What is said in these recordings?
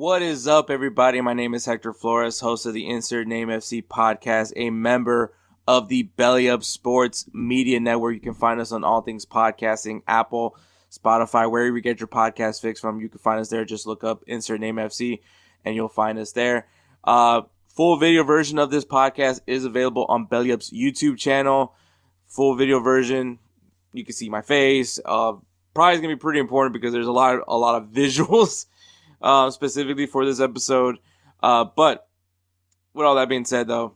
What is up, everybody? My name is Hector Flores, host of the Insert Name FC podcast, a member of the Belly Up Sports Media Network. You can find us on all things podcasting, Apple, Spotify, wherever you get your podcast fix from. You can find us there. Just look up Insert Name FC, and you'll find us there. Full video version of this podcast is available on Belly Up's YouTube channel. Full video version, you can see my face. Probably is gonna be pretty important because there's a lot of visuals. Specifically for this episode. But with all that being said, though,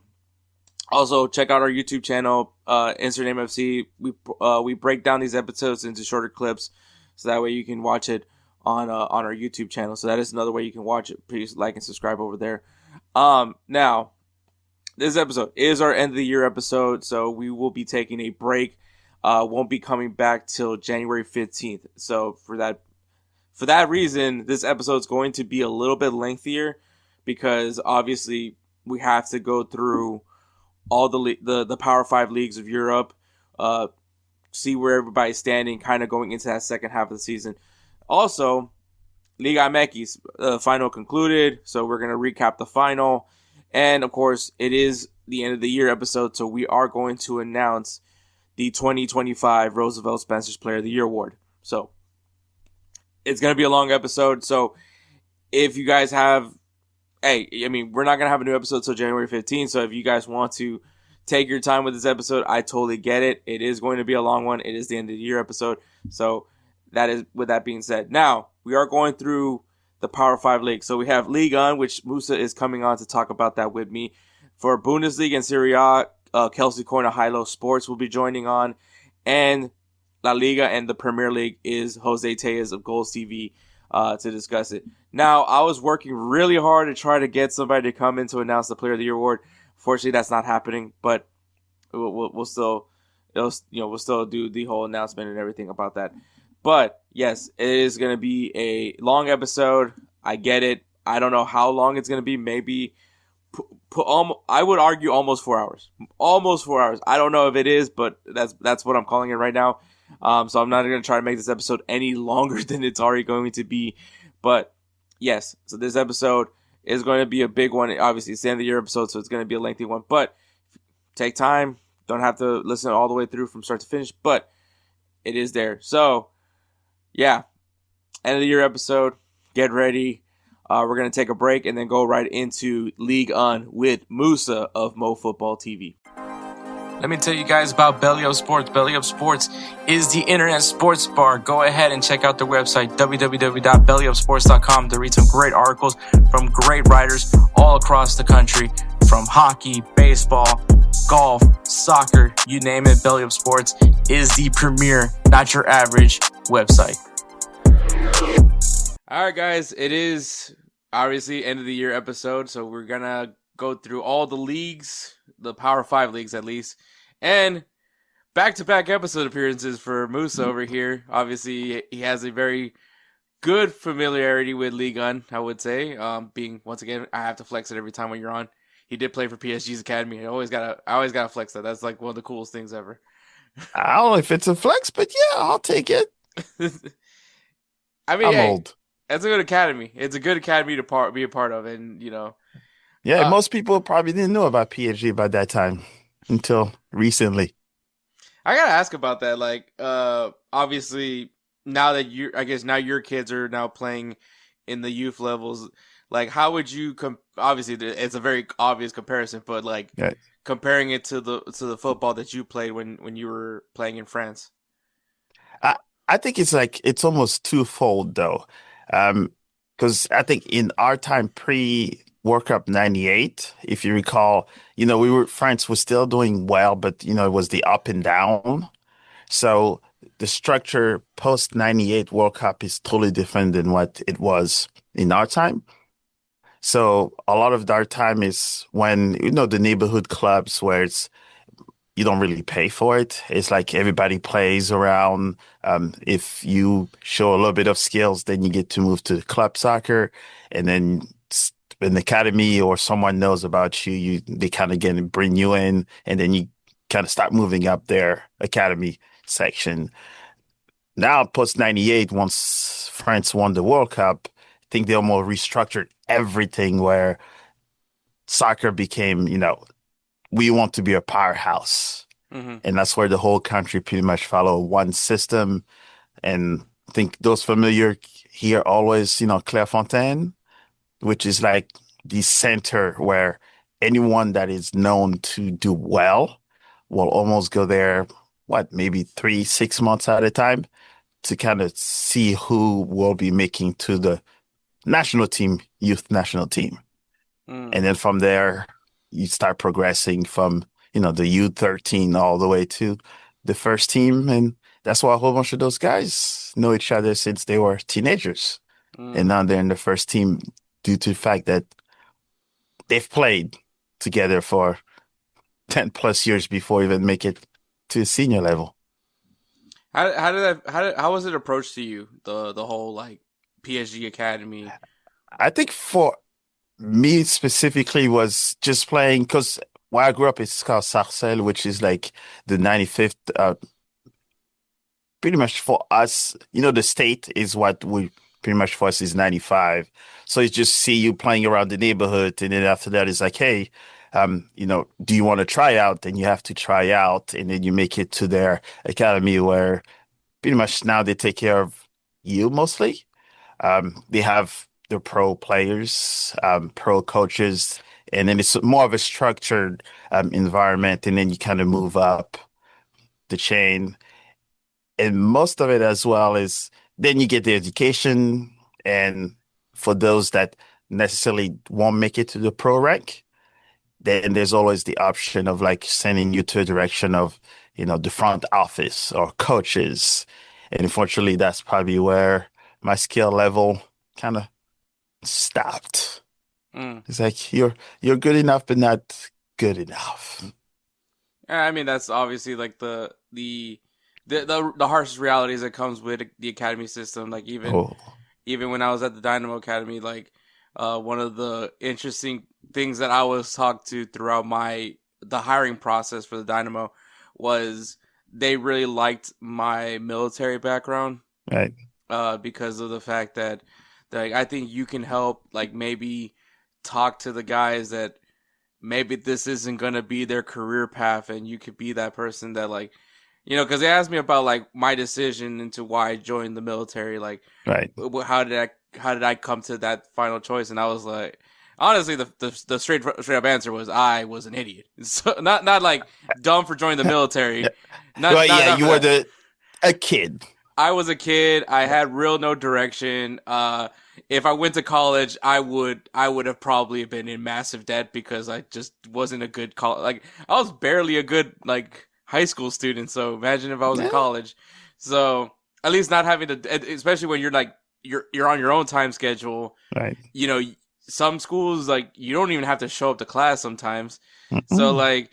also check out our YouTube channel, Insert Name FC. We break down these episodes into shorter clips, so that way you can watch it on our YouTube channel. So that is another way you can watch it. Please like and subscribe over there. Now, this episode is our end of the year episode, so we will be taking a break. Won't be coming back till January 15th. So for that reason, this episode is going to be a little bit lengthier because obviously we have to go through all the Power 5 leagues of Europe, see where everybody's standing, kind of going into that second half of the season. Also, Liga MX, the final concluded, so we're going to recap the final. And, of course, it is the end of the year episode, so we are going to announce the 2025 Roosevelt Spencer's Player of the Year Award. So, it's going to be a long episode, so if you guys have, we're not going to have a new episode till January 15th, so if you guys want to take your time with this episode, I totally get it. It is going to be a long one. It is the end of the year episode, so that is, with that being said. Now, we are going through the Power 5 League. So we have Ligue 1, which Moussa is coming on to talk about that with me. For Bundesliga and Serie A, Kelcey Coyne of High-Low Sports will be joining on, and La Liga and the Premier League is Jose Tellez of Golz TV to discuss it. Now, I was working really hard to try to get somebody to come in to announce the Player of the Year award. Fortunately, that's not happening, but we'll still do the whole announcement and everything about that. But yes, it is going to be a long episode. I get it. I don't know how long it's going to be. Maybe I would argue almost 4 hours. Almost 4 hours. I don't know if it is, but that's what I'm calling it right now. So I'm not going to try to make this episode any longer than it's already going to be. But yes, so this episode is going to be a big one. Obviously, it's the end of the year episode, so it's going to be a lengthy one. But take time. Don't have to listen all the way through from start to finish. But it is there. So, yeah, end of the year episode. Get ready. We're going to take a break and then go right into Ligue 1 with Moussa of Mo Futbol TV. Let me tell you guys about Belly Up Sports. Belly Up Sports is the internet sports bar. Go ahead and check out their website, www.bellyupsports.com, to read some great articles from great writers all across the country, from hockey, baseball, golf, soccer, you name it. Belly Up Sports is the premier, not your average website. All right, guys, it is obviously end of the year episode, so we're going to go through all the leagues, the Power 5 leagues at least, and back-to-back episode appearances for Moussa over here. Obviously, he has a very good familiarity with Ligue 1, I would say. Being, once again, I have to flex it every time when you're on. He did play for PSG's academy. I always gotta flex that. That's like one of the coolest things ever. I don't know if it's a flex, but yeah, I'll take it. I'm old. That's a good academy. It's a good academy to be a part of, and Yeah, most people probably didn't know about PSG by that time until recently. I gotta ask about that. Like, obviously, now that now your kids are now playing in the youth levels. Like, how would you obviously, it's a very obvious comparison, but like comparing it to the football that you played when you were playing in France. I think it's almost twofold though, because I think in our time World Cup 98, if you recall, France was still doing well, but, it was the up and down. So the structure post 98 World Cup is totally different than what it was in our time. So a lot of our time is when, the neighborhood clubs where you don't really pay for it. It's like everybody plays around. If you show a little bit of skills, then you get to move to club soccer, and then an academy or someone knows about you, they kind of bring you in, and then you kind of start moving up their academy section. Now, post 98, once France won the World Cup, I think they almost restructured everything where soccer became, we want to be a powerhouse. Mm-hmm. And that's where the whole country pretty much follow one system. And I think those familiar here always, Clairefontaine, which is like the center where anyone that is known to do well will almost go there, maybe 3, 6 months at a time to kind of see who will be making to the national team, youth national team. Mm. And then from there, you start progressing from, the U13 all the way to the first team. And that's why a whole bunch of those guys know each other since they were teenagers. And Mm. now they're in the first team due to the fact that they've played together for 10 plus years before even make it to the senior level. How was it approached to you, the whole like PSG Academy? I think for me specifically was just playing because where I grew up is called Sarcelles, which is like the 95th. Pretty much for us, the state is what we pretty much for us is 95. So it's just see you playing around the neighborhood, and then after that, it's like, hey, do you want to try out? Then you have to try out, and then you make it to their academy where pretty much now they take care of you mostly. They have the pro players, pro coaches, and then it's more of a structured environment, and then you kind of move up the chain. And most of it as well is then you get the education, and for those that necessarily won't make it to the pro rank, then there's always the option of like sending you to a direction of, the front office or coaches. And unfortunately, that's probably where my skill level kind of stopped. Mm. It's like you're good enough, but not good enough. Yeah, I mean that's obviously like the harshest realities that comes with the academy system. Like Oh, even when I was at the Dynamo Academy, like one of the interesting things that I was talked to throughout the hiring process for the Dynamo was they really liked my military background right. because of the fact that like I think you can help like maybe talk to the guys that maybe this isn't gonna be their career path, and you could be that person that like because they asked me about like my decision into why I joined the military, like Right. how did I come to that final choice, and I was like, honestly, the straight up answer was I was an idiot, so not like dumb for joining the Yeah. military, Well, yeah, not you for were that. a kid. I was a kid. I had real no direction. If I went to college, I would have probably been in massive debt because I just wasn't a good like I was barely a good like high school student. So imagine if I was in Yeah. college. So at least not having to, especially when you're like you're on your own time schedule. Right. You know, some schools like you don't even have to show up to class sometimes. So Mm-mm. like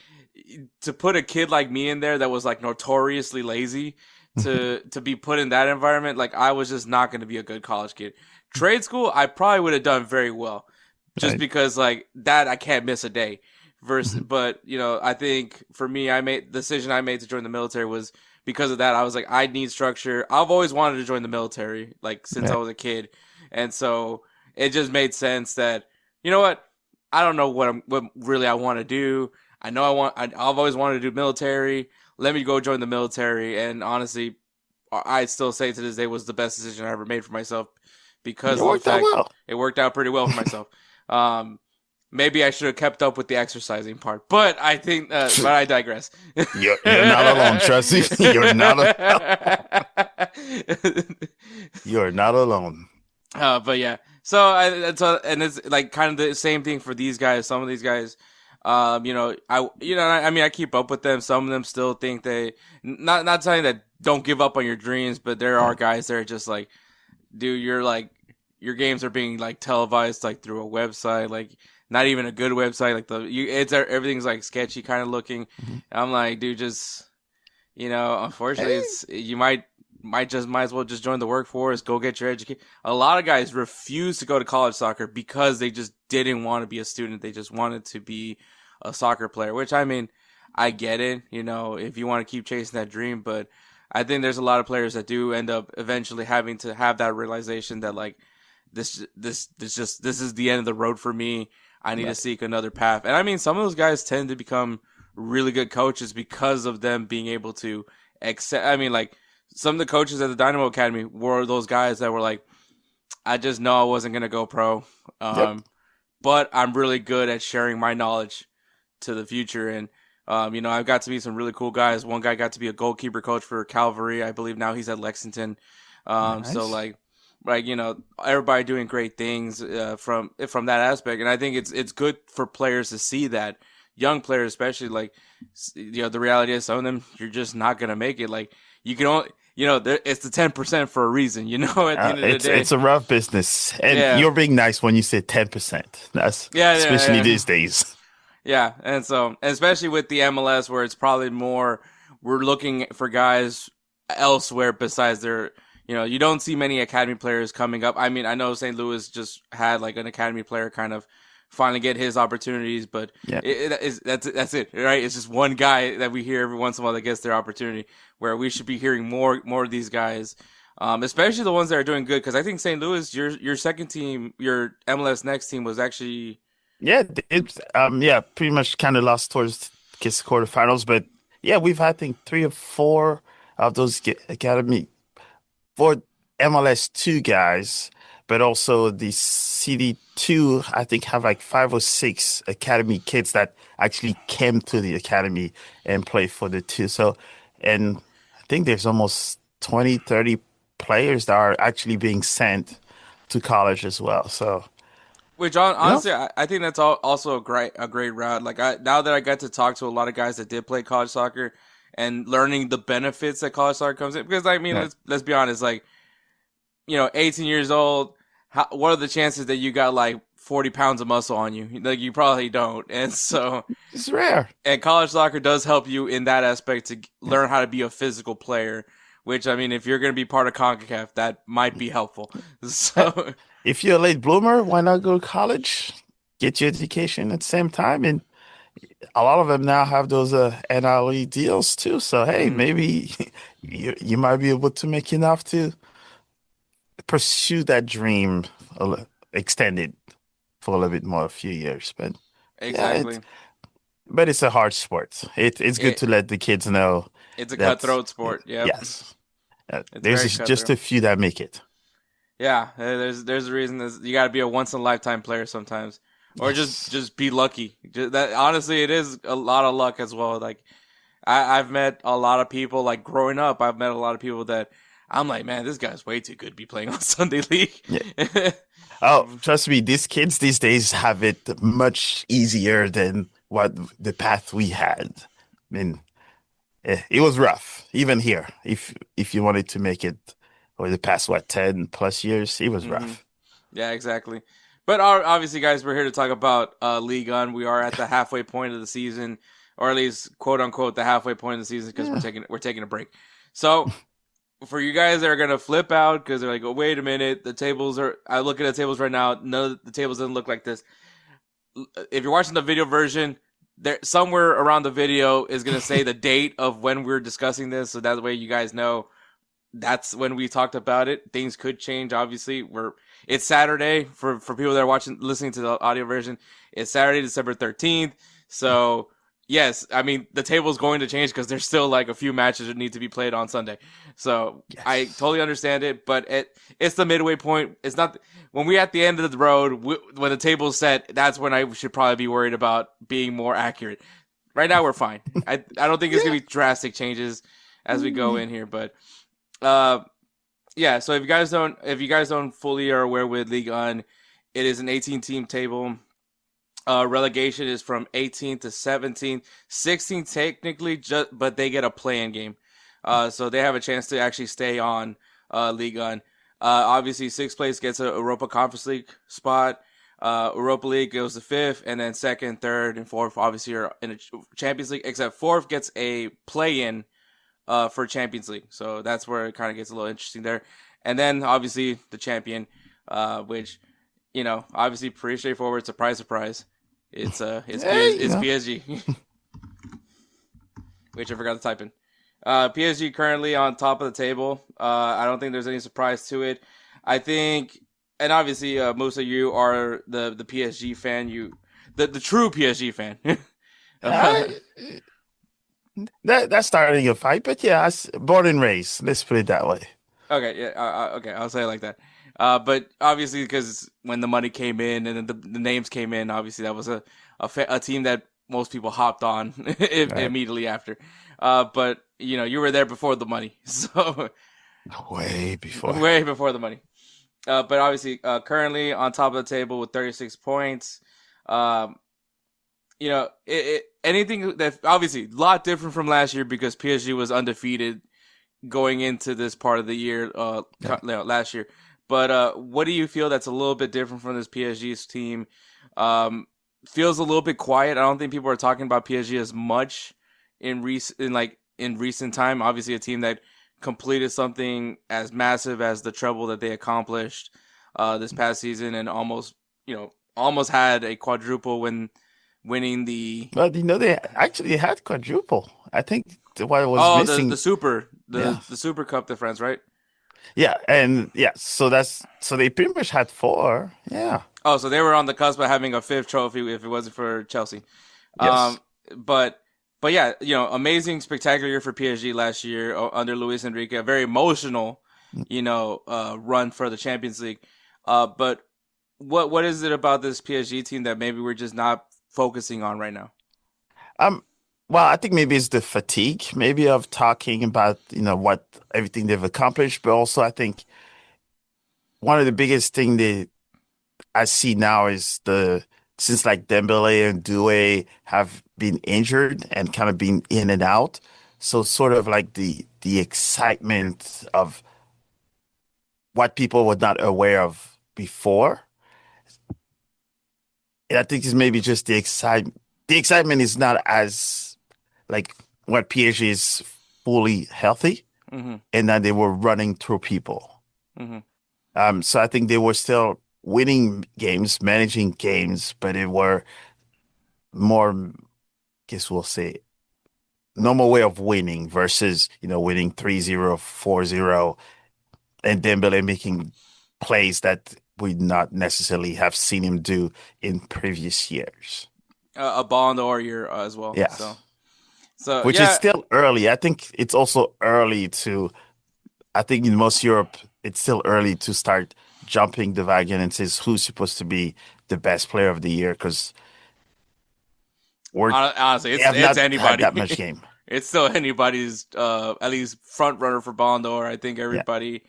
to put a kid like me in there that was like notoriously lazy to be put in that environment, like I was just not going to be a good college kid. Trade school, I probably would have done very well, just Right. because like that I can't miss a day. Versus, Mhm. but I think for me, the decision I made to join the military was because of that. I was like, I need structure. I've always wanted to join the military, like since I Right. was a kid, and so it just made sense that you know what, I don't know what really I want to do. I know I've always wanted to do military. Let me go join the military, and honestly, I still say to this day was the best decision I ever made for myself It because of the worked out fact well. it worked out pretty well for myself. Um, maybe I should have kept up with the exercising part, but I think, but I digress. You're not alone, trust me. You're not you're not alone. But yeah, and it's like kind of the same thing for these guys. Some of these guys, I mean, I keep up with them. Some of them still think not saying that don't give up on your dreams, but there are Right. guys that are just like, dude, you're like, your games are being like televised like through a website, like not even a good website, like everything's like sketchy kind of looking. Mhm. I'm like, dude, just unfortunately, Hey, it's you might as well just join the workforce, go get your education. A lot of guys refuse to go to college soccer because they just didn't want to be a student. They just wanted to be a soccer player, which I mean, I get it, if you want to keep chasing that dream, but I think there's a lot of players that do end up eventually having to have that realization that like this is the end of the road for me. I need to seek another path. And I mean, some of those guys tend to become really good coaches because of them being able to accept. I mean, like some of the coaches at the Dynamo Academy were those guys that were like, I just know I wasn't going to go pro. But I'm really good at sharing my knowledge to the future. And, I've got to meet some really cool guys. One guy got to be a goalkeeper coach for Calvary. I believe now he's at Lexington. Nice. So everybody doing great things, from that aspect. And I think it's good for players to see that, young players, especially, the reality is some of them, you're just not going to make it. Like you can only, it's the 10% for a reason, at the end of the day. It's a rough business. And you're being nice when you say 10%. That's especially these days. Yeah. And so, especially with the MLS where it's probably more, we're looking for guys elsewhere besides their, you don't see many academy players coming up. I mean, I know St. Louis just had an academy player kind of finally get his opportunities, but that's it, right? It's just one guy that we hear every once in a while that gets their opportunity, where we should be hearing more of these guys, especially the ones that are doing good. Because I think St. Louis, your second team, your MLS Next team was actually pretty much kind of lost towards the quarterfinals, but we've had, I think, 3 or 4 of those academy for MLS2 guys. But also the CD2, I think, have 5 or 6 academy kids that actually came to the academy and play for the 2. So, and I think there's almost 20, 30 players that are actually being sent to college as well. So, which honestly, I think that's also a great route. Now that I got to talk to a lot of guys that did play college soccer and learning the benefits that college soccer comes in, because let's be honest, 18 years old, what are the chances that you got 40 pounds of muscle on you? You probably don't. And so it's rare. And college soccer does help you in that aspect to learn how to be a physical player, which, I mean, if you're going to be part of CONCACAF, that might be helpful. So if you're a late bloomer, why not go to college, get your education at the same time? And a lot of them now have those NLE deals too. So, hey, maybe you might be able to make enough to pursue that dream extended for a little bit more, a few years. But exactly. But it's a hard sport. It's good to let the kids know. It's a cutthroat sport. Yeah. Yes. There's just a few that make it. Yeah. There's a reason you got to be a once in a lifetime player sometimes, or just be lucky. That honestly, it is a lot of luck as well. I've met a lot of people. Growing up, I've met a lot of people that I'm like, man, this guy's way too good to be playing on Sunday League. Yeah. Oh, trust me, these kids these days have it much easier than what the path we had. I mean, it was rough, even here. If you wanted to make it over the past, 10 plus years, it was rough. Yeah, exactly. But obviously, guys, we're here to talk about Ligue 1. We are at the halfway point of the season, or at least, quote unquote, the halfway point of the season, because we're taking a break. So for you guys that are going to flip out because they're like, oh, wait a minute, I look at the tables right now, none of the tables doesn't look like this. If you're watching the video version, there somewhere around the video is going to say the date of when we're discussing this, so that way you guys know that's when we talked about it. Things could change, obviously. It's Saturday for people that are listening to the audio version. It's Saturday, December 13th, so yes, I mean, the table's going to change because there's still a few matches that need to be played on Sunday. So yes. I totally understand it, but it's the midway point. It's not when we're at the end of the road, when the table's set, that's when I should probably be worried about being more accurate. Right now, we're fine. I don't think it's going to be drastic changes as we go in here, but so if you guys don't fully are aware with Ligue 1, it is an 18-team table. Relegation is from 18 to 17, 16 technically, but they get a play-in game. So they have a chance to actually stay on Ligue 1. Obviously, 6th place gets a Europa Conference League spot. Europa League goes to 5th, and then 2nd, 3rd, and 4th obviously are in a Champions League, except 4th gets a play-in for Champions League. So that's where it kind of gets a little interesting there. And then, obviously, the champion, which, obviously pretty straightforward. Surprise, surprise. It's PSG, which I forgot to type in. PSG currently on top of the table. I don't think there's any surprise to it. I think and obviously, Musa, you are the PSG fan. The true PSG fan. Uh, that's starting a fight, but yeah, born and raised. Let's put it that way. Okay, yeah, okay, I'll say it like that. But obviously, because when the money came in and then the names came in, obviously that was a team that most people hopped on Right. immediately after. But you were there before the money, so Way before. way before the money. But obviously, currently on top of the table with 36 points. Um, anything that obviously a lot different from last year because PSG was undefeated going into this part of the year, Yeah. last year. But what do you feel that's a little bit different from this PSG's team? Feels a little bit quiet. I don't think people are talking about PSG as much in recent time. Obviously, a team that completed something as massive as the treble that they accomplished this past season, and almost had a quadruple when winning the But they actually had quadruple. I think what was oh the missing. super Yeah. the Super Cup difference, right? Yeah, and yeah, so they pretty much had four. Yeah. Oh, so they were on the cusp of having a fifth trophy if it wasn't for Chelsea. Um, Yes. but yeah, amazing, spectacular year for PSG last year under Luis Enrique. A very emotional, run for the Champions League. But what is it about this PSG team that maybe we're just not focusing on right now? Um, well, I think maybe it's the fatigue, maybe of talking about, what everything they've accomplished, but also I think one of the biggest thing that I see now is since like Dembele and Doué have been injured and kind of been in and out, so sort of like the excitement of what people were not aware of before. And I think it's maybe just the excitement. The excitement is not as like what PSG is fully healthy Mm-hmm. and that they were running through people. Mm-hmm. So I think they were still winning games, managing games, but it were more, I guess we'll say, normal way of winning versus, winning 3-0, 4-0, and Dembele making plays that we not necessarily have seen him do in previous years. A Ballon d'Or year as well. So Yes. Which is yeah. still early. I think it's also early I think in most Europe, it's still early to start jumping the wagon and says who's supposed to be the best player of the year because Honestly, they it's have it's not had anybody. that much game. It's still anybody's at least front runner for Ballon d'Or. I think Yeah. everybody.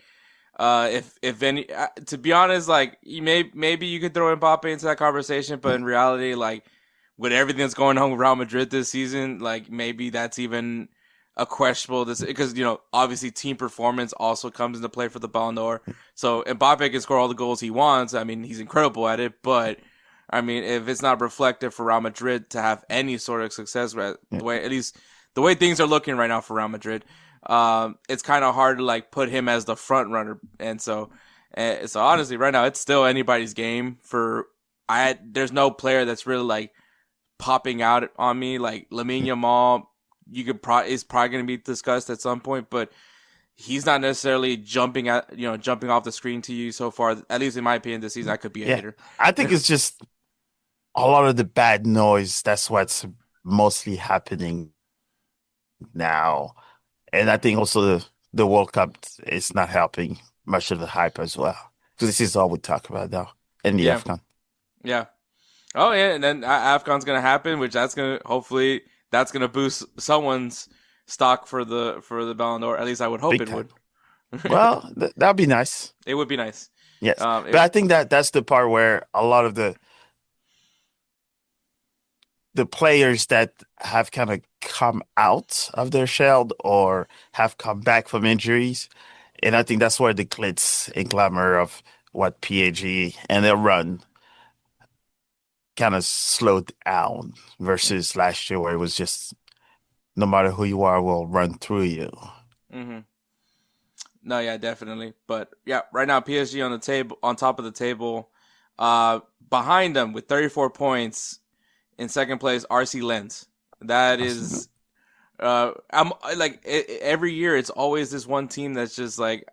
If any, to be honest, like maybe you could throw Mbappe into that conversation, but in reality, like with everything that's going on with Real Madrid this season, like maybe that's even a questionable. This because obviously team performance also comes into play for the Ballon d'Or. So Mbappe can score all the goals he wants. I mean, he's incredible at it, but I mean, if it's not reflective for Real Madrid to have any sort of success, the way at least the way things are looking right now for Real Madrid, it's kind of hard to like put him as the front runner. And so honestly, right now it's still anybody's game. There's no player that's really like popping out on me like Lamine Yamal. Is probably going to be discussed at some point, but he's not necessarily jumping off the screen to you so far. At least in my opinion, this season I could be a Yeah. hater. I think it's just a lot of the bad noise. That's what's mostly happening now. And I think also the World Cup is not helping much of the hype as well. So this is all we talk about now. And the Yeah, AFCON. yeah. Oh yeah, and then AFCON's gonna happen, which hopefully that's gonna boost someone's stock for the Ballon d'Or. At least I would hope Big it time. would. Well, that'd be nice. It would be nice. Yes. Um, But it, I think that's the part where a lot of the players that have kind of come out of their shell or have come back from injuries. And I think that's where the glitz and glamour of what PAG and their run kind of slowed down versus last year where it was just no matter who you are, we'll run through you. mm-hmm. No, yeah, definitely. But yeah, right now PSG on the table, on top of the table, behind them with 34 points in second place, RC Lens. That is, I'm like every year it's always this one team that's just like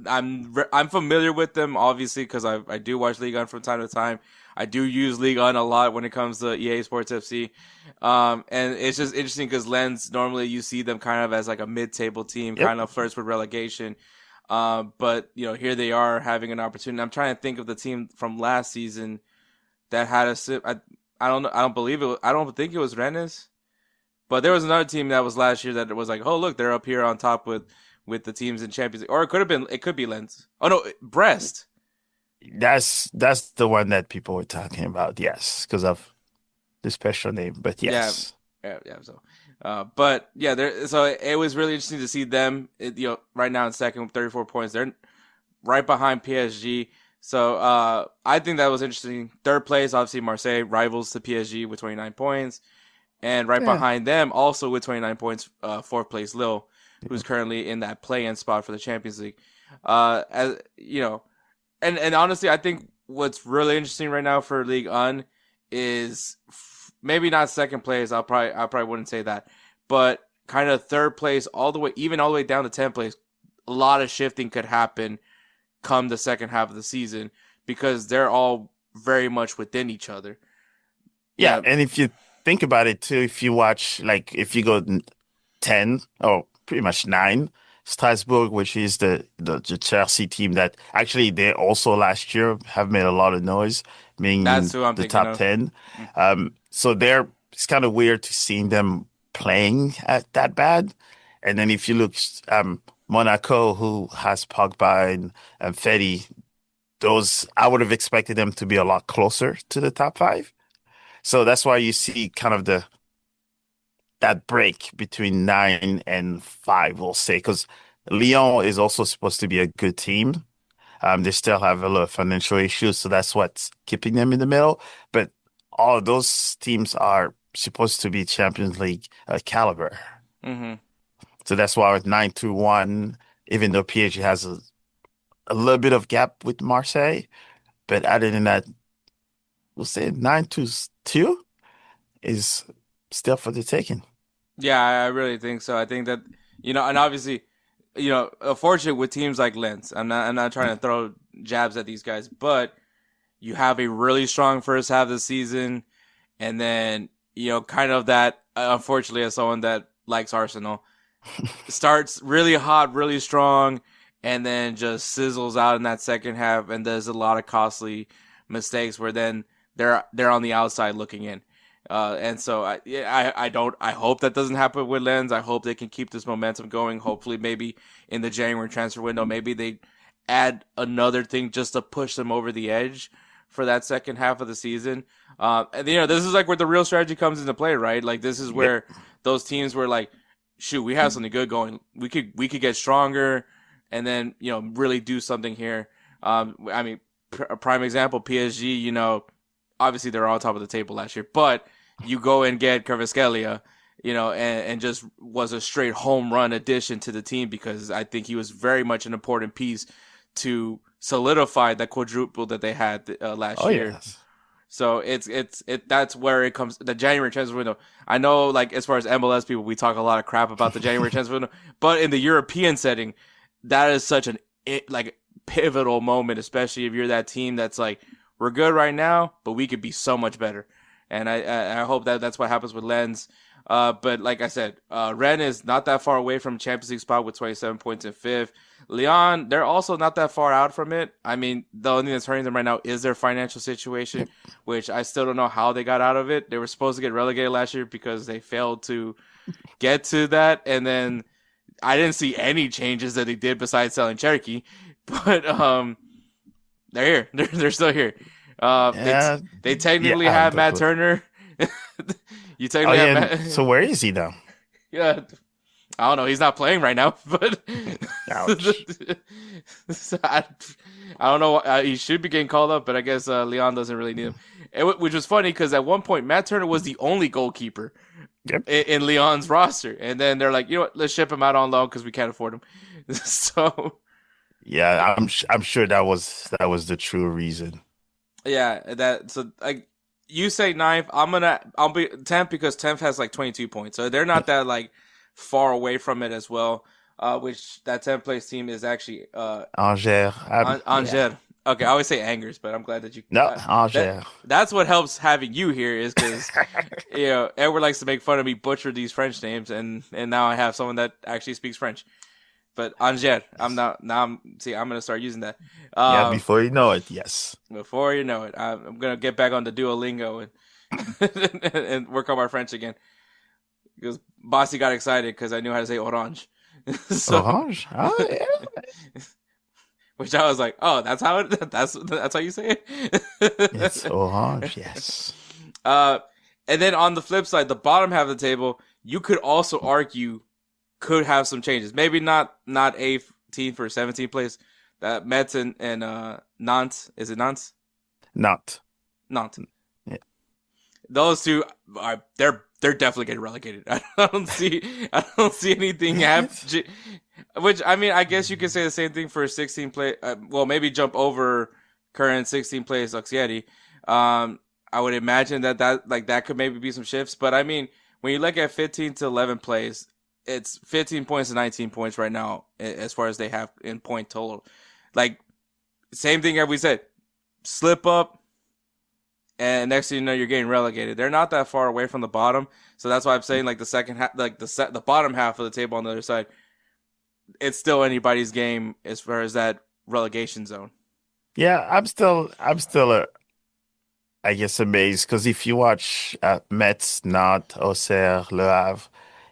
I'm familiar with them obviously because I do watch Ligue 1 from time to time. I do use Ligue 1 a lot when it comes to EA Sports FC. And it's just interesting because Lens, normally you see them kind of as like a mid-table team, Yep. kind of flirts with relegation. But here they are having an opportunity. I'm trying to think of the team from last season that had I don't know. I don't believe it. I don't think it was Rennes. But there was another team that was last year that was like, oh look, they're up here on top with the teams in Champions League, or it could be Lens. Oh no, Brest. That's the one that people were talking about. Yes, because of the special name. But Yeah, yes, yeah. So, but yeah, so it was really interesting to see them. Right now in second with 34 points, they're right behind PSG. So I think that was interesting. Third place, obviously Marseille, rivals to PSG with 29 points. And right yeah, behind them, also with 29 points, fourth place Lille, who's currently in that play-in spot for the Champions League. As you know, and honestly, I think what's really interesting right now for Ligue 1 is maybe not second place. I probably wouldn't say that, but kind of third place all the way down to 10th place. A lot of shifting could happen come the second half of the season because they're all very much within each other. yeah. And if you think about it too, if you watch, like, if you go 10 or pretty much 9, Strasbourg, which is the Chelsea team that actually they also last year have made a lot of noise, being That's in who I'm the thinking top of. 10. So it's kind of weird to seeing them playing at that bad. And then if you look, Monaco, who has Pogba and Fetty, those I would have expected them to be a lot closer to the top 5. So that's why you see kind of that break between 9 and 5, we'll say, because Lyon is also supposed to be a good team. They still have a lot of financial issues, so that's what's keeping them in the middle. But all of those teams are supposed to be Champions League caliber. Mm-hmm. So that's why with 9-1, even though PSG has a little bit of gap with Marseille, but other than that, we'll say 9-2 is still for the taking. Yeah, I really think so. I think that and obviously, unfortunate with teams like Lens. I'm not trying to throw jabs at these guys, but you have a really strong first half of the season, and then kind of that. Unfortunately, as someone that likes Arsenal, starts really hot, really strong, and then just sizzles out in that second half, and does a lot of costly mistakes where then they're on the outside looking in. And so I hope that doesn't happen with Lens. I hope they can keep this momentum going. Hopefully, maybe in the January transfer window, maybe they add another thing just to push them over the edge for that second half of the season. And this is like where the real strategy comes into play, right? Like this is where those teams were like, shoot, we have something good going. We could get stronger, and then really do something here. I mean, a prime example, PSG. Obviously they're on top of the table last year, but you go and get Kvaratskhelia, and just was a straight home run addition to the team because I think he was very much an important piece to solidify that quadruple that they had last year. Yes. So that's where it comes. The January transfer window. I know, like as far as MLS people, we talk a lot of crap about the January transfer window, but in the European setting, that is such an pivotal moment, especially if you're that team that's like, we're good right now, but we could be so much better. And I hope that's what happens with Lens. But like I said, Rennes is not that far away from Champions League spot with 27 points in fifth. Lyon, they're also not that far out from it. I mean, the only thing that's hurting them right now is their financial situation, which I still don't know how they got out of it. They were supposed to get relegated last year because they failed to get to that. And then I didn't see any changes that they did besides selling Cherokee. But they're here. They're still here. They technically have Matt Turner. You technically have Matt. So where is he now? Yeah, I don't know. He's not playing right now, but I don't know. He should be getting called up, but I guess Leon doesn't really need him. Which was funny because at one point Matt Turner was the only goalkeeper in Leon's roster, and then they're like, you know what? Let's ship him out on loan because we can't afford him. So yeah, I'm sure that was the true reason. Yeah, so like you say ninth, I'll be 10th because 10th has like 22 points, so they're not that like far away from it as well. which that 10th place team is actually Angers. Yeah. Angers. Okay, I always say Angers, but I'm glad that you No, that Angers. that's what helps having you here is because Edward likes to make fun of me butcher these French names, and now I have someone that actually speaks French. But Angers, I'm gonna start using that. Yeah, before you know it, yes. Before you know it, I'm gonna get back on the Duolingo and and work on my French again. Because Bossy got excited because I knew how to say orange. Orange? Oh, yeah. Which I was like, oh, that's how you say it. It's orange, yes. And then on the flip side, the bottom half of the table, you could also argue could have some changes. Maybe not 18th for 17th place. That Metz and Nantes, is it Nantes? Not. Nantes. Yeah. Those two are they're definitely getting relegated. I don't see anything happen. Which, I mean, I guess you could say the same thing for 16th place. Well, maybe jump over current 16th place Auxerre. I would imagine that could maybe be some shifts. But I mean, when you look at 15th to 11th place, it's 15 points to 19 points right now as far as they have in point total. Like, same thing as we said, slip up, and next thing you know, you're getting relegated. They're not that far away from the bottom, so that's why I'm saying like the second half, like the bottom half of the table on the other side, it's still anybody's game as far as that relegation zone. Yeah, I'm still I guess amazed because if you watch Metz, Nantes, Auxerre, Le Havre,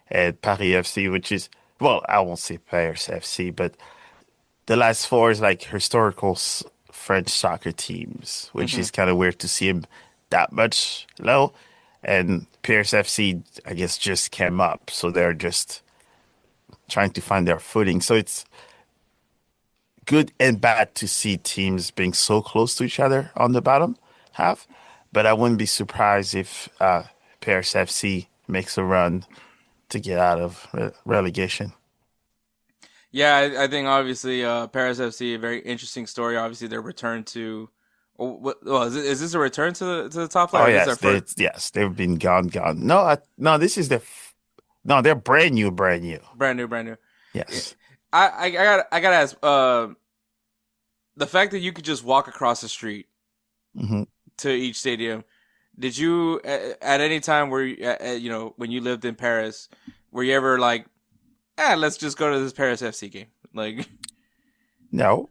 and Paris FC, which is, well, I won't say Paris FC, but the last four is like historical French soccer teams, which is kind of weird to see him that much low. And Paris FC, I guess, just came up, so they're just trying to find their footing. So it's good and bad to see teams being so close to each other on the bottom half. But I wouldn't be surprised if Paris FC makes a run to get out of relegation. Yeah, I think obviously Paris FC, a very interesting story. Obviously, their return to. Is this a return to the top flight? Oh yes, they've been gone. No, this is no, they're brand new. Brand new. Yes. I gotta ask. The fact that you could just walk across the street to each stadium, did you at any time where when you lived in Paris, were you ever like, let's just go to this Paris FC game? Like, no.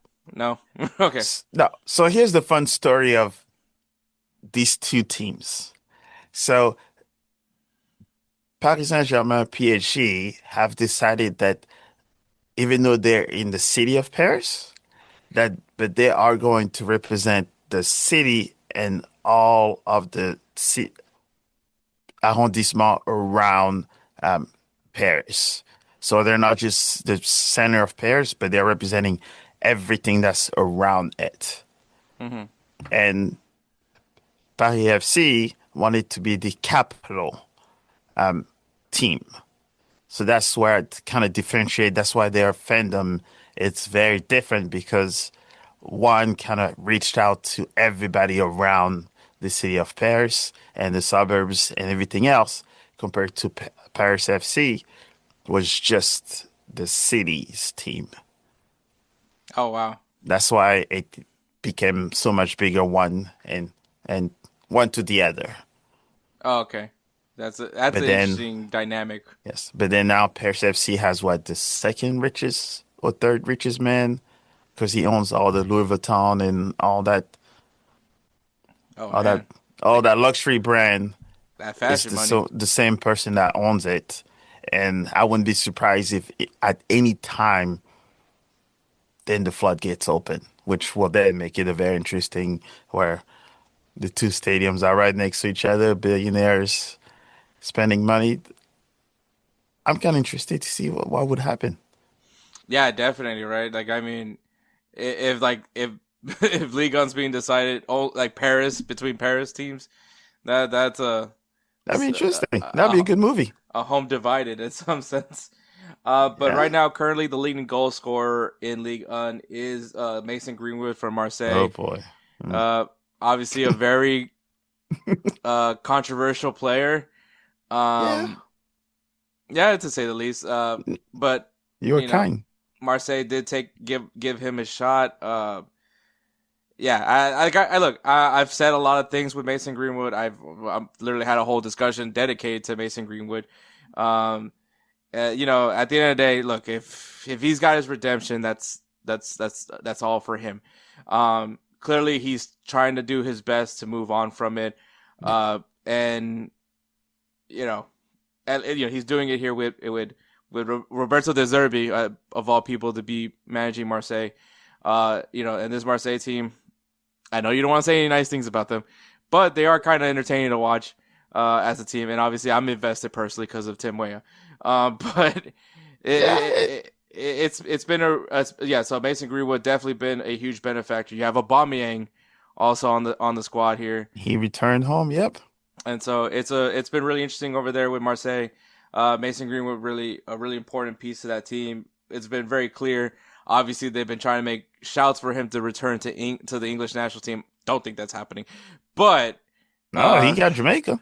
Okay. No. So here's the fun story of these two teams. So Paris Saint-Germain, PSG have decided that even though they're in the city of Paris, but they are going to represent the city and all of the arrondissement around Paris. So they're not just the center of Paris, but they're representing everything that's around it. And Paris FC wanted to be the capital team. So that's where it kind of differentiates. That's why their fandom, it's very different because one kind of reached out to everybody around the city of Paris and the suburbs and everything else compared to Paris FC was just the city's team. Oh, wow. That's why it became so much bigger one and one to the other. Oh, okay. That's an interesting dynamic. Yes, but then now Paris FC has the second richest or third richest man because he owns all the Louis Vuitton and all that. Oh, all that luxury brand. That fashion money. So the same person that owns it, and I wouldn't be surprised if at any time, then the floodgates open, which will then make it a very interesting where the two stadiums are right next to each other, billionaires spending money. I'm kind of interested to see what would happen. Yeah, definitely, right? Like, I mean, if if Ligue 1's being decided, between Paris teams, that'd be interesting. That'd be a good movie. A home divided in some sense. But right now, currently, the leading goal scorer in Ligue 1 is Mason Greenwood from Marseille. Oh boy! Obviously, a very controversial player. Yeah, to say the least. But You were you know, kind. Marseille did give him a shot. Yeah, I look. I've said a lot of things with Mason Greenwood. I've literally had a whole discussion dedicated to Mason Greenwood. At the end of the day, look, if he's got his redemption, that's all for him. Clearly he's trying to do his best to move on from it. And he's doing it here with Roberto De Zerbi, of all people, to be managing Marseille. And this Marseille team, I know you don't want to say any nice things about them, but they are kind of entertaining to watch as a team. And obviously, I'm invested personally because of Tim Weah. But it's been So Mason Greenwood definitely been a huge benefactor. You have Aubameyang also on the squad here. He returned home. Yep. And so it's been really interesting over there with Marseille. Mason Greenwood really a really important piece of that team. It's been very clear. Obviously, they've been trying to make shouts for him to return to the English national team. Don't think that's happening, but no, he got Jamaica.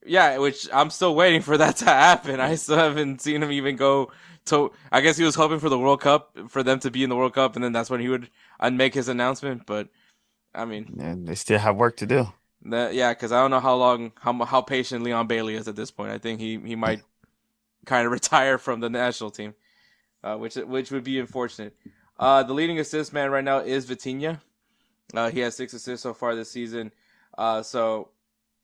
Yeah, which I'm still waiting for that to happen. I still haven't seen him even go to. I guess he was hoping for the World Cup, for them to be in the World Cup, and then that's when he would make his announcement. But I mean, yeah, they still have work to do. Because I don't know how patient Leon Bailey is at this point. I think he might kind of retire from the national team, which would be unfortunate. The leading assist man right now is Vitinha. He has 6 assists so far this season. So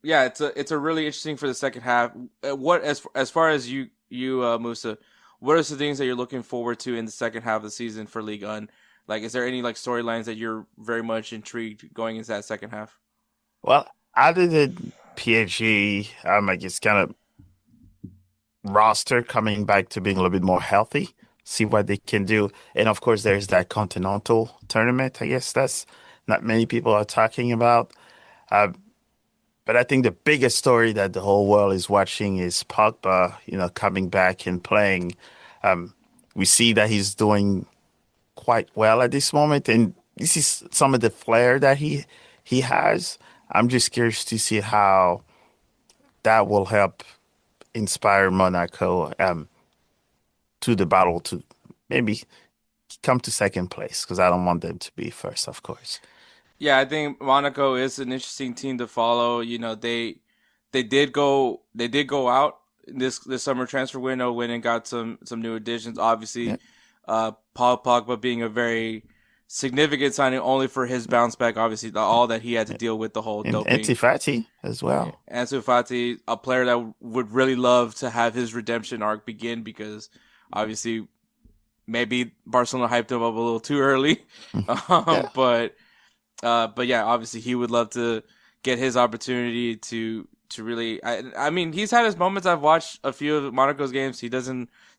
yeah, it's a really interesting for the second half. What as far as you Moussa, what are some things that you're looking forward to in the second half of the season for Ligue 1? Like, is there any storylines that you're very much intrigued going into that second half? Well, other than PSG, it's kind of roster coming back to being a little bit more healthy, see what they can do. And of course, there's that continental tournament. I guess that's not many people are talking about. But I think the biggest story that the whole world is watching is Pogba, coming back and playing. We see that he's doing quite well at this moment, and this is some of the flair that he has. I'm just curious to see how that will help inspire Monaco to the battle to maybe come to second place, because I don't want them to be first, of course. Yeah, I think Monaco is an interesting team to follow. They did go out this summer transfer window, went and got some new additions. Obviously, Paul Pogba being a very significant signing only for his bounce back. Obviously, all that he had to deal with, the whole doping. Ansu Fati as well. Ansu Fati, a player that would really love to have his redemption arc begin, because obviously maybe Barcelona hyped him up a little too early. But yeah, obviously he would love to get his opportunity to really. I mean, he's had his moments. I've watched a few of Monaco's games. It's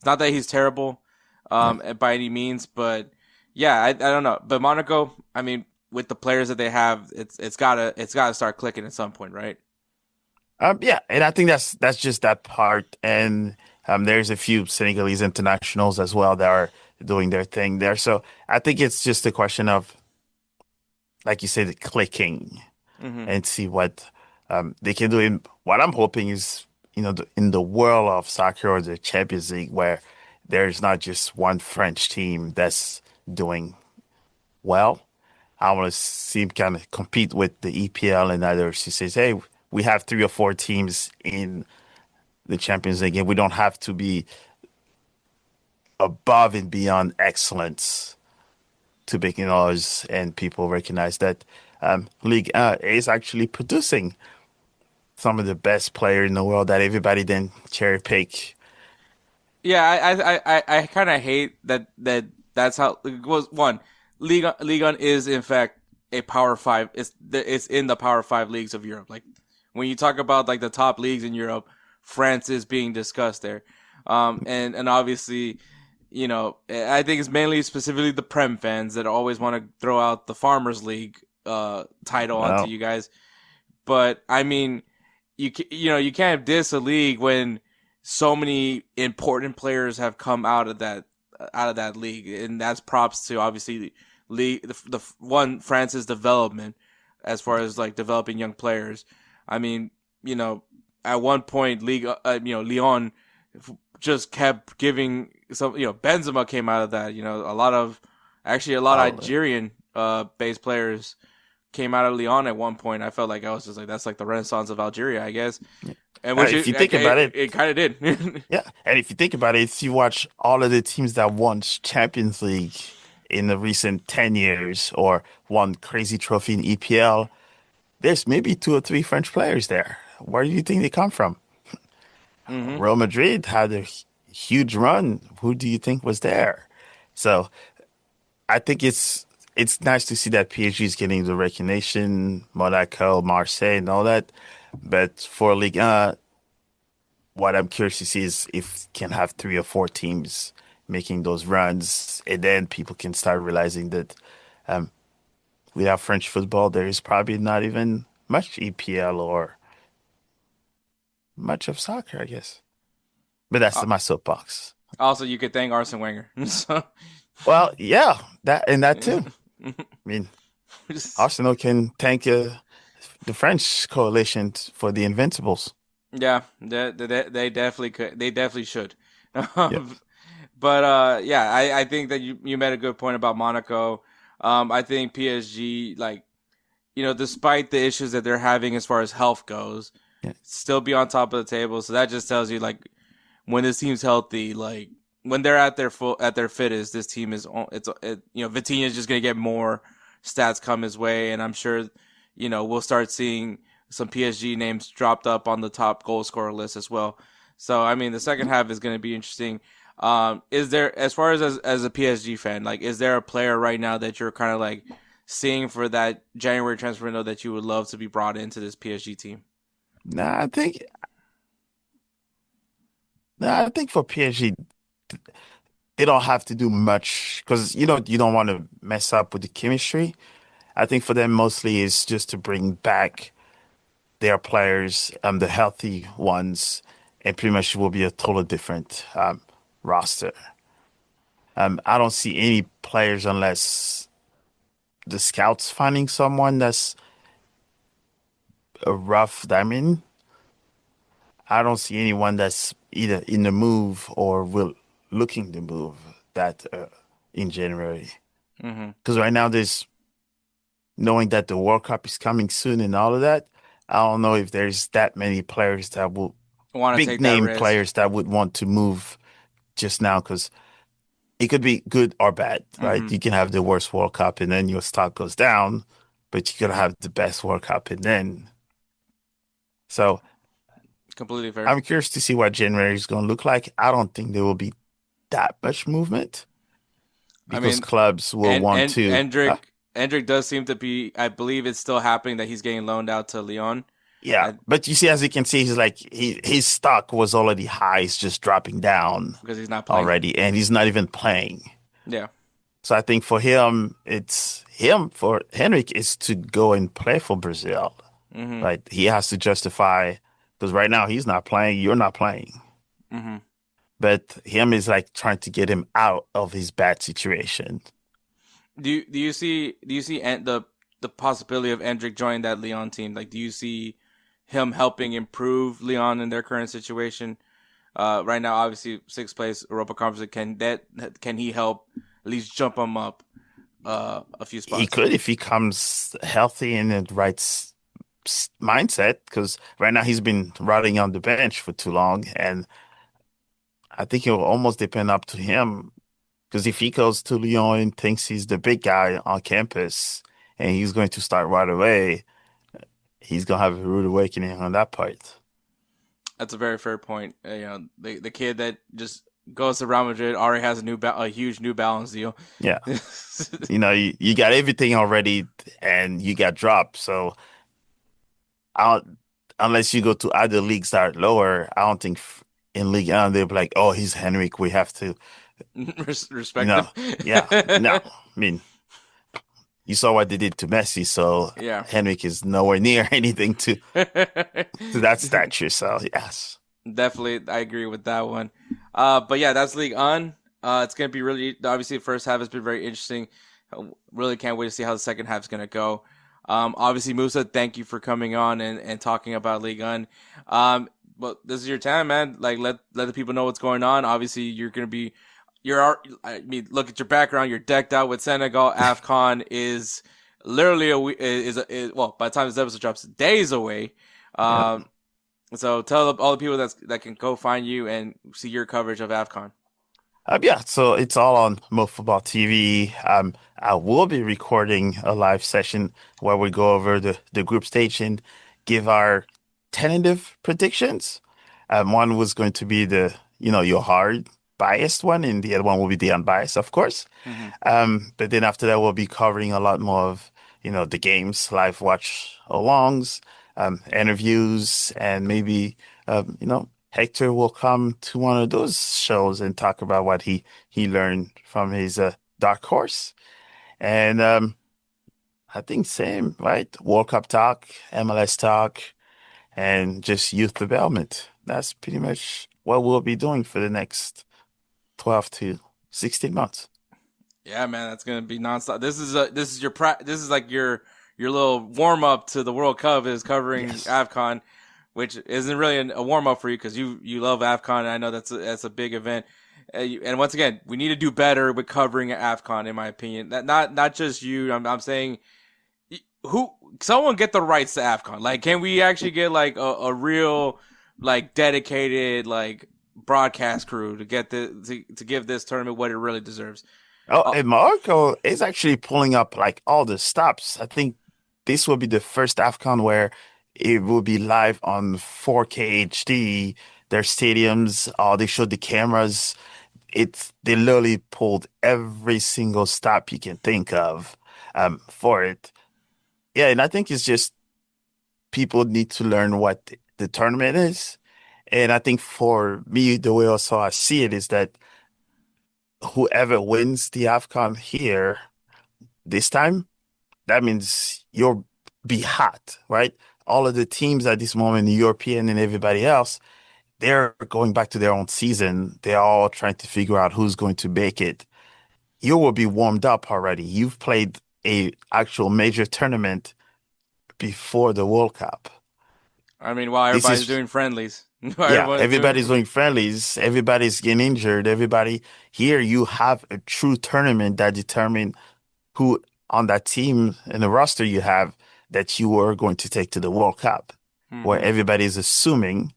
not that he's terrible, by any means, but yeah, I don't know. But Monaco, I mean, with the players that they have, it's gotta start clicking at some point, right? Yeah, and I think that's just that part. And there's a few Senegalese internationals as well that are doing their thing there. So I think it's just a question of, like you said, clicking and see what they can do. And what I'm hoping is, in the world of soccer or the Champions League, where there's not just one French team that's doing well. I want to see him kind of compete with the EPL and others. He says, hey, we have 3 or 4 teams in the Champions League, and we don't have to be above and beyond excellence to make noise, and people recognize that Ligue 1 is actually producing some of the best players in the world that everybody then cherry pick. Yeah, I kind of hate that's how it was. One, Ligue 1 is in fact a Power 5. It's in the Power 5 leagues of Europe. Like, when you talk about the top leagues in Europe, France is being discussed there. And obviously, I think it's mainly specifically the Prem fans that always want to throw out the Farmers League title onto you guys. But I mean, you can't diss a league when so many important players have come out of that league, and that's props to obviously the France's development as far as developing young players. I mean, at one point, Lyon just kept giving some. Benzema came out of that. A lot of Oh, Algerian based players came out of Lyon at one point. I felt like I was just like, that's like the Renaissance of Algeria, I guess. And which if you it think about it, it kind of did. yeah. And if you think about it, if you watch all of the teams that won Champions League in the recent 10 years or won crazy trophy in EPL, there's maybe two or three French players there. Where do you think they come from? hmm Real Madrid had a huge run. Who do you think was there? So I think it's nice to see that PSG is getting the recognition, Monaco, Marseille, and all that. But for Ligue 1, what I'm curious to see is if can have three or four teams making those runs, and then people can start realizing that um, without French football, there is probably not even much EPL or much of soccer, I guess. But that's Uh, my soapbox. Also, you could thank Arsene Wenger. So, Well, yeah, that and that too. I mean, Arsenal can thank the French coalition for the Invincibles. yeah, they definitely could. They definitely should. Yep. But yeah, I think that you made a good point about Monaco. I think PSG, like, despite the issues that they're having as far as health goes, Yeah. still be on top of the table. So that just tells you, like, when this team's healthy, like when they're at their fittest, this team is Vitinha's just gonna get more stats come his way, and I'm sure we'll start seeing some PSG names dropped up on the top goal scorer list as well. So I mean, the second half is gonna be interesting. Is there, as far as a PSG fan, like, is there a player right now that you're kind of like seeing for that January transfer window that you would love to be brought into this PSG team? Nah, I think for PSG, they don't have to do much because you don't want to mess up with the chemistry. I think for them mostly is just to bring back their players, the healthy ones, and pretty much will be a totally different roster. I don't see any players unless the scouts finding someone that's a rough diamond. I don't see anyone that's either in the move or will looking to move that in January. Mm-hmm. Because right now there's knowing that the World Cup is coming soon and all of that. I don't know if there's that many players that will Want to big take that name risk? players that would want to move just now because it could be good or bad, right? Mm-hmm. You can have the worst World Cup and then your stock goes down, but you could have the best World Cup and then. So Completely fair. I'm curious to see what January is going to look like. I don't think there will be that much movement I because mean, clubs will want and to. Endrick does seem to be. I believe it's still happening that he's getting loaned out to Lyon. Yeah, I, but you see, as you can see, he's like his stock was already high. It's just dropping down because he's not playing. already, and he's not even playing. Yeah. So I think for him, it's him for Henrik is to go and play for Brazil. Mm-hmm. Right? He has to justify because right now he's not playing, you're not playing. Mm-hmm. But him is like trying to get him out of his bad situation. Do you see the possibility of Endrick joining that Lyon team? Like, do you see him helping improve Lyon in their current situation? Right now, obviously, sixth place Europa Conference. Can he help at least jump him up a few He spots? could if he comes healthy and in the right mindset, because right now he's been rotting on the bench for too long, and I think it will almost depend up to him. Because if he goes to Lyon and thinks he's the big guy on campus and he's going to start right away, he's gonna have a rude awakening on that part. That's a very fair point. The kid that just goes to Real Madrid already has a huge New Balance deal. Yeah, you got everything already and you got dropped. So I don't, unless you go to other leagues that are lower, I don't think in League One they'll be like, oh, he's Henrik, we have to, you Respect know, him. yeah, no. I mean, you saw what they did to Messi, so Yeah. Henrik is nowhere near anything to that stature. So yes, Definitely, I agree with that one. But yeah, that's League On. It's gonna be really, obviously the first half has been very interesting. Really can't wait to see how the second half is gonna go. Obviously, Musa, thank you for coming on and talking about League On. but this is your time, man. Like, let the people know what's going on. Obviously, you're gonna be, I mean, look at your background. You're decked out with Senegal. AFCON is literally well, by the time this episode drops, days away. Yeah. So tell all the people that can go find you and see your coverage of AFCON. Yeah, so it's all on Futbol TV. I will be recording a live session where we go over the group stage and give our tentative predictions. One was going to be your hard biased one, and the other one will be the unbiased, of course. Mm-hmm. But then after that, we'll be covering a lot more of, the games, live watch alongs, interviews, and maybe, Hector will come to one of those shows and talk about what he learned from his dark horse. And I think same, right? World Cup talk, MLS talk, and just youth development. That's pretty much what we'll be doing for the next 12 to 16 months. Yeah, man, that's gonna be nonstop. This is like your little warm up to the World Cup is covering AFCON, which isn't really a warm up for you because you love AFCON. And I know that's a big event. And once again, we need to do better with covering AFCON, in my opinion. That not just you. I'm saying someone get the rights to AFCON. Like, can we actually get like a real like dedicated like broadcast crew to get to give this tournament what it really deserves? Oh, and Morocco is actually pulling up like all the stops. I think this will be the first AFCON where it will be live on 4K HD. Their stadiums, they showed the cameras. They literally pulled every single stop you can think of for it. Yeah, and I think it's just people need to learn what the tournament is. And I think for me, the way also I see it is that whoever wins the AFCON here this time, that means you'll be hot, right? All of the teams at this moment, the European and everybody else, they're going back to their own season. They're all trying to figure out who's going to make it. You will be warmed up already. You've played a actual major tournament before the World Cup. I mean, while everybody's doing friendlies. Everybody's doing friendlies. Everybody's getting injured. Everybody here, you have a true tournament that determine who on that team and the roster you have that you are going to take to the World Cup, where everybody's assuming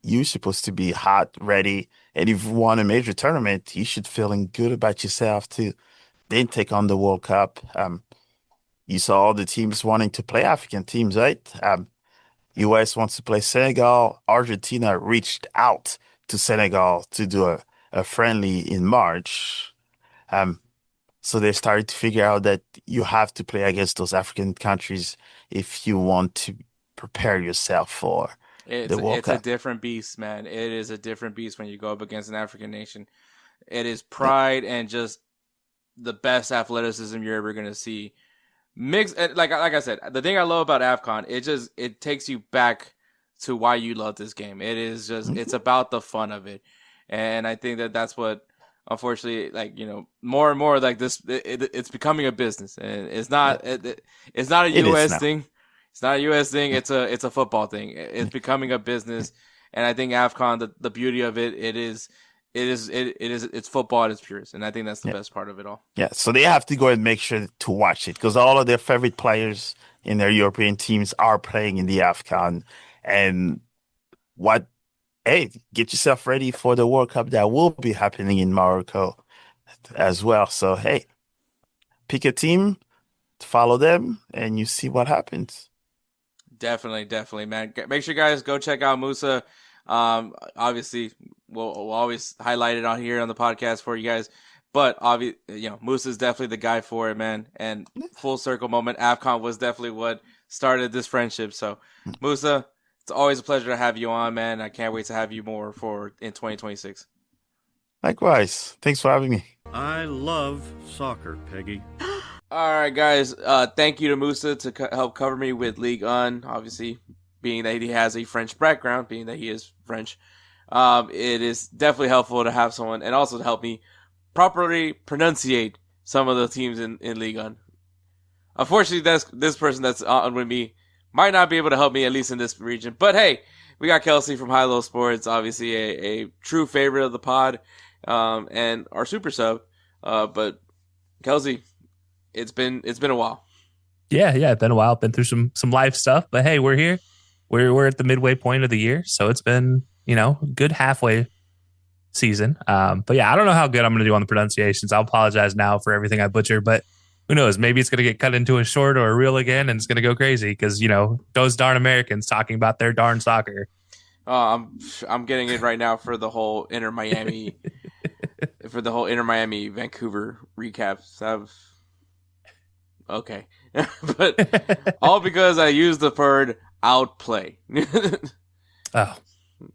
you're supposed to be hot, ready, and if you won a major tournament, you should feeling good about yourself to then take on the World Cup. You saw all the teams wanting to play African teams, right? US wants to play Senegal. Argentina reached out to Senegal to do a friendly in March. So they started to figure out that you have to play against those African countries if you want to prepare yourself for the World Cup. It's a different beast, man. It is a different beast when you go up against an African nation. It is pride and just the best athleticism you're ever going to see. Mixed, like I said, the thing I love about AFCON, it takes you back to why you love this game. It is just, it's about the fun of it. And I think that's what, unfortunately, like, more and more like this, it's becoming a business, and it's not a U.S. thing. It's not a U.S. thing. It's a football thing. It's becoming a business. And I think AFCON, the beauty of it's football at its purest, and I think that's the best part of it all. Yeah, so they have to go and make sure to watch it because all of their favorite players in their European teams are playing in the AFCON. And get yourself ready for the World Cup that will be happening in Morocco as well. So, pick a team, follow them, and you see what happens. Definitely, man. Make sure you guys go check out Moussa. Obviously, we'll always highlight it on here on the podcast for you guys. But obviously, Moussa is definitely the guy for it, man. And full circle moment, AFCON was definitely what started this friendship. So, Moussa, it's always a pleasure to have you on, man. I can't wait to have you more in 2026. Likewise. Thanks for having me. I love soccer, Peggy. All right, guys. Thank you to Moussa to help cover me with Ligue 1. Obviously, being that he has a French background, being that he is French, it is definitely helpful to have someone, and also to help me properly pronunciate some of the teams in Ligue 1. Unfortunately, this person that's on with me might not be able to help me, at least in this region. But hey, we got Kelcey from High Low Sports, obviously a true favorite of the pod, and our super sub. But Kelcey, it's been a while. Yeah, it's been a while. Been through some life stuff, but hey, we're here. We're at the midway point of the year, so it's been good halfway season. But yeah, I don't know how good I'm going to do on the pronunciations. I'll apologize now for everything I butcher, but who knows? Maybe it's going to get cut into a short or a reel again, and it's going to go crazy because those darn Americans talking about their darn soccer. I'm getting it right now for the whole Inter Miami, Vancouver recaps. Okay, but all because I used the word outplay. Oh,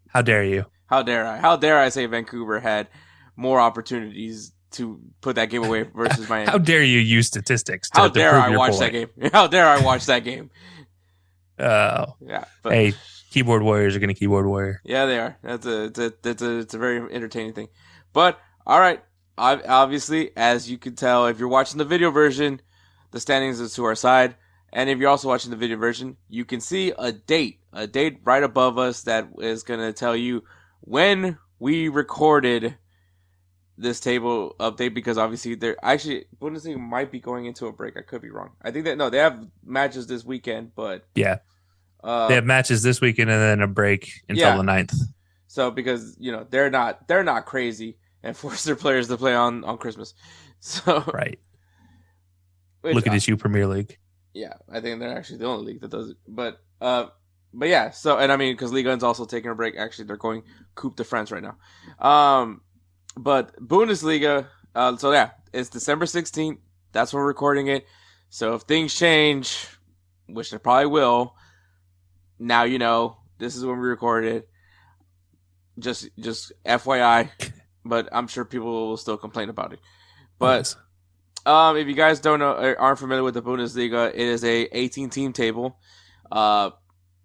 how dare you? How dare I? How dare I say Vancouver had more opportunities to put that game away versus Miami? How dare you use statistics? How dare I watch that game? How dare I watch that game? Oh, yeah. But, hey, keyboard warriors are going to keyboard warrior. Yeah, they are. It's a very entertaining thing. But all right, obviously, as you can tell, if you're watching the video version, the standings is to our side, and if you're also watching the video version, you can see a date right above us that is going to tell you when we recorded this table update, because obviously Bundesliga might be going into a break. I could be wrong. I think that they have matches this weekend, but yeah, they have matches this weekend and then a break until the 9th. So because they're not crazy and force their players to play on Christmas. So right. Look at this Premier League. Yeah, I think they're actually the only league that does it. But yeah. So and I mean because Ligue 1's also taking a break. Actually, they're going Coupe de France right now. But Bundesliga, so yeah, it's December 16th. That's when we're recording it. So if things change, which they probably will, now this is when we recorded it. Just FYI, but I'm sure people will still complain about it. But if you guys don't know or aren't familiar with the Bundesliga, it is a 18-team table.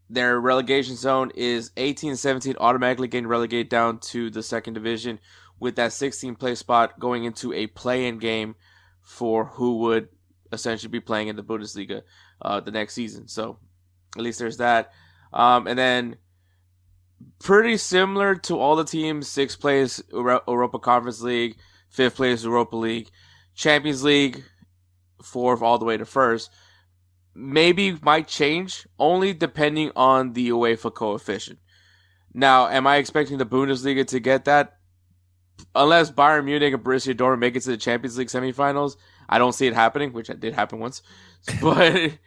Their relegation zone is 18 and 17 automatically getting relegated down to the second division, with that 16th place spot going into a play-in game for who would essentially be playing in the Bundesliga the next season. So at least there's that. And then pretty similar to all the teams, 6th place Europa Conference League, 5th place Europa League, Champions League, 4th all the way to 1st. Maybe might change, only depending on the UEFA coefficient. Now, am I expecting the Bundesliga to get that? Unless Bayern Munich and Borussia Dortmund make it to the Champions League semifinals, I don't see it happening, which did happen once. But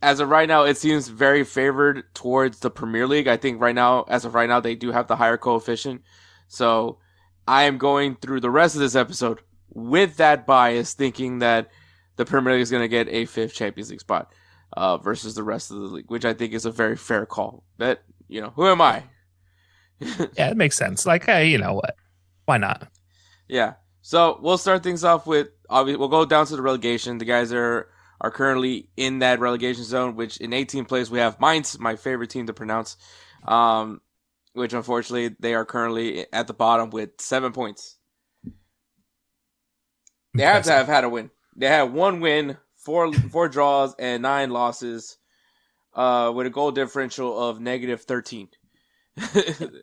as of right now, it seems very favored towards the Premier League. I think as of right now, they do have the higher coefficient. So I am going through the rest of this episode with that bias, thinking that the Premier League is going to get a 5th Champions League spot versus the rest of the league, which I think is a very fair call. But, who am I? Yeah, it makes sense. Like, hey, you know what? Why not? Yeah. So we'll start things off with, we'll go down to the relegation. The guys are currently in that relegation zone, which in 18th place we have Mainz, my favorite team to pronounce, which unfortunately they are currently at the bottom with 7 points. They have to have had a win. They had 1 win, 4 draws, and 9 losses, with a goal differential of -13.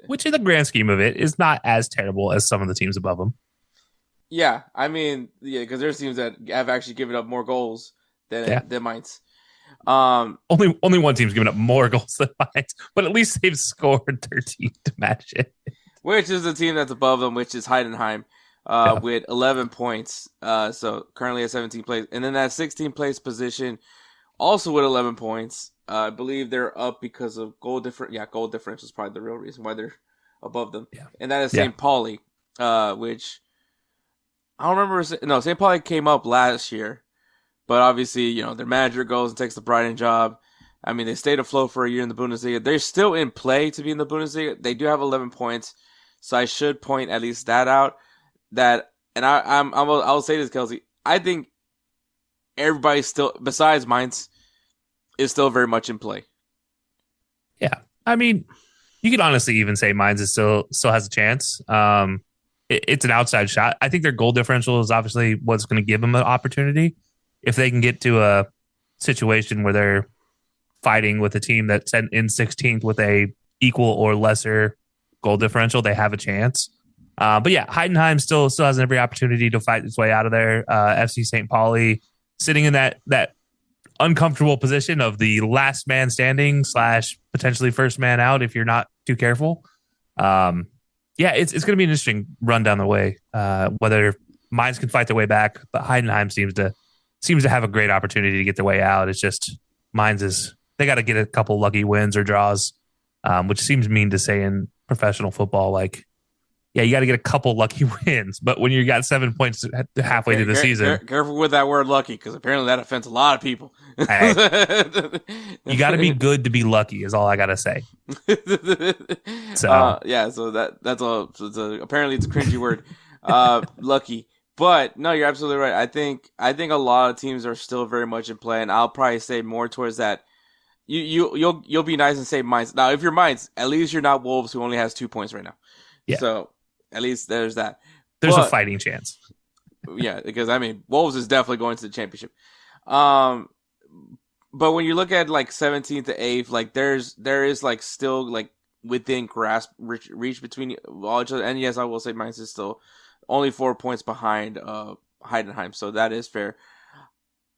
Which in the grand scheme of it is not as terrible as some of the teams above them. Yeah, I mean, because there's teams that have actually given up more goals than Mainz. Only one team's given up more goals than Mainz, but at least they've scored 13 to match it. Which is the team that's above them, which is Heidenheim, with 11 points. So currently at 17th place. And then that 16th place position, also with 11 points. I believe they're up because of goal difference. Yeah, goal differential is probably the real reason why they're above them. Yeah. And that is St. Pauli, which I don't remember. No, St. Pauli came up last year, but obviously, their manager goes and takes the Brighton job. I mean, they stayed afloat for a year in the Bundesliga. They're still in play to be in the Bundesliga. They do have 11 points, so I should point at least that out. I'll say this, Kelcey. I think everybody still, besides Mainz, is still very much in play. Yeah. I mean, you could honestly even say Mainz is still has a chance. It's an outside shot. I think their goal differential is obviously what's going to give them an opportunity. If they can get to a situation where they're fighting with a team that's in 16th with a equal or lesser goal differential, they have a chance. But yeah, Heidenheim still has every opportunity to fight its way out of there. FC St. Pauli sitting in that uncomfortable position of the last man standing / potentially first man out if you're not too careful. Yeah, it's going to be an interesting run down the way. Whether Mainz can fight their way back, but Heidenheim seems to have a great opportunity to get their way out. It's just Mainz they got to get a couple lucky wins or draws, which seems mean to say in professional football. Like, yeah, you got to get a couple lucky wins, but when you got 7 points halfway through the season, careful with that word "lucky" because apparently that offends a lot of people. Hey, you got to be good to be lucky, is all I got to say. So yeah, so that's all. So apparently it's a cringy word, lucky. But no, you're absolutely right. I think a lot of teams are still very much in play, and I'll probably say more towards that. You'll be nice and say Mainz. Now, if you're Mainz, at least you're not Wolves, who only has 2 points right now. Yeah. So at least there's that. There's a fighting chance. Yeah, because I mean, Wolves is definitely going to the championship. But when you look at like 17th to 8th, like there is like still like within grasp reach between all each other. And yes, I will say Mainz is still only 4 points behind Heidenheim, so that is fair.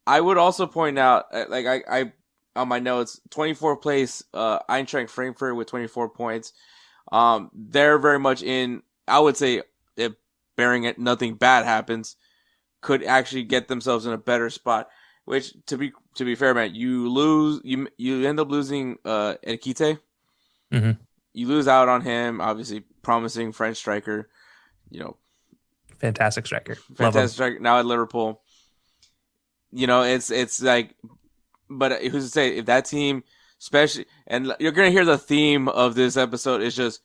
I would also point out, like I on my notes, 24th place Eintracht Frankfurt with 24 points. They're very much in. I would say, if bearing it, nothing bad happens, could actually get themselves in a better spot. Which, to be fair, man, you end up losing Ekite. Mm-hmm. You lose out on him. Obviously, promising French striker. You know, fantastic striker. Fantastic striker. Now at Liverpool. You know, it's like, but who's to say if that team, especially, and you're gonna hear the theme of this episode is just,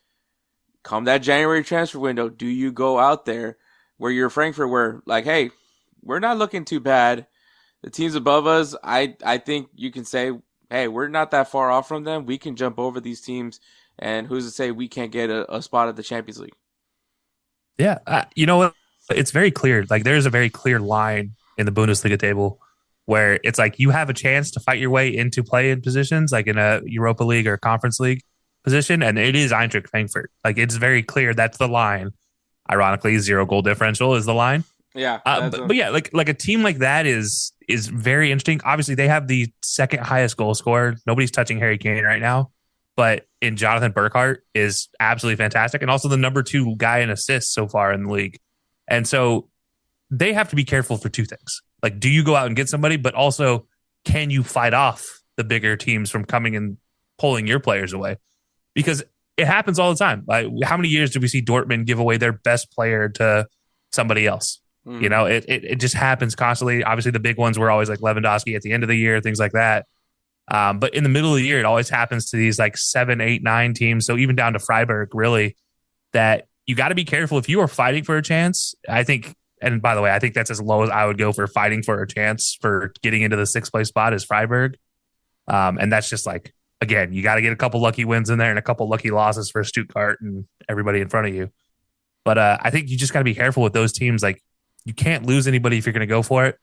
come that January transfer window, do you go out there where you're Frankfurt, where like, hey, we're not looking too bad. The teams above us, I think you can say, hey, we're not that far off from them. We can jump over these teams, and who's to say we can't get a spot at the Champions League? Yeah, you know what? It's very clear. Like, there's a very clear line in the Bundesliga table where it's like you have a chance to fight your way into play-in positions, like in a Europa League or Conference League position, and it is Eintracht Frankfurt. Like, it's very clear that's the line. Ironically, 0 goal differential is the line. Yeah, but yeah, like a team like that is very interesting. Obviously, they have the second highest goal scorer. Nobody's touching Harry Kane right now, but in Jonathan Burkhart is absolutely fantastic, and also the number 2 guy in assists so far in the league. And so they have to be careful for 2 things. Like, do you go out and get somebody, but also can you fight off the bigger teams from coming and pulling your players away? Because it happens all the time. Like, how many years did we see Dortmund give away their best player to somebody else? You know, it just happens constantly. Obviously, the big ones were always like Lewandowski at the end of the year, things like that. But in the middle of the year, it always happens to these like 7, 8, 9 teams. So even down to Freiburg, really, that you got to be careful if you are fighting for a chance. I think, and by the way, I think that's as low as I would go for fighting for a chance for getting into the 6th place spot is Freiburg. And that's just like, again, you got to get a couple lucky wins in there and a couple lucky losses for Stuttgart and everybody in front of you. But I think you just got to be careful with those teams. Like, you can't lose anybody if you're going to go for it.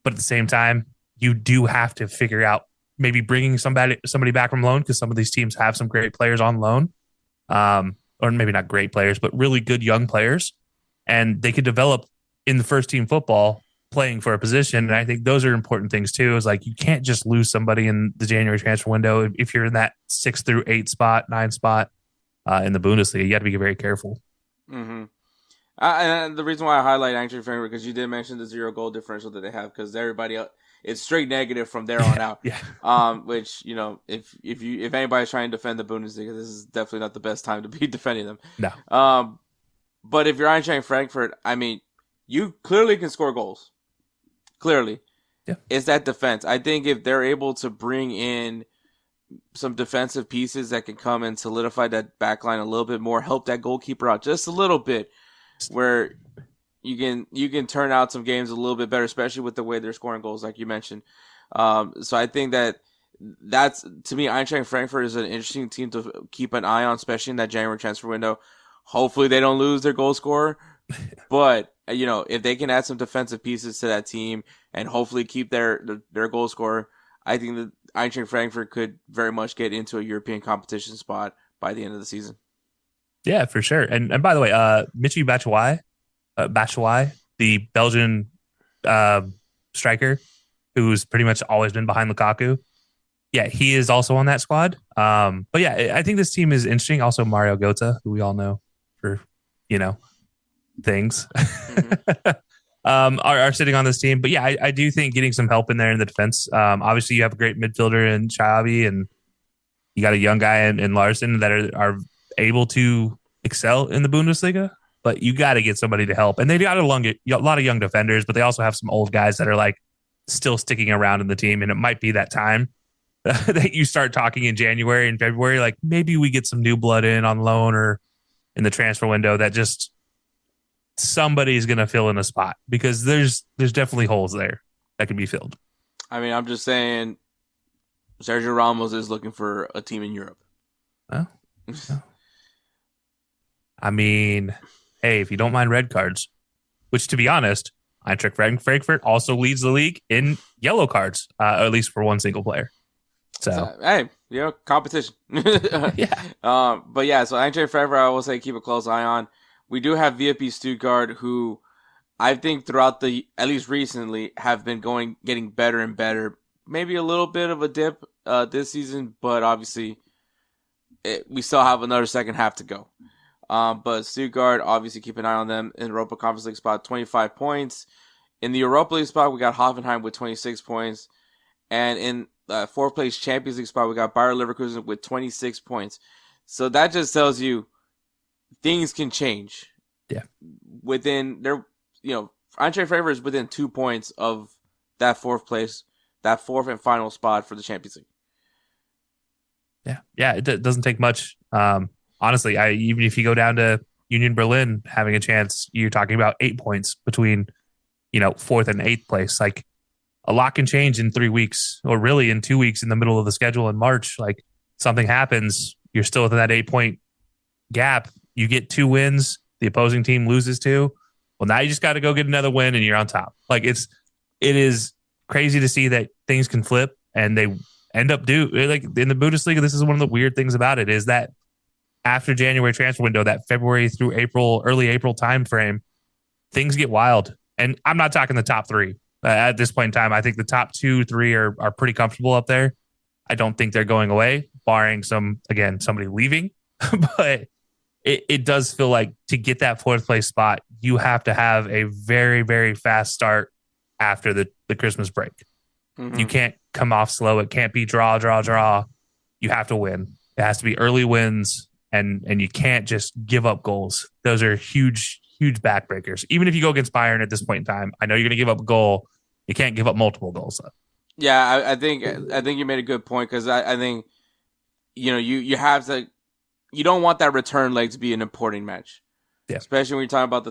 But at the same time, you do have to figure out maybe bringing somebody back from loan, because some of these teams have some great players on loan. Or maybe not great players, but really good young players. And they could develop in the first team football playing for a position. And I think those are important things too, is like, you can't just lose somebody in the January transfer window. If you're in that 6 through 8 spot, 9 spot in the Bundesliga, you got to be very careful. Mm-hmm. And the reason why I highlight Eintracht Frankfurt, because you did mention the 0 goal differential that they have, because everybody else, it's straight negative from there on out. Yeah. Which, you know, if anybody's trying to defend the Bundesliga, this is definitely not the best time to be defending them. No. But if you're Eintracht Frankfurt, I mean, you clearly can score goals. Clearly. Yeah. It's that defense. I think if they're able to bring in some defensive pieces that can come and solidify that back line a little bit more, help that goalkeeper out just a little bit, where you can turn out some games a little bit better, especially with the way they're scoring goals, like you mentioned. So I think that's, to me, Eintracht Frankfurt is an interesting team to keep an eye on, especially in that January transfer window. Hopefully they don't lose their goal scorer, but you know, if they can add some defensive pieces to that team and hopefully keep their goal scorer, I think that Eintracht Frankfurt could very much get into a European competition spot by the end of the season. Yeah, for sure. And by the way, Michy Batshuayi, the Belgian striker, who's pretty much always been behind Lukaku. Yeah, he is also on that squad. But yeah, I think this team is interesting. Also, Mario Götze, who we all know for, things, are sitting on this team. But yeah, I do think getting some help in there in the defense. Obviously, you have a great midfielder in Xavi, and you got a young guy in Larson that are able to excel in the Bundesliga. But you got to get somebody to help. And they got a lot of young defenders, but they also have some old guys that are like still sticking around in the team. And it might be that time that you start talking in January and February, like maybe we get some new blood in on loan or in the transfer window that just somebody's going to fill in a spot, because there's definitely holes there that can be filled. I mean, I'm just saying Sergio Ramos is looking for a team in Europe. Oh. I mean, hey, if you don't mind red cards, which to be honest, Eintracht Frankfurt also leads the league in yellow cards, at least for one single player. So hey, competition. Yeah. But yeah, so Eintracht Frankfurt, I will say keep a close eye on. We do have VfB Stuttgart, who I think throughout at least recently, have been getting better and better. Maybe a little bit of a dip this season, but obviously we still have another second half to go. But Stuttgart, obviously keep an eye on them in Europa Conference League spot, 25 points. In the Europa League spot, we got Hoffenheim with 26 points. And in fourth place Champions League spot, we got Bayer Leverkusen with 26 points. So that just tells you things can change. Yeah. Within Eintracht Frankfurt is within 2 points of that fourth and final spot for the Champions League. Yeah. Yeah. It doesn't take much. Honestly, even if you go down to Union Berlin having a chance, you're talking about 8 points between, fourth and eighth place. Like, a lot can change in 3 weeks, or really in 2 weeks in the middle of the schedule in March. Like, something happens, you're still within that 8 point gap. You get 2 wins, the opposing team loses 2. Well, now you just got to go get another win and you're on top. Like, it is crazy to see that things can flip and they end up like in the Bundesliga. This is one of the weird things about it, is that after January transfer window, that February through April, early April time frame, things get wild. And I'm not talking the top 3. At this point in time, I think the top 2, 3 are pretty comfortable up there. I don't think they're going away, barring somebody leaving. But it does feel like to get that fourth place spot, you have to have a very, very fast start after the Christmas break. Mm-hmm. You can't come off slow. It can't be draw. You have to win. It has to be early wins, and you can't just give up goals. Those are huge backbreakers. Even if you go against Bayern at this point in time, I know you're going to give up a goal. You can't give up multiple goals. Yeah, I think you made a good point, because I think you have to. You don't want that return leg to be an important match, especially when you're talking about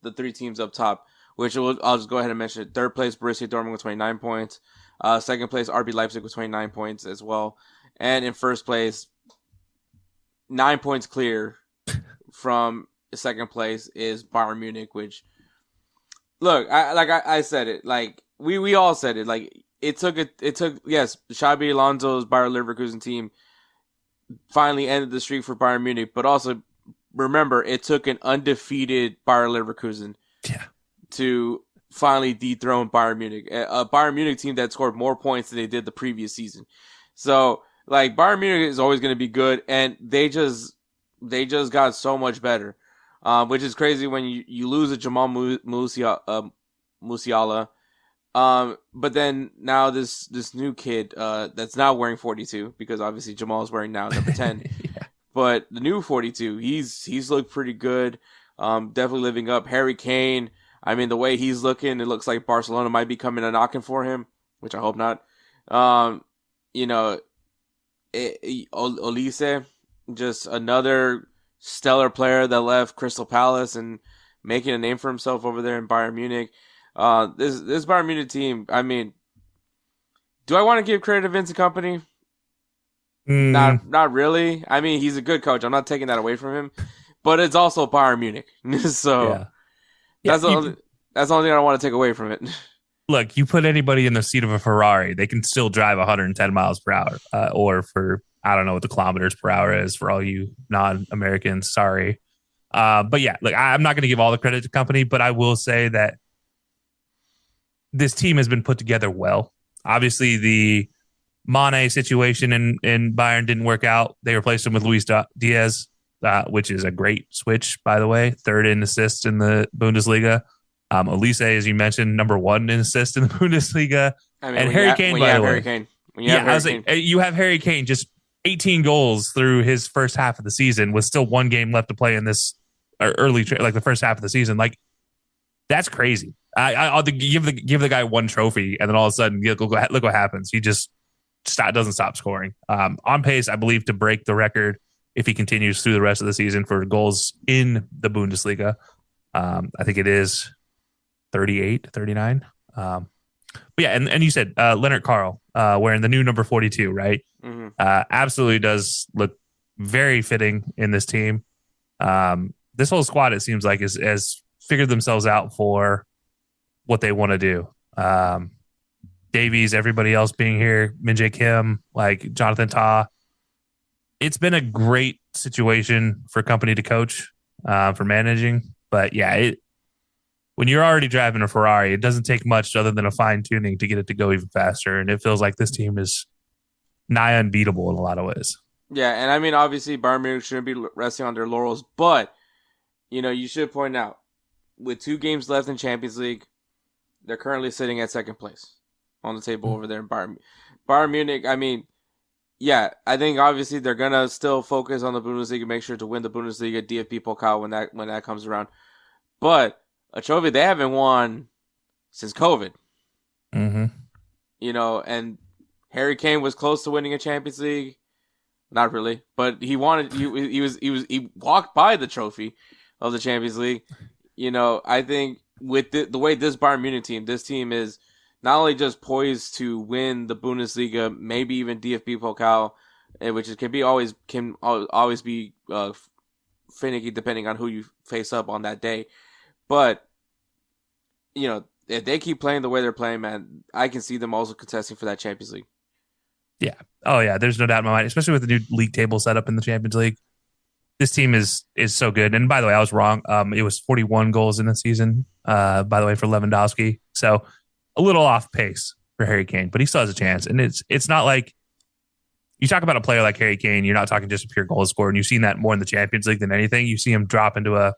the 3 teams up top. Which I'll just go ahead and mention it. Third place, Borussia Dortmund with 29 points. Second place, RB Leipzig with 29 points as well. And in first place, 9 points clear from second place is Bayern Munich. Which, look, I said it. Like we all said it. Like it took yes, Xabi Alonso's Bayer Leverkusen team finally ended the streak for Bayern Munich, but also remember it took an undefeated Bayer Leverkusen to finally dethrone Bayern Munich, a Bayern Munich team that scored more points than they did the previous season. So, like, Bayern Munich is always going to be good, and they just got so much better, which is crazy when you lose a Jamal Musiala. But then now this new kid that's now wearing 42, because obviously Jamal is wearing now number 10. Yeah. But the new 42, he's looked pretty good. Definitely living up. Harry Kane, I mean, the way he's looking, it looks like Barcelona might be coming and knocking for him, which I hope not. Olise, just another stellar player that left Crystal Palace and making a name for himself over there in Bayern Munich. This Bayern Munich team, I mean, do I want to give credit to Vincent Kompany? Not really. I mean, he's a good coach. I'm not taking that away from him, but it's also Bayern Munich. So that's the only thing I don't want to take away from it. look, you put anybody in the seat of a Ferrari, they can still drive 110 miles per hour, or for, I don't know what the kilometers per hour is for all you non-Americans. Sorry. But yeah, look, I'm not going to give all the credit to company, but I will say that this team has been put together well. Obviously, the Mane situation in Bayern didn't work out. They replaced him with Luis Diaz, which is a great switch, by the way. Third in assists in the Bundesliga. Elise, as you mentioned, number 1 in assists in the Bundesliga. I mean, and Harry Kane, by the way. You have Harry Kane, just 18 goals through his first half of the season with still 1 game left to play in this early, like the first half of the season. Like, that's crazy. I'll give the guy 1 trophy, and then all of a sudden, look what happens. He just doesn't stop scoring. On pace, I believe, to break the record if he continues through the rest of the season for goals in the Bundesliga. I think it is 38, 39. But yeah, and you said Leonard Carl wearing the new number 42, right? Mm-hmm. Absolutely does look very fitting in this team. This whole squad, it seems like, has figured themselves out for what they want to do. Davies, everybody else being here, Min-Jae Kim, like Jonathan Tah. It's been a great situation for company to coach, for managing. But yeah, when you're already driving a Ferrari, it doesn't take much other than a fine tuning to get it to go even faster. And it feels like this team is nigh unbeatable in a lot of ways. Yeah, and I mean, obviously, Bayern Munich shouldn't be resting on their laurels, but, you should point out, with 2 games left in Champions League, they're currently sitting at second place on the table over there in Bayern Munich. I mean, yeah, I think obviously they're going to still focus on the Bundesliga, make sure to win the Bundesliga DFB Pokal when that comes around. But a trophy they haven't won since COVID. Mm-hmm. And Harry Kane was close to winning a Champions League. Not really, but he wanted. He walked by the trophy of the Champions League. I think with the way this Bayern Munich team, this team is not only just poised to win the Bundesliga, maybe even DFB Pokal, which can always be finicky depending on who you face up on that day. But if they keep playing the way they're playing, man, I can see them also contesting for that Champions League. Yeah. Oh, yeah. There's no doubt in my mind, especially with the new league table set up in the Champions League. This team is so good. And by the way, I was wrong. It was 41 goals in the season, by the way, for Lewandowski. So a little off pace for Harry Kane, but he still has a chance. And it's not like you talk about a player like Harry Kane, you're not talking just a pure goal scorer. And you've seen that more in the Champions League than anything. You see him drop into a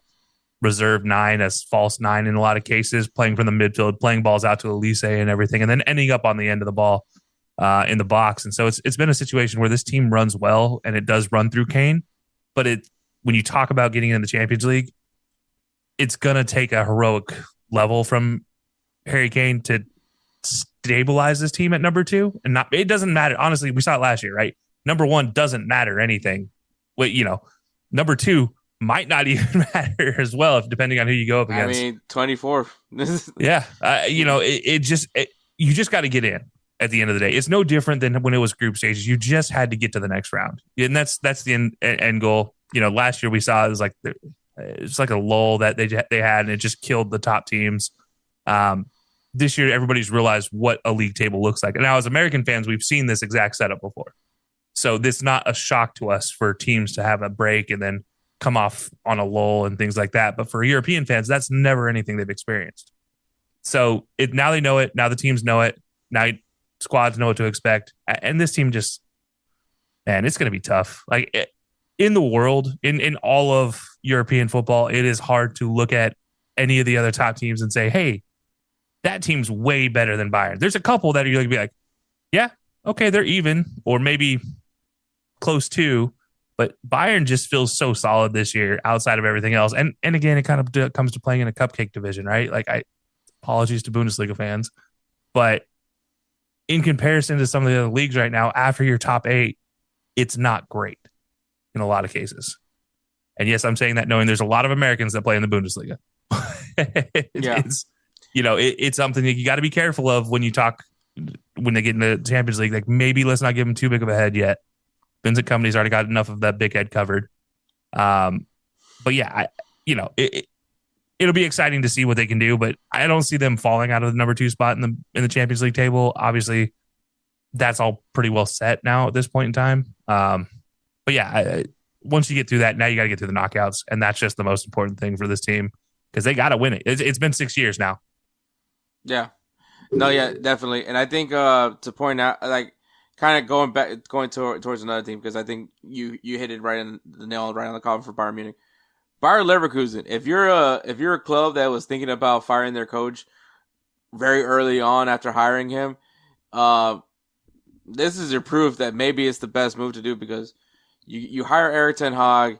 reserve 9, a false 9 in a lot of cases, playing from the midfield, playing balls out to Elise and everything, and then ending up on the end of the ball in the box. And so it's been a situation where this team runs well, and it does run through Kane. But when you talk about getting in the Champions League, it's going to take a heroic level from Harry Kane to stabilize this team at number 2. And it doesn't matter. Honestly, we saw it last year, right? Number 1 doesn't matter anything. Number 2 might not even matter as well, depending on who you go up against. I mean, 24. Yeah. You just got to get in at the end of the day. It's no different than when it was group stages. You just had to get to the next round. And that's the end goal. Last year we saw it's like a lull that they had, and it just killed the top teams. This year, everybody's realized what a league table looks like. And now as American fans, we've seen this exact setup before. So this is not a shock to us for teams to have a break and then come off on a lull and things like that. But for European fans, that's never anything they've experienced. So now they know it. Now the teams know it. Now squads know what to expect. And this team it's going to be tough. In the world, in all of European football, it is hard to look at any of the other top teams and say, hey, that team's way better than Bayern. There's a couple that you're going to be like, yeah, okay, they're even, or maybe close to. But Bayern just feels so solid this year outside of everything else. And again, it kind of comes to playing in a cupcake division, right? Apologies to Bundesliga fans. But in comparison to some of the other leagues right now, after your top 8, it's not great in a lot of cases. And yes, I'm saying that knowing there's a lot of Americans that play in the Bundesliga. It's something that you got to be careful of when you talk, when they get in the Champions League. Maybe let's not give them too big of a head yet. Vincent Company's already got enough of that big head covered. But yeah, it's it'll be exciting to see what they can do, but I don't see them falling out of the number 2 spot in the Champions League table. Obviously, that's all pretty well set now at this point in time. But yeah, once you get through that, now you got to get through the knockouts, and that's just the most important thing for this team because they got to win it. It's been 6 years now. Yeah. No, yeah, definitely. And I think to point out, like, kind of going towards another team, because I think you hit it right in the nail right on the coffin for Bayern Munich. Bayer Leverkusen. If you're a club that was thinking about firing their coach very early on after hiring him, this is your proof that maybe it's the best move to do, because you hire Erik ten Hag.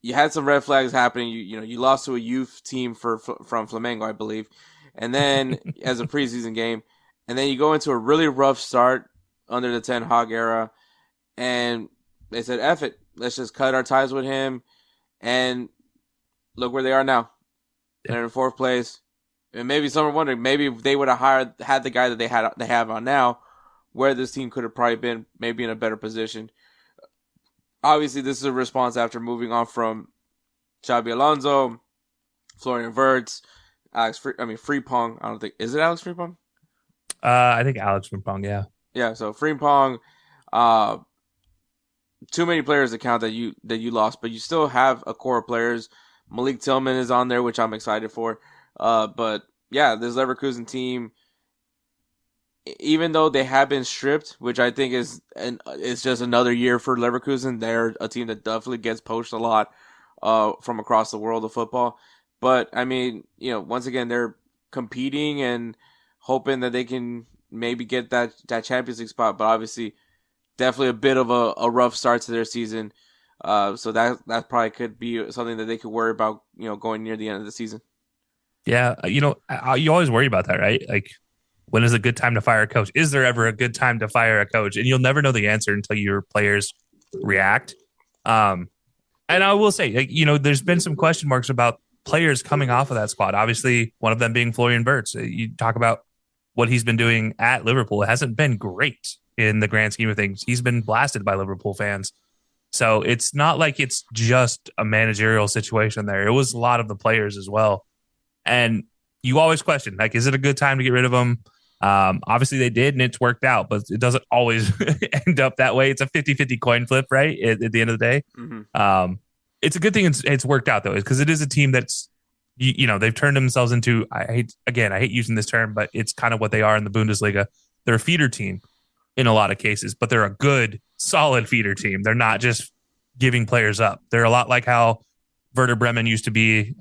You had some red flags happening. You lost to a youth team from Flamengo, I believe, and then as a preseason game, and then you go into a really rough start under the Ten Hag era, and they said, "F it, let's just cut our ties with him," and look where they are now. They're in 4th place, and maybe some are wondering, maybe if they would have had the guy that they have on now, where this team could have probably been maybe in a better position. Obviously, this is a response after moving on from Xabi Alonso, Florian Wirtz, Frimpong. I don't think, is it Alex Frimpong? I think Alex Frimpong, yeah. Yeah, so Frimpong, too many players to count that you lost, but you still have a core of players. Malik Tillman is on there, which I'm excited for. But yeah, this Leverkusen team, even though they have been stripped, which I think it's just another year for Leverkusen, they're a team that definitely gets poached a lot from across the world of football. But I mean, once again, they're competing and hoping that they can maybe get that Champions League spot. But obviously, definitely a bit of a rough start to their season. So that probably could be something that they could worry about, going near the end of the season. Yeah, you always worry about that, right? Like, when is a good time to fire a coach? Is there ever a good time to fire a coach? And you'll never know the answer until your players react. And I will say, there's been some question marks about players coming off of that squad. Obviously, one of them being Florian Wirtz. You talk about what he's been doing at Liverpool. It hasn't been great in the grand scheme of things. He's been blasted by Liverpool fans. So it's not like it's just a managerial situation there. It was a lot of the players as well. And you always question, like, is it a good time to get rid of them? Obviously they did, and it's worked out, but it doesn't always end up that way. It's a 50-50 coin flip, right? At the end of the day. Mm-hmm. It's a good thing it's worked out, though, because it is a team that's, they've turned themselves into, I hate using this term, but it's kind of what they are in the Bundesliga. They're a feeder team in a lot of cases, but they're a good, solid feeder team. They're not just giving players up. They're a lot like how Werder Bremen used to be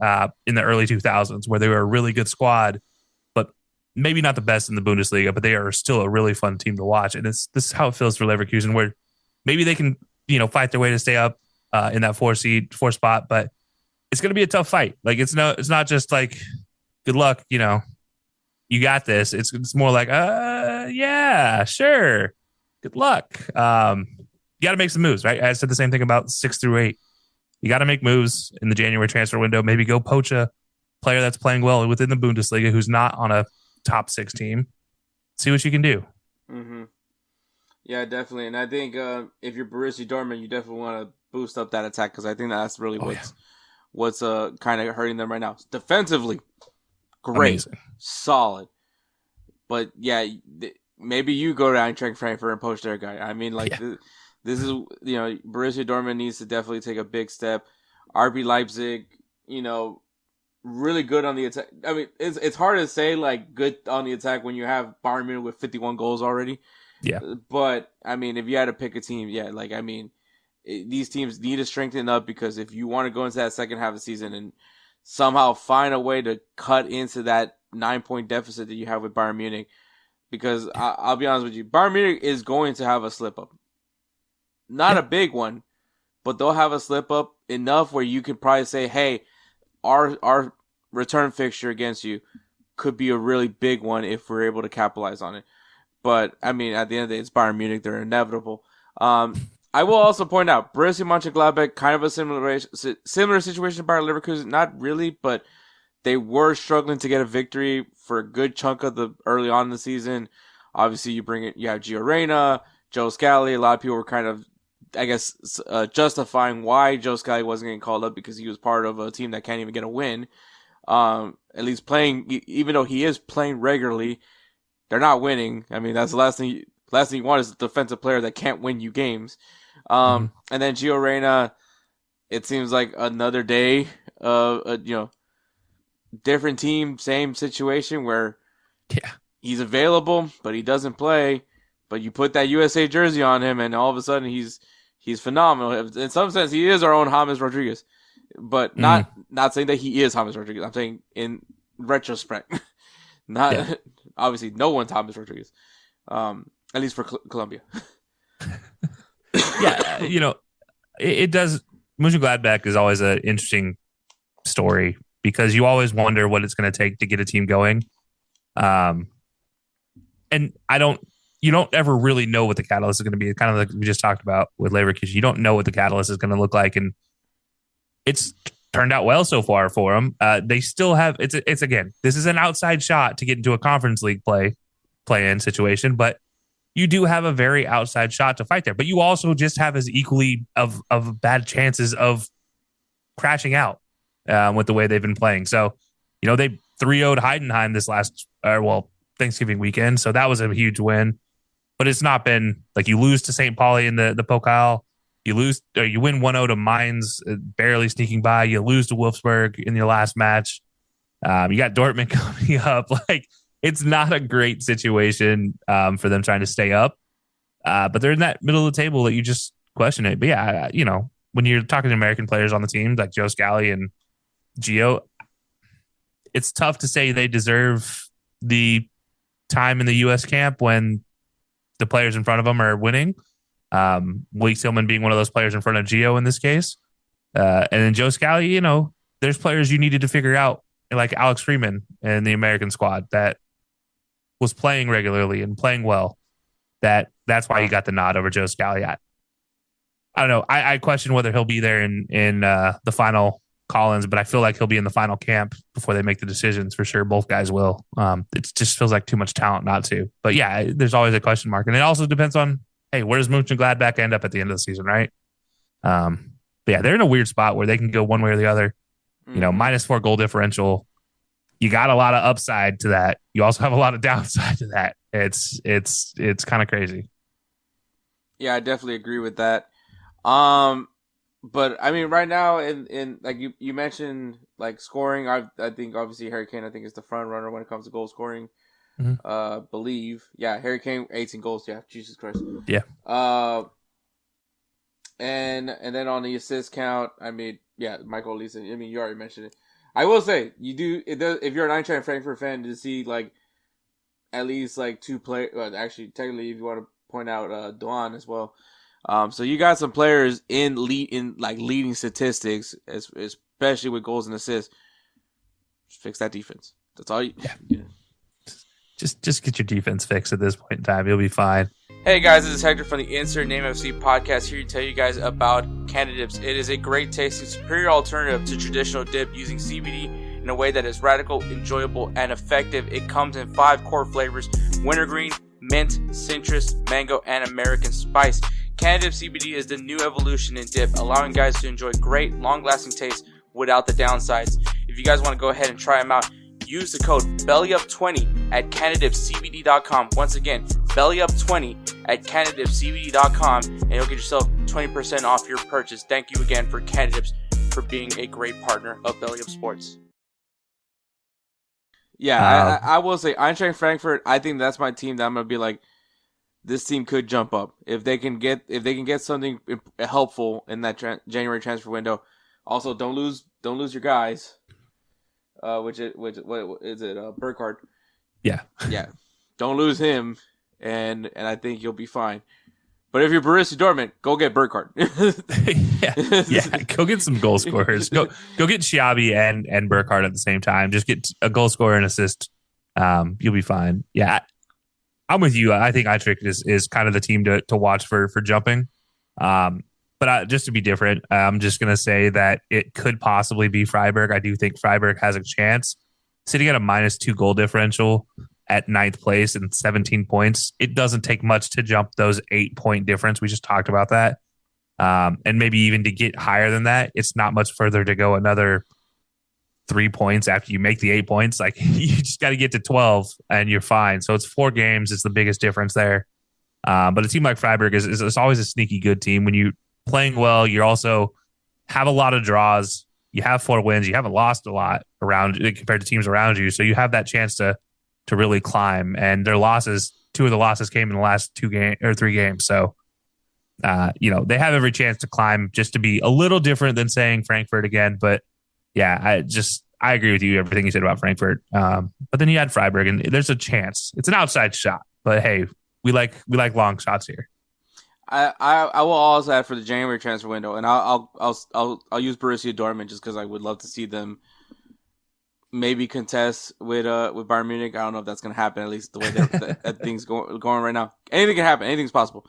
in the early 2000s, where they were a really good squad, but maybe not the best in the Bundesliga, but they are still a really fun team to watch. And this is how it feels for Leverkusen, where maybe they can, fight their way to stay up in that 4 spot, but it's going to be a tough fight. Like, it's not just like, good luck, you got this. It's more like, yeah, sure. Good luck. You got to make some moves, right? I said the same thing about 6 through 8. You got to make moves in the January transfer window. Maybe go poach a player that's playing well within the Bundesliga who's not on a top 6 team. See what you can do. Mm-hmm. Yeah, definitely. And I think if you're Borussia Dortmund, you definitely want to boost up that attack, because I think that's really what's kind of hurting them right now. Defensively, great, amazing, solid. But yeah, maybe you go to Eintracht Frankfurt and poach their guy. I mean, this is, Borussia Dortmund needs to definitely take a big step. RB Leipzig, really good on the attack. I mean, it's hard to say, like, good on the attack when you have Bayern Munich with 51 goals already. Yeah. But, I mean, if you had to pick a team, these teams need to strengthen up, because if you want to go into that second half of the season and somehow find a way to cut into that 9-point deficit that you have with Bayern Munich, because I'll be honest with you, Bayern Munich is going to have a slip-up. Not a big one, but they'll have a slip up enough where you could probably say, hey, our return fixture against you could be a really big one if we're able to capitalize on it. But, I mean, at the end of the day, it's Bayern Munich. They're inevitable. I will also point out, Borussia Mönchengladbach, kind of a similar situation to Bayer Leverkusen. Not really, but they were struggling to get a victory for a good chunk of the early on in the season. Obviously, you have Gio Reyna, Joe Scally. A lot of people were kind of, I guess, justifying why Joe Scally wasn't getting called up, because he was part of a team that can't even get a win. At least playing, even though he is playing regularly, they're not winning. I mean, that's the last thing you want is a defensive player that can't win you games. And then Gio Reyna, it seems like another day of different team, same situation where he's available, but he doesn't play. But you put that USA jersey on him, and all of a sudden he's phenomenal. In some sense, he is our own James Rodriguez, but not saying that he is James Rodriguez. I'm saying in retrospect, obviously no one's James Rodriguez, at least for Colombia. It does. Mönchengladbach is always an interesting story because you always wonder what it's going to take to get a team going. And you don't ever really know what the catalyst is going to be. Kind of like we just talked about with Leverkusen. You don't know what the catalyst is going to look like. And it's turned out well so far for them. They still have, it's again, this is an outside shot to get into a conference league play-in situation, but you do have a very outside shot to fight there. But you also just have as equally of bad chances of crashing out with the way they've been playing. So, they 3-0'd Heidenheim this last, Thanksgiving weekend. So that was a huge win. But it's not been like you lose to St. Pauli in the Pokal. You win 1-0 to Mainz, barely sneaking by. You lose to Wolfsburg in your last match. You got Dortmund coming up. Like, it's not a great situation for them trying to stay up. But they're in that middle of the table that you just question it. But yeah, when you're talking to American players on the team like Joe Scally and Gio, it's tough to say they deserve the time in the U.S. camp when the players in front of them are winning. Willie Tillman being one of those players in front of Gio in this case. And then Joe Scally, there's players you needed to figure out, like Alex Freeman in the American squad that was playing regularly and playing well. That's why he got the nod over Joe Scally. I don't know. I question whether he'll be there in the final Collins, but I feel like he'll be in the final camp before they make the decisions for sure. Both guys will. It just feels like too much talent not to. But yeah, there's always a question mark. And it also depends on, hey, where does Mönchengladbach end up at the end of the season, right? But yeah, they're in a weird spot where they can go one way or the other. -4 goal differential. You got a lot of upside to that. You also have a lot of downside to that. It's kind of crazy. Yeah, I definitely agree with that. But I mean, right now, in like you mentioned, like scoring, I think obviously Harry Kane, I think, is the front runner when it comes to goal scoring. Believe, yeah, Harry Kane 18 goals, yeah, Jesus Christ, yeah. And then on the assist count, I mean, yeah, Michael Olise. I mean, you already mentioned it. I will say if you're an Eintracht Frankfurt fan, to see like at least like two players. Well, actually, technically, if you want to point out Doan as well. So you got some players in leading statistics, especially with goals and assists. Just fix that defense. That's all you. Yeah. Just get your defense fixed at this point in time. You'll be fine. Hey guys, this is Hector from the Insert Name FC podcast, here to tell you guys about Canadips. It is a great tasting, superior alternative to traditional dip, using CBD in a way that is radical, enjoyable, and effective. It comes in 5 core flavors: wintergreen, mint, citrus, mango, and American spice. Canadips CBD is the new evolution in dip, allowing guys to enjoy great, long-lasting taste without the downsides. If you guys want to go ahead and try them out, use the code BELLYUP20 at CanadipsCBD.com. Once again, BELLYUP20 at CanadipsCBD.com, and you'll get yourself 20% off your purchase. Thank you again for Canadips for being a great partner of Belly Up Sports. Yeah, I will say Eintracht Frankfurt, I think that's my team that I'm going to be like, this team could jump up if they can get something helpful in that January transfer window. Also, don't lose your guys. What is it? Burkhardt. Yeah. Don't lose him, and I think you'll be fine. But if you're Borussia Dortmund, go get Burkhardt. yeah, go get some goal scorers. Go get Schiabi and Burkhardt at the same time. Just get a goal scorer and assist. You'll be fine. Yeah, I'm with you. I think Eintracht is kind of the team to watch for jumping. But just to be different, I'm just going to say that it could possibly be Freiburg. I do think Freiburg has a chance. Sitting at a -2 goal differential at 9th place and 17 points, it doesn't take much to jump those 8-point difference. We just talked about that. And maybe even to get higher than that, it's not much further to go. Another 3 points after you make the 8 points. Like you just got to get to 12 and you're fine. So it's 4 games. It's the biggest difference there. But a team like Freiburg is always a sneaky good team. When you playing well, you also have a lot of draws. You have 4 wins. You haven't lost a lot around compared to teams around you. So you have that chance to really climb. And their losses, 2 of the losses came in the last 3 games. So, they have every chance to climb, just to be a little different than saying Frankfurt again. But yeah, I agree with you, everything you said about Frankfurt. But then you had Freiburg, and there's a chance. It's an outside shot, but hey, we like long shots here. I will also add for the January transfer window, and I'll use Borussia Dortmund just because I would love to see them maybe contest with Bayern Munich. I don't know if that's going to happen, at least the way that things going right now. Anything can happen. Anything's possible.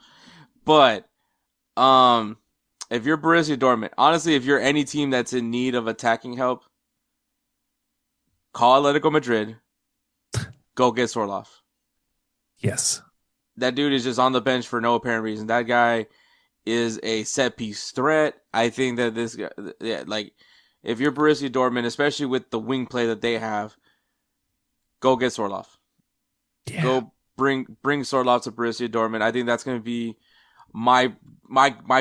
But if you're Borussia Dortmund, honestly, if you're any team that's in need of attacking help, call Atletico Madrid. Go get Sorloth. Yes. That dude is just on the bench for no apparent reason. That guy is a set piece threat. I think that this guy, if you're Borussia Dortmund, especially with the wing play that they have, go get Sorloth. Yeah. Go bring Sorloth to Borussia Dortmund. I think that's going to be my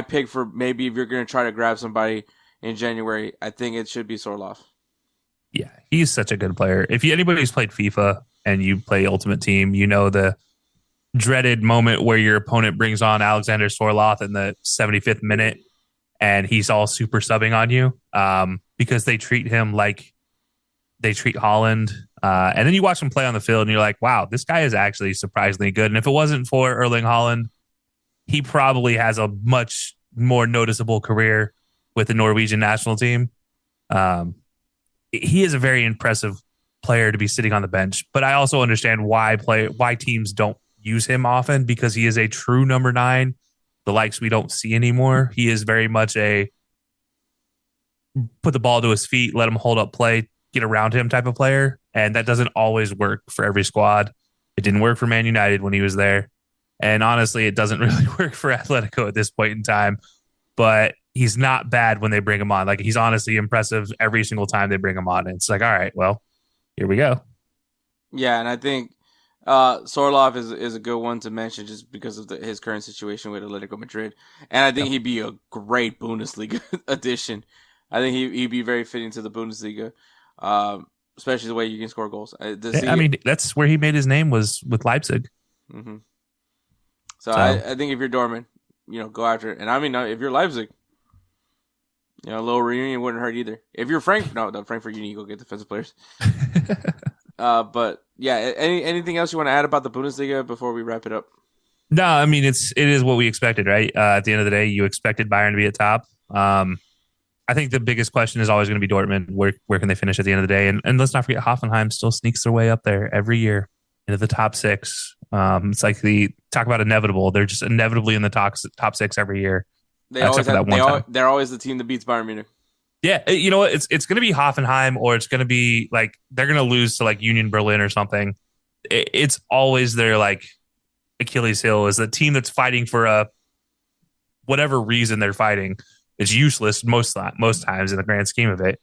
pick for maybe if you're going to try to grab somebody in January. I think it should be Sorloth. Yeah, he's such a good player. If anybody who's played FIFA and you play Ultimate Team, you know the dreaded moment where your opponent brings on Alexander Sorloth in the 75th minute and he's all super subbing on you because they treat him like they treat Haaland. And then you watch him play on the field and you're like, wow, this guy is actually surprisingly good. And if it wasn't for Erling Haaland, he probably has a much more noticeable career with the Norwegian national team. He is a very impressive player to be sitting on the bench, but I also understand why teams don't use him often, because he is a true number 9, the likes we don't see anymore. He is very much a put the ball to his feet, let him hold up play, get around him type of player. And that doesn't always work for every squad. It didn't work for Man United when he was there. And honestly, it doesn't really work for Atletico at this point in time, but he's not bad when they bring him on. Like, he's honestly impressive every single time they bring him on. And it's like, all right, well, here we go. Yeah. And I think Sorloth is a good one to mention just because of his current situation with Atletico Madrid. And I think he'd be a great Bundesliga addition. I think he'd be very fitting to the Bundesliga, especially the way you can score goals. That's where he made his name, was with Leipzig. Mm-hmm. So I think if you're Dortmund, go after it. And I mean, if you're Leipzig, a little reunion wouldn't hurt either. If you're Frankfurt, you need to go get defensive players. But yeah, anything else you want to add about the Bundesliga before we wrap it up? No, I mean, it is what we expected, right? At the end of the day, you expected Bayern to be at top. I think the biggest question is always going to be Dortmund. Where can they finish at the end of the day? And let's not forget, Hoffenheim still sneaks their way up there every year into the top 6. It's like talk about inevitable. They're just inevitably in the top 6 every year. They're always the team that beats Bayern Munich. Yeah, you know what? It's going to be Hoffenheim, or it's going to be like they're going to lose to like Union Berlin or something. It's always their like Achilles heel, is the team that's fighting for whatever reason they're fighting. It's useless most times in the grand scheme of it.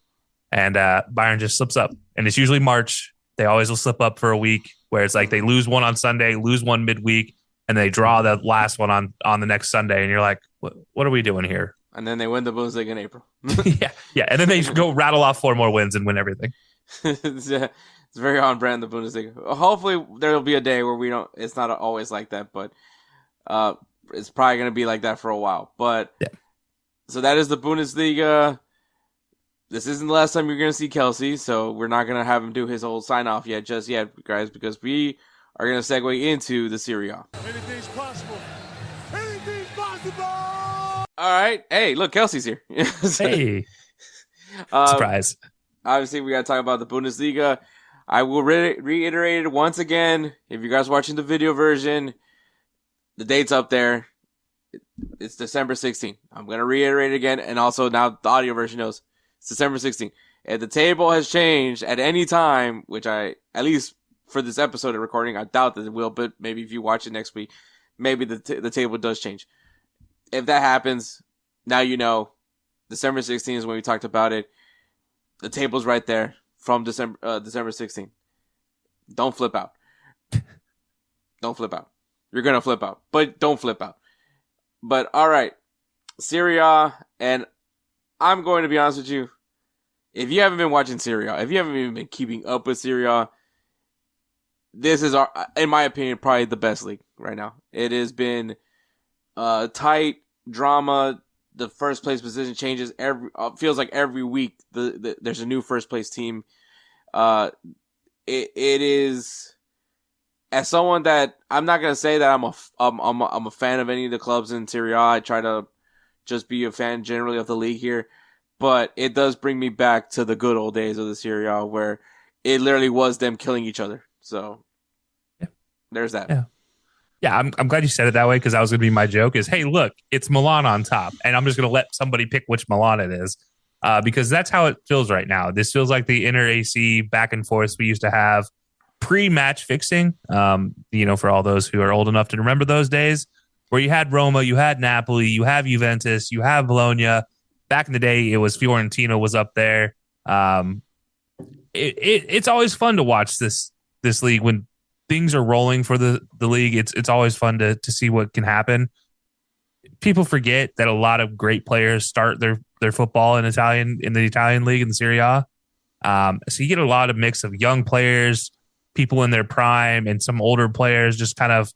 And Bayern just slips up, and it's usually March. They always will slip up for a week where it's like they lose one on Sunday, lose one midweek, and they draw the last one on the next Sunday, and you're like, what are we doing here? And then they win the Bundesliga in April. yeah, and then they go rattle off 4 more wins and win everything. It's very on brand, the Bundesliga. Hopefully there will be a day where it's not always like that, but it's probably going to be like that for a while. But yeah. So that is the Bundesliga. This isn't the last time you're going to see Kelcey, so we're not going to have him do his whole sign-off just yet, guys, because we are going to segue into the Serie A. Anything's possible. Anything's possible! All right. Hey, look, Kelcey's here. Hey. Surprise. Obviously, we got to talk about the Bundesliga. I will reiterate it once again. If you guys are watching the video version, the date's up there. It's December 16th. I'm going to reiterate it again. And also now the audio version knows it's December 16th. If the table has changed at any time, which at least for this episode of recording, I doubt that it will, but maybe if you watch it next week, maybe the table does change. If that happens, now you know. December 16th is when we talked about it. The table's right there. from December 16th. Don't flip out. Don't flip out. You're going to flip out, but don't flip out. But all right, Serie A, and I'm going to be honest with you. If you haven't been watching Serie A, if you haven't even been keeping up with Serie A, this is, in my opinion, probably the best league right now. It has been tight, drama. The first place position changes feels like every week. There's a new first place team. It is, as someone that I'm not gonna say that I'm a fan of any of the clubs in Serie A. I try to just be a fan generally of the league here, but it does bring me back to the good old days of the Serie A where it literally was them killing each other. So there's that. Yeah, I'm glad you said it that way because that was going to be my joke is, hey, look, it's Milan on top. And I'm just going to let somebody pick which Milan it is because that's how it feels right now. This feels like the inner AC back and forth we used to have pre-match fixing, for all those who are old enough to remember those days where you had Roma, you had Napoli, you have Juventus, you have Bologna. Back in the day, it was Fiorentina was up there. It's always fun to watch this league when things are rolling for the league. It's always fun to see what can happen. People forget that a lot of great players start their football in the Italian league in the Serie A. So you get a lot of mix of young players, people in their prime, and some older players just kind of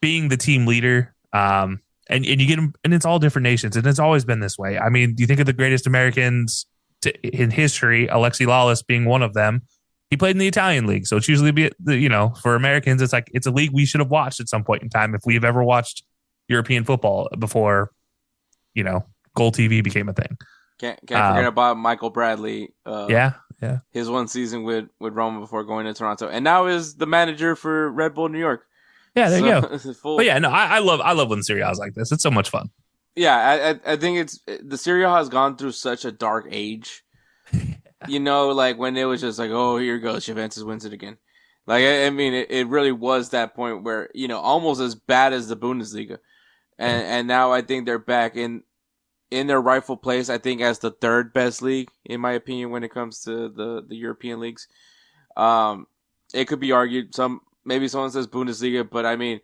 being the team leader. And you get them, and it's all different nations, and it's always been this way. I mean, you think of the greatest Americans in history, Alexi Lawless being one of them. He played in the Italian league, so it's usually for Americans, it's a league we should have watched at some point in time if we've ever watched European football before, Golz TV became a thing. Can't forget about Michael Bradley. Yeah. His one season with Roma before going to Toronto, and now is the manager for Red Bull New York. Yeah, there you go. But yeah, no, I love when Serie A is like this. It's so much fun. Yeah, I think the Serie A has gone through such a dark age. Like when it was just like, oh, here goes, Juventus wins it again. Like, I mean, it really was that point where, almost as bad as the Bundesliga. And now I think they're back in their rightful place, I think, as the third best league, in my opinion, when it comes to the European leagues. It could be argued, maybe someone says Bundesliga, but I mean,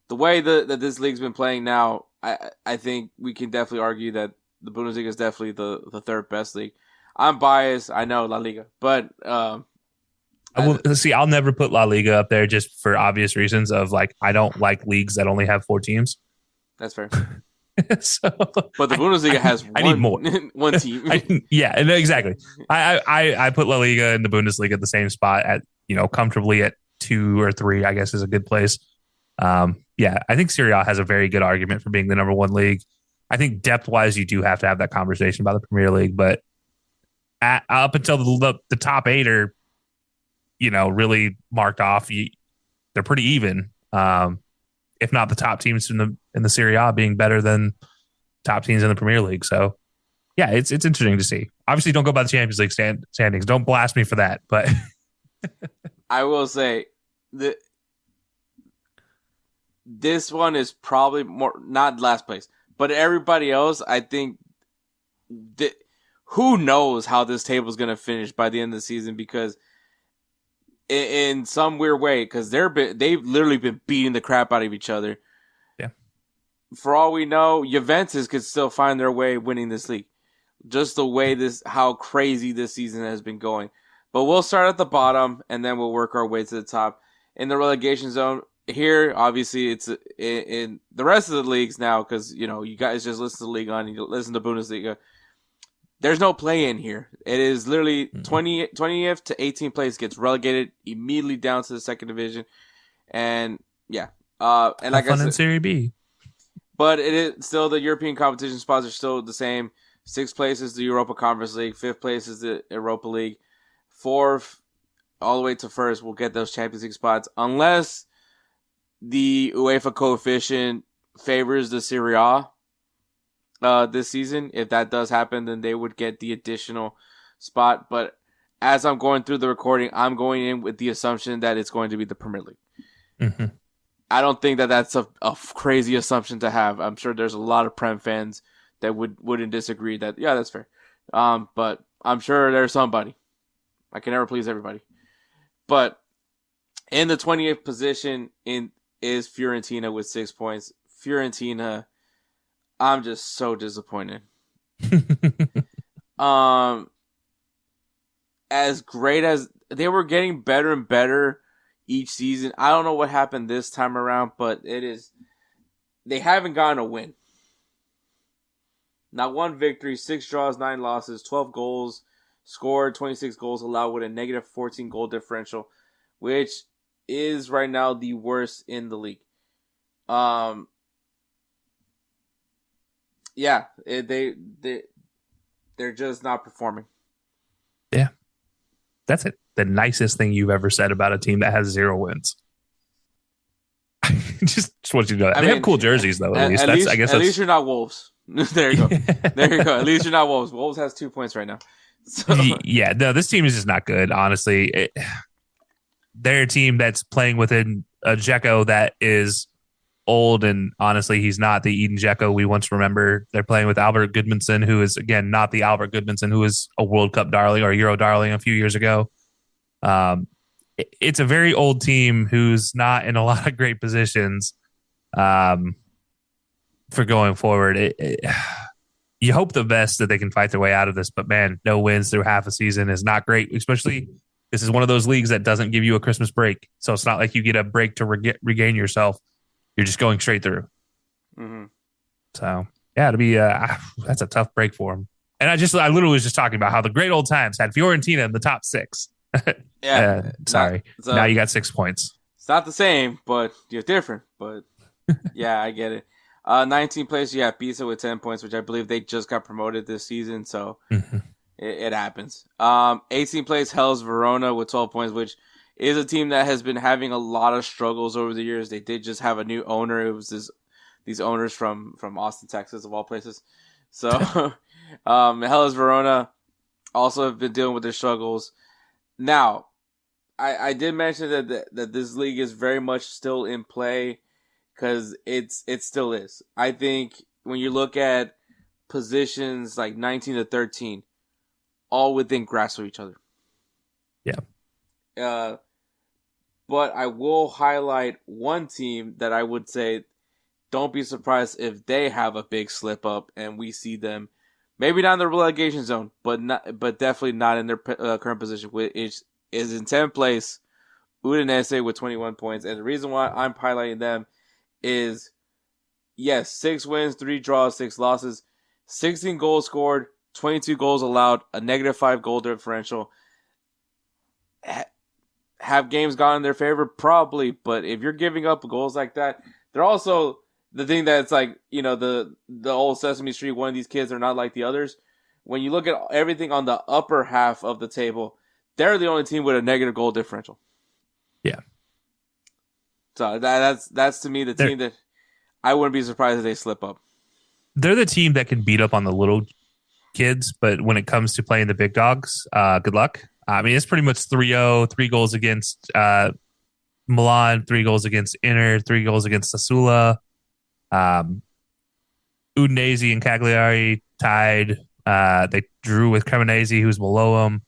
the way that this league's been playing now, I think we can definitely argue that the Bundesliga is definitely the third best league. I'm biased, I know, La Liga, but I'll never put La Liga up there just for obvious reasons of like I don't like leagues that only have 4 teams. That's fair. But the Bundesliga has I need more. one team. Exactly. I put La Liga and the Bundesliga at the same spot at comfortably at 2 or 3. I guess is a good place. I think Serie A has a very good argument for being the number 1 league. I think depth wise, you do have to have that conversation about the Premier League, but up until the top 8 are, really marked off. They're pretty even. If not the top teams in the Serie A being better than top teams in the Premier League. So, yeah, it's interesting to see. Obviously, don't go by the Champions League standings. Don't blast me for that. But I will say that this one is probably more not last place, but everybody else, I think. Who knows how this table is going to finish by the end of the season? Because in some weird way, because they've literally been beating the crap out of each other. Yeah. For all we know, Juventus could still find their way winning this league. Just the way how crazy this season has been going. But we'll start at the bottom and then we'll work our way to the top. In the relegation zone, here, obviously, it's in the rest of the leagues now because, you guys just listen to the league on, you listen to Bundesliga. There's no play in here. It is literally 20th to 18th place gets relegated immediately down to the second division. And yeah. And like I said, in Serie B. But it is still the European competition spots are still the same. 6th place is the Europa Conference League. 5th place is the Europa League. 4th all the way to 1st will get those Champions League spots unless the UEFA coefficient favors the Serie A. This season. If that does happen, then they would get the additional spot. But as I'm going through the recording, I'm going in with the assumption that it's going to be the Premier League. Mm-hmm. I don't think that that's a crazy assumption to have. I'm sure there's a lot of Prem fans that wouldn't disagree that, yeah, that's fair. But I'm sure there's somebody. I can never please everybody. But in the 20th position is Fiorentina with 6 points. Fiorentina, I'm just so disappointed. As great as they were getting better and better each season, I don't know what happened this time around, but they haven't gotten a win. Not one victory, 6 draws, 9 losses, 12 goals scored, 26 goals allowed with a negative 14 goal differential, which is right now the worst in the league. They're just not performing. Yeah. That's it. The nicest thing you've ever said about a team that has 0 wins. just want you to know that. They have cool jerseys, though, at least. At least you're not Wolves. There you go. There you go. At least you're not Wolves. Wolves has 2 points right now. So. Yeah, no, this team is just not good, honestly. They're a team that's playing within a Dzeko that is old, and honestly, he's not the Eden Dzeko we once remember. They're playing with Albert Goodmanson, who is, again, not the Albert Goodmanson who was a World Cup darling or Euro darling a few years ago. It's a very old team who's not in a lot of great positions for going forward. You hope the best that they can fight their way out of this, but man, no wins through half a season is not great, especially this is one of those leagues that doesn't give you a Christmas break. So it's not like you get a break to regain yourself. You're just going straight through. Mm-hmm. So yeah, it'll be that's a tough break for them. And I literally was just talking about how the great old times had Fiorentina in the top 6. Yeah. Sorry. Now you got 6 points. It's not the same, but you're different. But yeah, I get it. 19th place, you have Pisa with 10 points, which I believe they just got promoted this season. So it happens. 18th place, Hellas Verona with 12 points, which is a team that has been having a lot of struggles over the years. They did just have a new owner. It was these owners from Austin, Texas, of all places. So Hellas Verona also have been dealing with their struggles. Now, I did mention that this league is very much still in play because it still is. I think when you look at positions like 19 to 13, all within grasp of each other. Yeah. But I will highlight one team that I would say don't be surprised if they have a big slip up and we see them maybe not in the relegation zone, but definitely not in their current position, which is in 10th place, Udinese with 21 points. And the reason why I'm highlighting them is, yes, 6 wins, 3 draws, 6 losses, 16 goals scored, 22 goals allowed, a negative 5 goal differential. Have games gone in their favor? Probably, but if you're giving up goals like that, they're also the thing that's like, the old Sesame Street, one of these kids are not like the others. When you look at everything on the upper half of the table, they're the only team with a negative goal differential. Yeah. So that's to me the team that I wouldn't be surprised if they slip up. They're the team that can beat up on the little kids, but when it comes to playing the big dogs, good luck. I mean, it's pretty much 3-0, 3 goals against Milan, 3 goals against Inter, 3 goals against Sassuolo. Udinese and Cagliari tied. They drew with Cremonese, who's below them.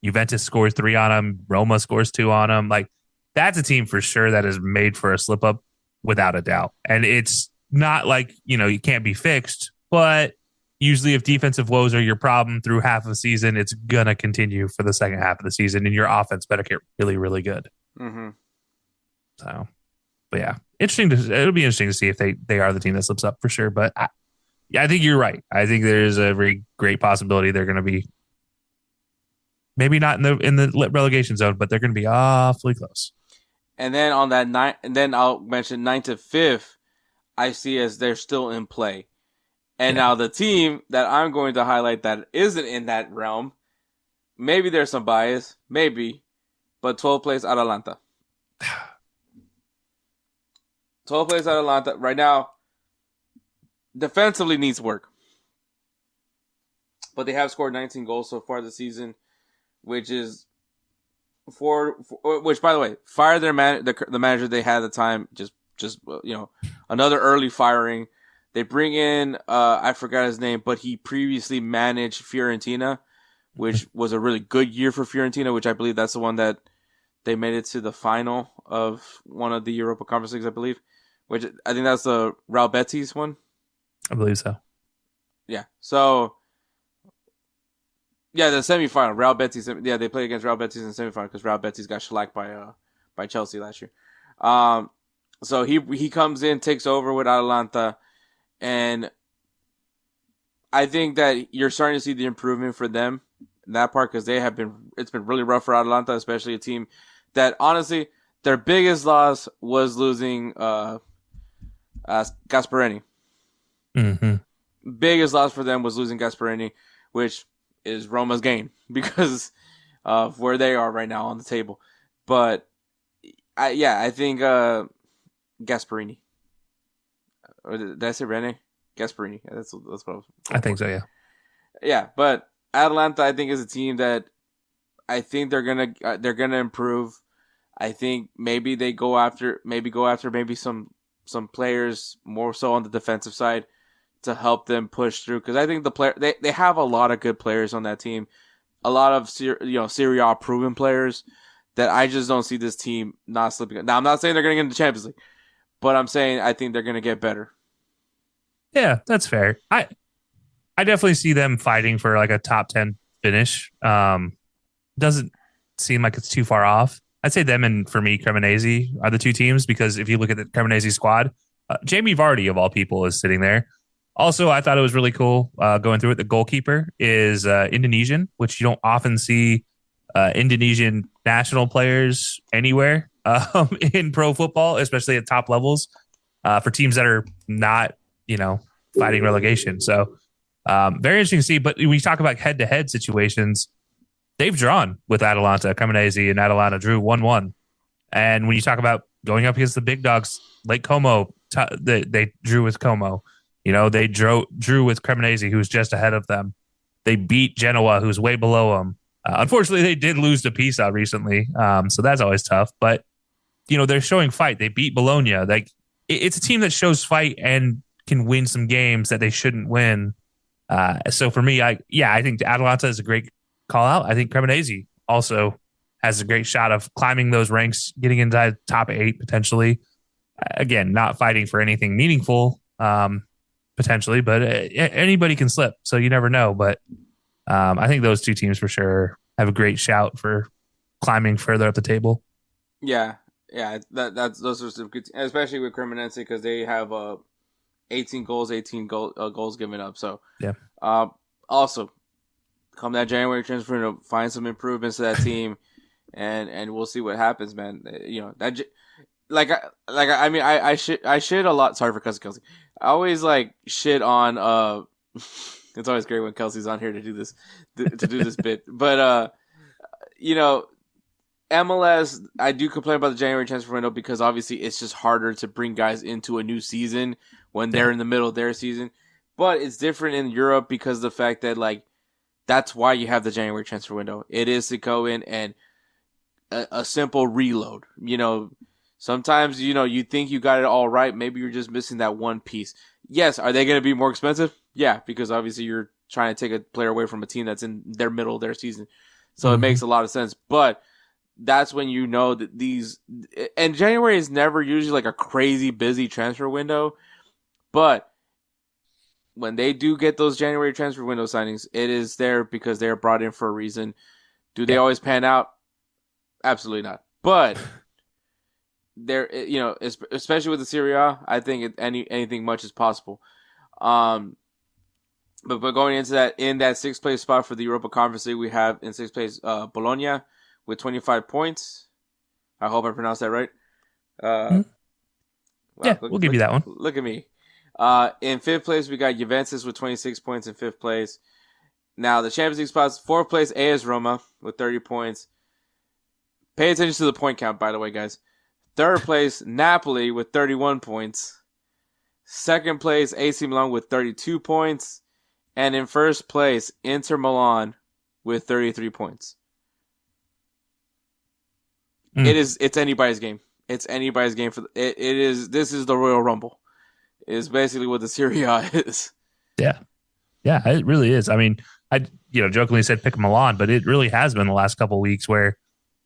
Juventus scores 3 on them. Roma scores 2 on them. Like, that's a team for sure that is made for a slip up without a doubt. And it's not like, you can't be fixed, but usually if defensive woes are your problem through half of the season, it's going to continue for the second half of the season, and your offense better get really, really good. Mm-hmm. So, but yeah, it'll be interesting to see if they are the team that slips up for sure. But I think you're right. I think there's a very great possibility they're going to be maybe not in the relegation zone, but they're going to be awfully close. And then on that and then I'll mention 9th to 5th, I see as they're still in play. And now the team that I'm going to highlight that isn't in that realm, maybe there's some bias, maybe, but 12th place Atalanta. 12th place Atalanta right now defensively needs work. But they have scored 19 goals so far this season, which is which, by the way, fired the manager they had at the time. Just another early firing. They bring in I forgot his name, but he previously managed Fiorentina, which was a really good year for Fiorentina, which I believe that's the one that they made it to the final of one of the Europa Conference Leagues, I believe, which I think that's the Real Betis one. I believe so. Yeah. So, yeah, the semifinal, Real Betis. Yeah, they played against Real Betis in the semifinal because Real Betis got shellacked by Chelsea last year. So he comes in, takes over with Atalanta, and I think that you're starting to see the improvement for them in that part because it's been really rough for Atalanta, especially a team that honestly their biggest loss was losing Gasperini. Mm-hmm. Biggest loss for them was losing Gasperini, which is Roma's gain because of where they are right now on the table. But I think Gasperini. Or did I say Rene? Gasperini. Yeah, that's what I think so. Yeah. Yeah, but Atalanta, I think, is a team that I think they're gonna improve. I think maybe they go after some players more so on the defensive side to help them push through because I think they have a lot of good players on that team, a lot of Serie A proven players that I just don't see this team not slipping. Now I'm not saying they're going to get into the Champions League, but I'm saying I think they're going to get better. Yeah, that's fair. I definitely see them fighting for like a top 10 finish. Doesn't seem like it's too far off. I'd say them and for me Cremonese are the two teams because if you look at the Cremonese squad, Jamie Vardy of all people is sitting there. Also, I thought it was really cool going through it. The goalkeeper is Indonesian, which you don't often see Indonesian national players anywhere in pro football, especially at top levels for teams that are not, fighting relegation. So very interesting to see. But when you talk about head-to-head situations, they've drawn with Atalanta, Cremonese, and Atalanta drew 1-1. And when you talk about going up against the big dogs, like Como, they drew with Como. They drew with Cremonese, who's just ahead of them. They beat Genoa, who's way below them. Unfortunately, they did lose to Pisa recently, so that's always tough. But, they're showing fight. They beat Bologna. It's a team that shows fight and can win some games that they shouldn't win. So for me, I think Atalanta is a great call-out. I think Cremonese also has a great shot of climbing those ranks, getting into top 8 potentially. Again, not fighting for anything meaningful, potentially, but anybody can slip, so you never know. But I think those two teams for sure have a great shout for climbing further up the table. Yeah, those are some good, especially with Cremonese because they have 18 goals given up. So yeah. Also, come that January transfer window, find some improvements to that team, and we'll see what happens, man. I shit a lot. Sorry for cussing Kelcey. I always shit on. It's always great when Kelcey's on here to do this bit, but MLS. I do complain about the January transfer window because obviously it's just harder to bring guys into a new season when they're in the middle of their season. But it's different in Europe because of the fact that that's why you have the January transfer window. It is to go in and a simple reload. Sometimes, you think you got it all right. Maybe you're just missing that one piece. Yes, are they going to be more expensive? Yeah, because obviously you're trying to take a player away from a team that's in their middle of their season. So It makes a lot of sense. But that's when you know that and January is never usually a crazy busy transfer window. But when they do get those January transfer window signings, it is there because they are brought in for a reason. Do they always pan out? Absolutely not. But there, especially with the Serie A, I think anything much is possible. But going into that, in that 6th place spot for the Europa Conference League, we have in 6th place Bologna with 25 points. I hope I pronounced that right. Wow, we'll give you that one. Look at me. In 5th place, we got Juventus with 26 points in 5th place. Now, the Champions League spots, 4th place, AS Roma with 30 points. Pay attention to the point count, by the way, guys. 3rd place, Napoli with 31 points. 2nd place, AC Milan with 32 points. And in 1st place, Inter Milan with 33 points. It's anybody's game. It's anybody's game this is the Royal Rumble. Is basically what the Serie A is. Yeah. Yeah, it really is. I mean, I jokingly said pick Milan, but it really has been the last couple of weeks where,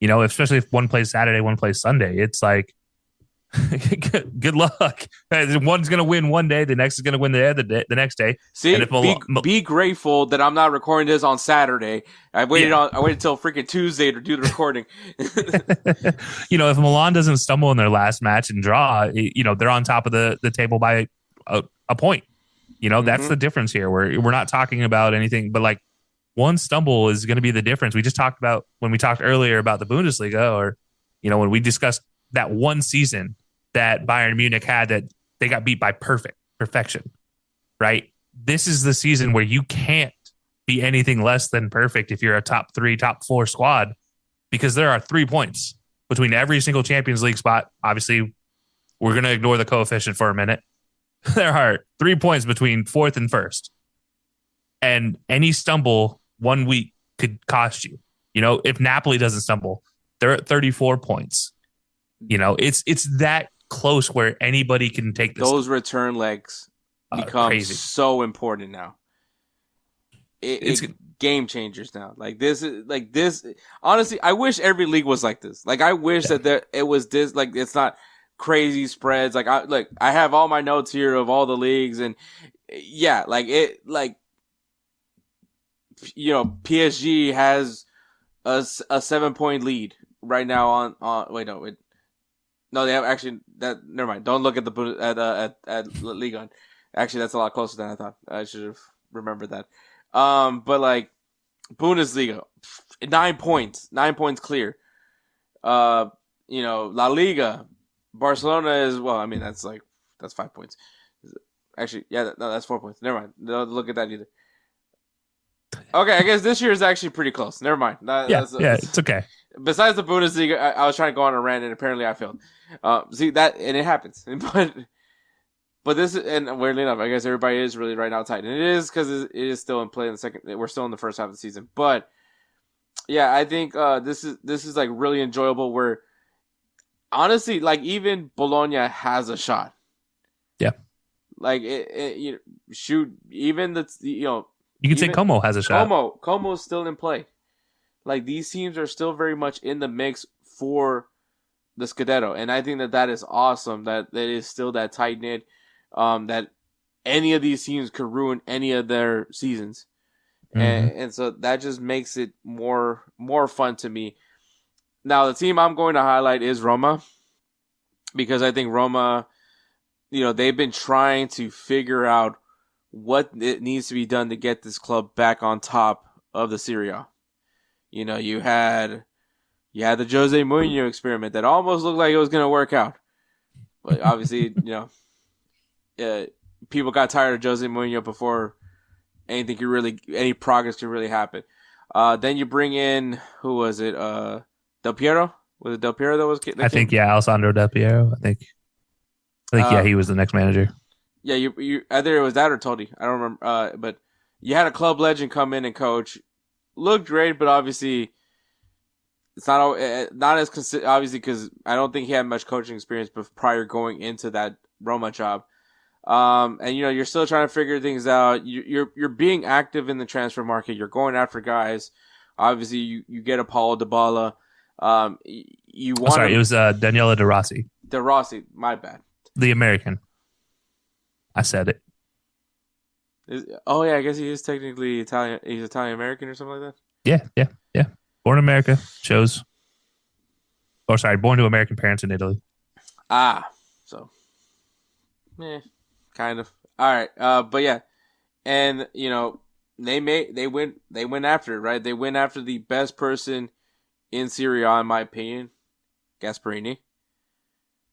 especially if one plays Saturday, one plays Sunday, it's like, good luck. One's going to win one day, the next is going to win the next day. See, and if be grateful that I'm not recording this on Saturday. I waited till freaking Tuesday to do the recording. If Milan doesn't stumble in their last match and draw, they're on top of the table by a point. That's the difference here. We're not talking about anything, but like one stumble is going to be the difference. We just talked about when we talked earlier about the Bundesliga, or when we discussed that one season that Bayern Munich had that they got beat by perfection, right? This is the season where you can't be anything less than perfect if you're a top 3, top 4 squad, because there are 3 points between every single Champions League spot. Obviously, we're going to ignore the coefficient for a minute. There are 3 points between 4th and 1st. And any stumble one week could cost you. If Napoli doesn't stumble, they're at 34 points. It's that close where anybody can take this. Those return legs become crazy. So important now. It's game changers now. Like this. Honestly, I wish every league was like this. Like I wish that it was this. Like it's not crazy spreads. Like I have all my notes here of all the leagues, and PSG has a 7-point lead right now on. No, they have actually that. Never mind. Don't look at at Ligue. Actually, that's a lot closer than I thought. I should have remembered that. But like Bundesliga, 9 points, 9 points clear. La Liga, Barcelona is that's 5 points. Actually, that's 4 points. Never mind. Don't look at that either. Okay, I guess this year is actually pretty close. Never mind. It's okay. Besides the Bundesliga, I was trying to go on a rant, and apparently I failed. See that, and it happens. But this, and weirdly enough, I guess everybody is really right now tight, and it is because it is still in play in the second. We're still in the first half of the season, but yeah, I think this is like really enjoyable. Where honestly, like even Bologna has a shot. Yeah, like shoot, even you can say Como has a shot. Como's still in play. Like, these teams are still very much in the mix for the Scudetto. And I think that is awesome, that it is still that tight-knit, that any of these teams could ruin any of their seasons. Mm-hmm. And so that just makes it more fun to me. Now, the team I'm going to highlight is Roma, because I think Roma, they've been trying to figure out what it needs to be done to get this club back on top of the Serie A. You had the Jose Mourinho experiment that almost looked like it was going to work out. But obviously, people got tired of Jose Mourinho before any progress could really happen. Then you bring in, who was it? Del Piero? Was it Del Piero that was? I think, Alessandro Del Piero. I think, he was the next manager. Yeah, you either it was that or Todi. I don't remember. But you had a club legend come in and coach. Looked great, but obviously it's not as consistent. Obviously, because I don't think he had much coaching experience prior going into that Roma job. And you're still trying to figure things out. You're being active in the transfer market. You're going after guys. Obviously, you get a Paulo Dybala. It was Daniele De Rossi. De Rossi, my bad. The American. I said it. I guess he is technically Italian. He's Italian American or something like that. Yeah. Born in America, born to American parents in Italy. So, kind of. All right, but yeah, and they went after it, right? They went after the best person in Serie A, in my opinion, Gasperini.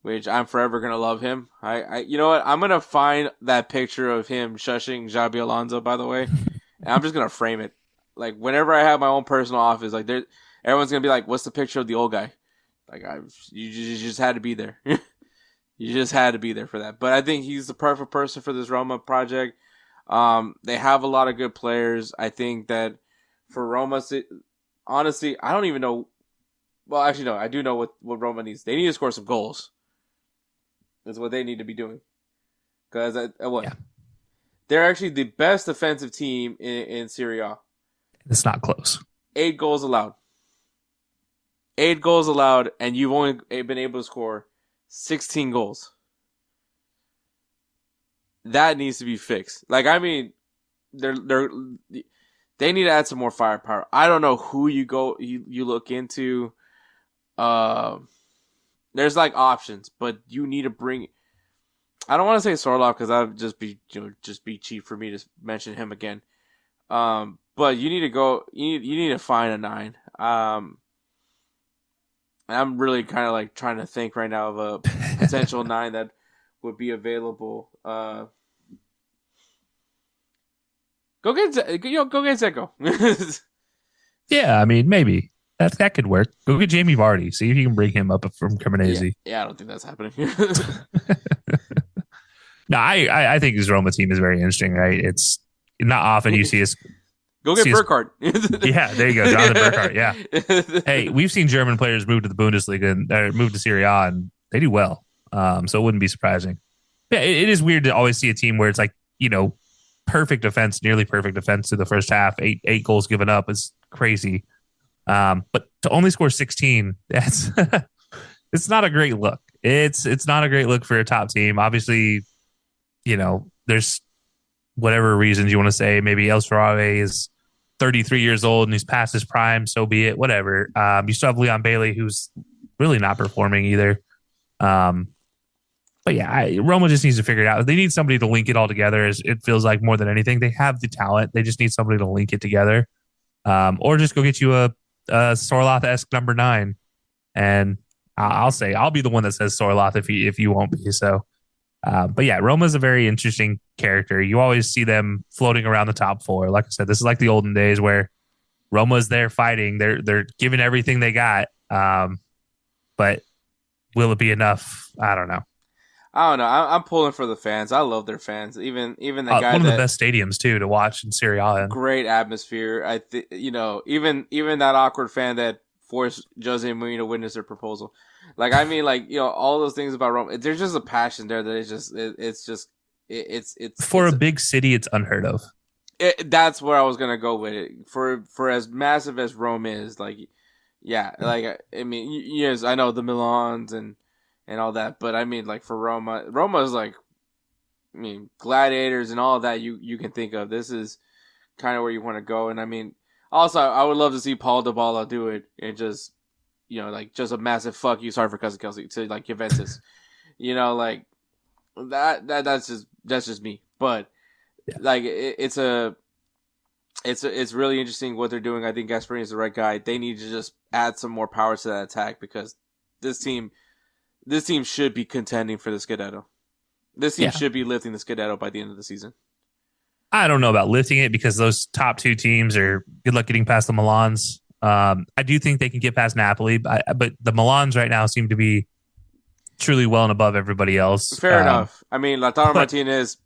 Which I'm forever gonna love him. You know what? I'm gonna find that picture of him shushing Xabi Alonso, by the way, and I'm just gonna frame it. Like whenever I have my own personal office, like everyone's gonna be like, "What's the picture of the old guy?" Like you just had to be there. You just had to be there for that. But I think he's the perfect person for this Roma project. They have a lot of good players. I think that for Roma, honestly, I don't even know. Well, actually, no, I do know what Roma needs. They need to score some goals. That's what they need to be doing. Because they're actually the best defensive team in Serie A. It's not close. 8 goals allowed. 8 goals allowed, and you've only been able to score 16 goals. That needs to be fixed. Like, I mean, they need to add some more firepower. I don't know who you look into. There's like options, but you need to bring. I don't want to say Sorloth because that would just be cheap for me to mention him again. But you need to go. You need to find a 9. I'm really kind of like trying to think right now of a potential 9 that would be available. Go get Zeko. Yeah, I mean, maybe that could work. Go get Jamie Vardy. See if you can bring him up from Cremonese. Yeah, I don't think that's happening. No, I think this Roma team is very interesting. Right? It's not often you see us. Go get Burkhardt. Yeah, there you go, Jonathan Burkhardt. Yeah. Hey, we've seen German players move to the Bundesliga and move to Serie A, and they do well. So it wouldn't be surprising. Yeah, it is weird to always see a team where it's like, perfect defense, nearly perfect defense to the first half. Eight goals given up is crazy. But to only score 16, that's it's not a great look. It's not a great look for a top team. Obviously, there's whatever reasons you want to say. Maybe El Shaarawy is 33 years old and he's past his prime, so be it. Whatever. You still have Leon Bailey, who's really not performing either. But yeah, Roma just needs to figure it out. They need somebody to link it all together. It feels like more than anything. They have the talent. They just need somebody to link it together. Or just go get you a Sorloth-esque number 9. And I'll be the one that says Sorloth if you won't be. So, but yeah, Roma's a very interesting character. You always see them floating around the top 4. Like I said, this is like the olden days where Roma's there fighting. They're giving everything they got. But will it be enough? I don't know. I'm pulling for the fans. I love their fans. Even the guy one of the best stadiums too to watch in Serie A. Great atmosphere. I think even that awkward fan that forced Jose Mourinho to witness their proposal. Like, I mean, like, all those things about Rome. There's just a passion there that it's for a big city. It's unheard of. That's where I was gonna go with it. For as massive as Rome is, like, yeah, like, I mean, yes, I know the Milans and all that, but I mean, like, for Roma is like, I mean, gladiators and all of that you can think of. This is kind of where you want to go, and I mean, also I would love to see Paul Dybala do it and just, like, just a massive fuck you, sorry for cussing Kelcey, to like Juventus, like that's just me, but yeah. Like it's really interesting what they're doing. I think Gasperini is the right guy. They need to just add some more power to that attack because this team should be contending for the Scudetto. This team should be lifting the Scudetto by the end of the season. I don't know about lifting it because those top 2 teams are good luck getting past the Milans. I do think they can get past Napoli, but the Milans right now seem to be truly well and above everybody else. Fair enough. I mean, Lautaro Martinez,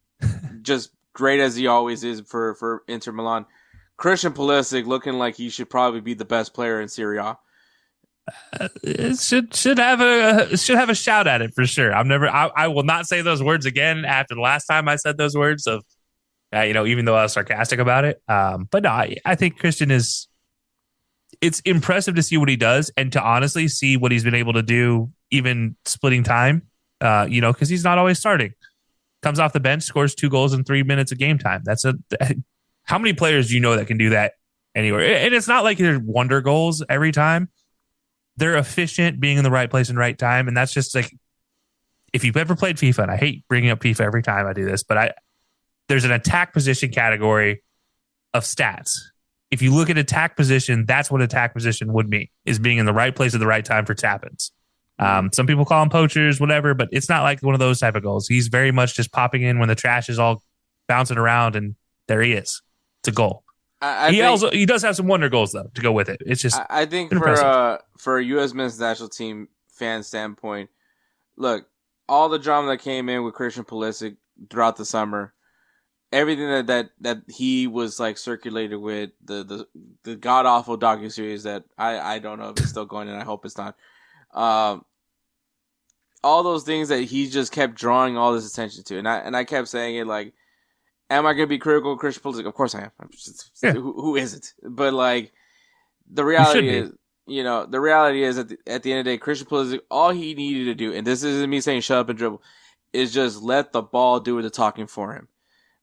just great as he always is for Inter Milan. Christian Pulisic looking like he should probably be the best player in Serie A. It should have a shout at it for sure. I will not say those words again after the last time I said those words of, even though I was sarcastic about it. But no, I think Christian it's impressive to see what he does and to honestly see what he's been able to do, even splitting time, because he's not always starting. Comes off the bench, scores 2 goals in 3 minutes of game time. How many players do you know that can do that anywhere? And it's not like they're wonder goals every time. They're efficient, being in the right place and right time. And that's just like, if you've ever played FIFA, and I hate bringing up FIFA every time I do this, but there's an attack position category of stats. If you look at attack position, that's what attack position would mean, is being in the right place at the right time for tap-ins. Some people call them poachers, whatever, but it's not like one of those type of goals. He's very much just popping in when the trash is all bouncing around, and there he is. It's a goal. He does have some wonder goals though to go with it. It's just I think for a U.S. men's national team fan standpoint, look, all the drama that came in with Christian Pulisic throughout the summer, everything that he was like circulated with the god awful docuseries that I don't know if it's still going, and I hope it's not. All those things that he just kept drawing all this attention to, and I kept saying it like, Am I going to be critical of Christian Pulisic? Of course I am. Yeah. Who isn't? But like, the reality is, the reality is at the end of the day, Christian Pulisic, all he needed to do, and this isn't me saying shut up and dribble, is just let the ball do the talking for him.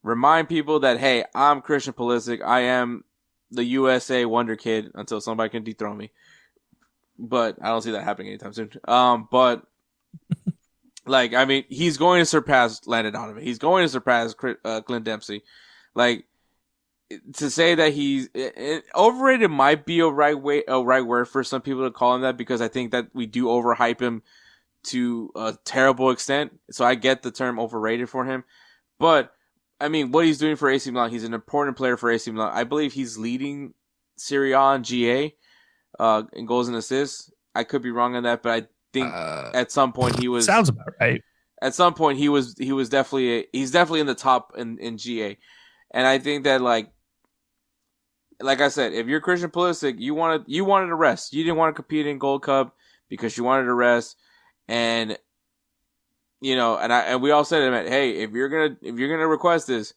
Remind people that, hey, I'm Christian Pulisic. I am the USA Wonder Kid until somebody can dethrone me. But I don't see that happening anytime soon. But like, I mean, he's going to surpass Landon Donovan. He's going to surpass Clint Dempsey. Like, to say that he's overrated might be a right word for some people to call him that, because I think that we do overhype him to a terrible extent. So I get the term overrated for him. But I mean, what he's doing for AC Milan, he's an important player for AC Milan. I believe he's leading Serie A and GA in goals and assists. I could be wrong on that, but I think at some point he was sounds about right. At some point he was definitely he's definitely in the top in GA, and I think that like I said, if you're Christian Pulisic, you wanted to rest. You didn't want to compete in Gold Cup because you wanted to rest, and and we all said to him, hey, if you're gonna request this,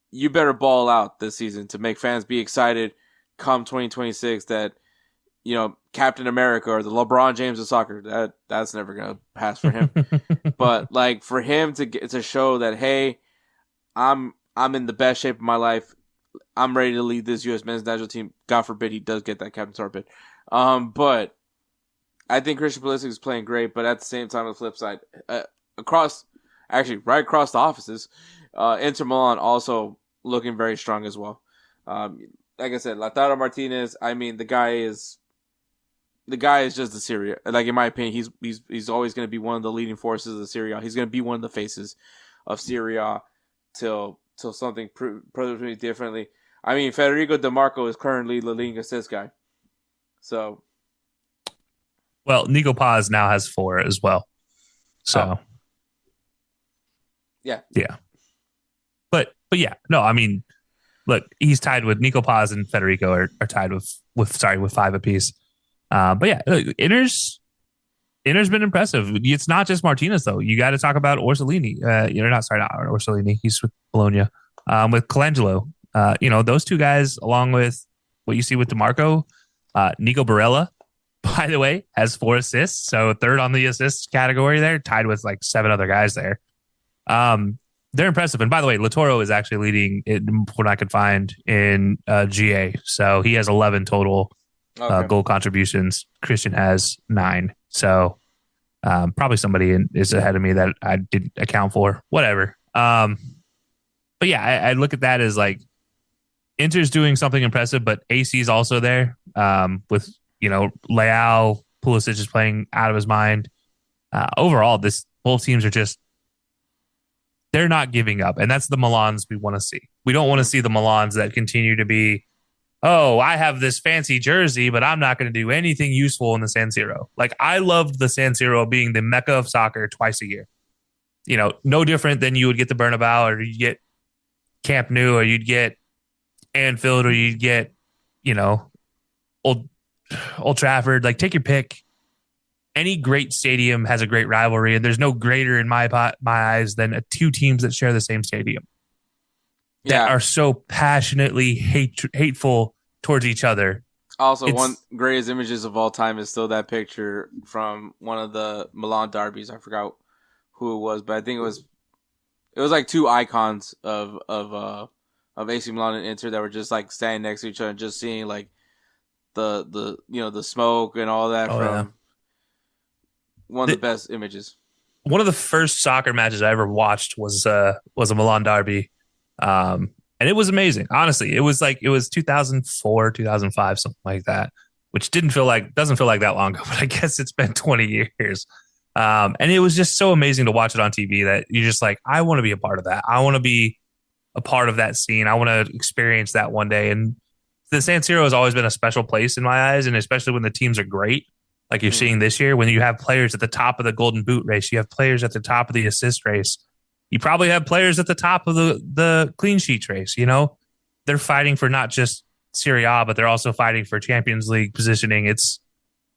you better ball out this season to make fans be excited come 2026 that Captain America or the LeBron James of soccer, that's never gonna pass for him. But like for him to show that, hey, I'm in the best shape of my life. I'm ready to lead this U.S. men's national team. God forbid he does get that captain star bid. But I think Christian Pulisic is playing great. But at the same time, on the flip side, right across the offices, Inter Milan also looking very strong as well. Like I said, Lautaro Martinez. I mean, the guy is just the Serie A. Like in my opinion, he's always going to be one of the leading forces of the Serie A. He's going to be one of the faces of Serie A till something proves me differently. I mean, Federico Di Marco is currently the leading assist guy. So, well, Nico Paz now has 4 as well. So, yeah. But yeah, no, I mean, look, he's tied with Nico Paz and Federico are tied with 5 apiece. But yeah, look, Inter's been impressive. It's not just Martinez though. You got to talk about Orsolini. Not Orsolini. He's with Bologna. With Colangelo. Those two guys, along with what you see with DeMarco, Nico Barella, by the way, has 4 assists, so third on the assists category there, tied with like 7 other guys there. They're impressive. And by the way, Latoro is actually leading it from what I could find in GA. So he has 11 total goal contributions. Christian has 9. So probably somebody is ahead of me that I didn't account for. Whatever. But yeah, I look at that as like Inter's doing something impressive, but AC is also there with, Leao, Pulisic is playing out of his mind. Overall, both teams are they're not giving up. And that's the Milans we want to see. We don't want to see the Milans that continue to be, oh, I have this fancy jersey, but I'm not going to do anything useful in the San Siro. Like, I loved the San Siro being the mecca of soccer twice a year. No different than you would get the Bernabeu, or you'd get Camp Nou, or you'd get Anfield, or you'd get, Old Trafford. Like, take your pick. Any great stadium has a great rivalry, and there's no greater in my eyes than 2 teams that share the same stadium that are so passionately hateful towards each other. Also, one greatest images of all time is still that picture from one of the Milan derbies. I forgot who it was, but I think it was like 2 icons of AC Milan and Inter that were just like standing next to each other and just seeing like the smoke and all that one of the best images. One of the first soccer matches I ever watched was a Milan derby. And it was amazing. Honestly, it was 2004, 2005, something like that, which doesn't feel like that long ago, but I guess it's been 20 years. And it was just so amazing to watch it on TV that you're just like, I want to be a part of that. I want to be a part of that scene. I want to experience that one day. And the San Siro has always been a special place in my eyes, and especially when the teams are great, like you're seeing this year, when you have players at the top of the Golden Boot race, you have players at the top of the assist race. You probably have players at the top of the clean sheets race. They're fighting for not just Serie A, but they're also fighting for Champions League positioning. It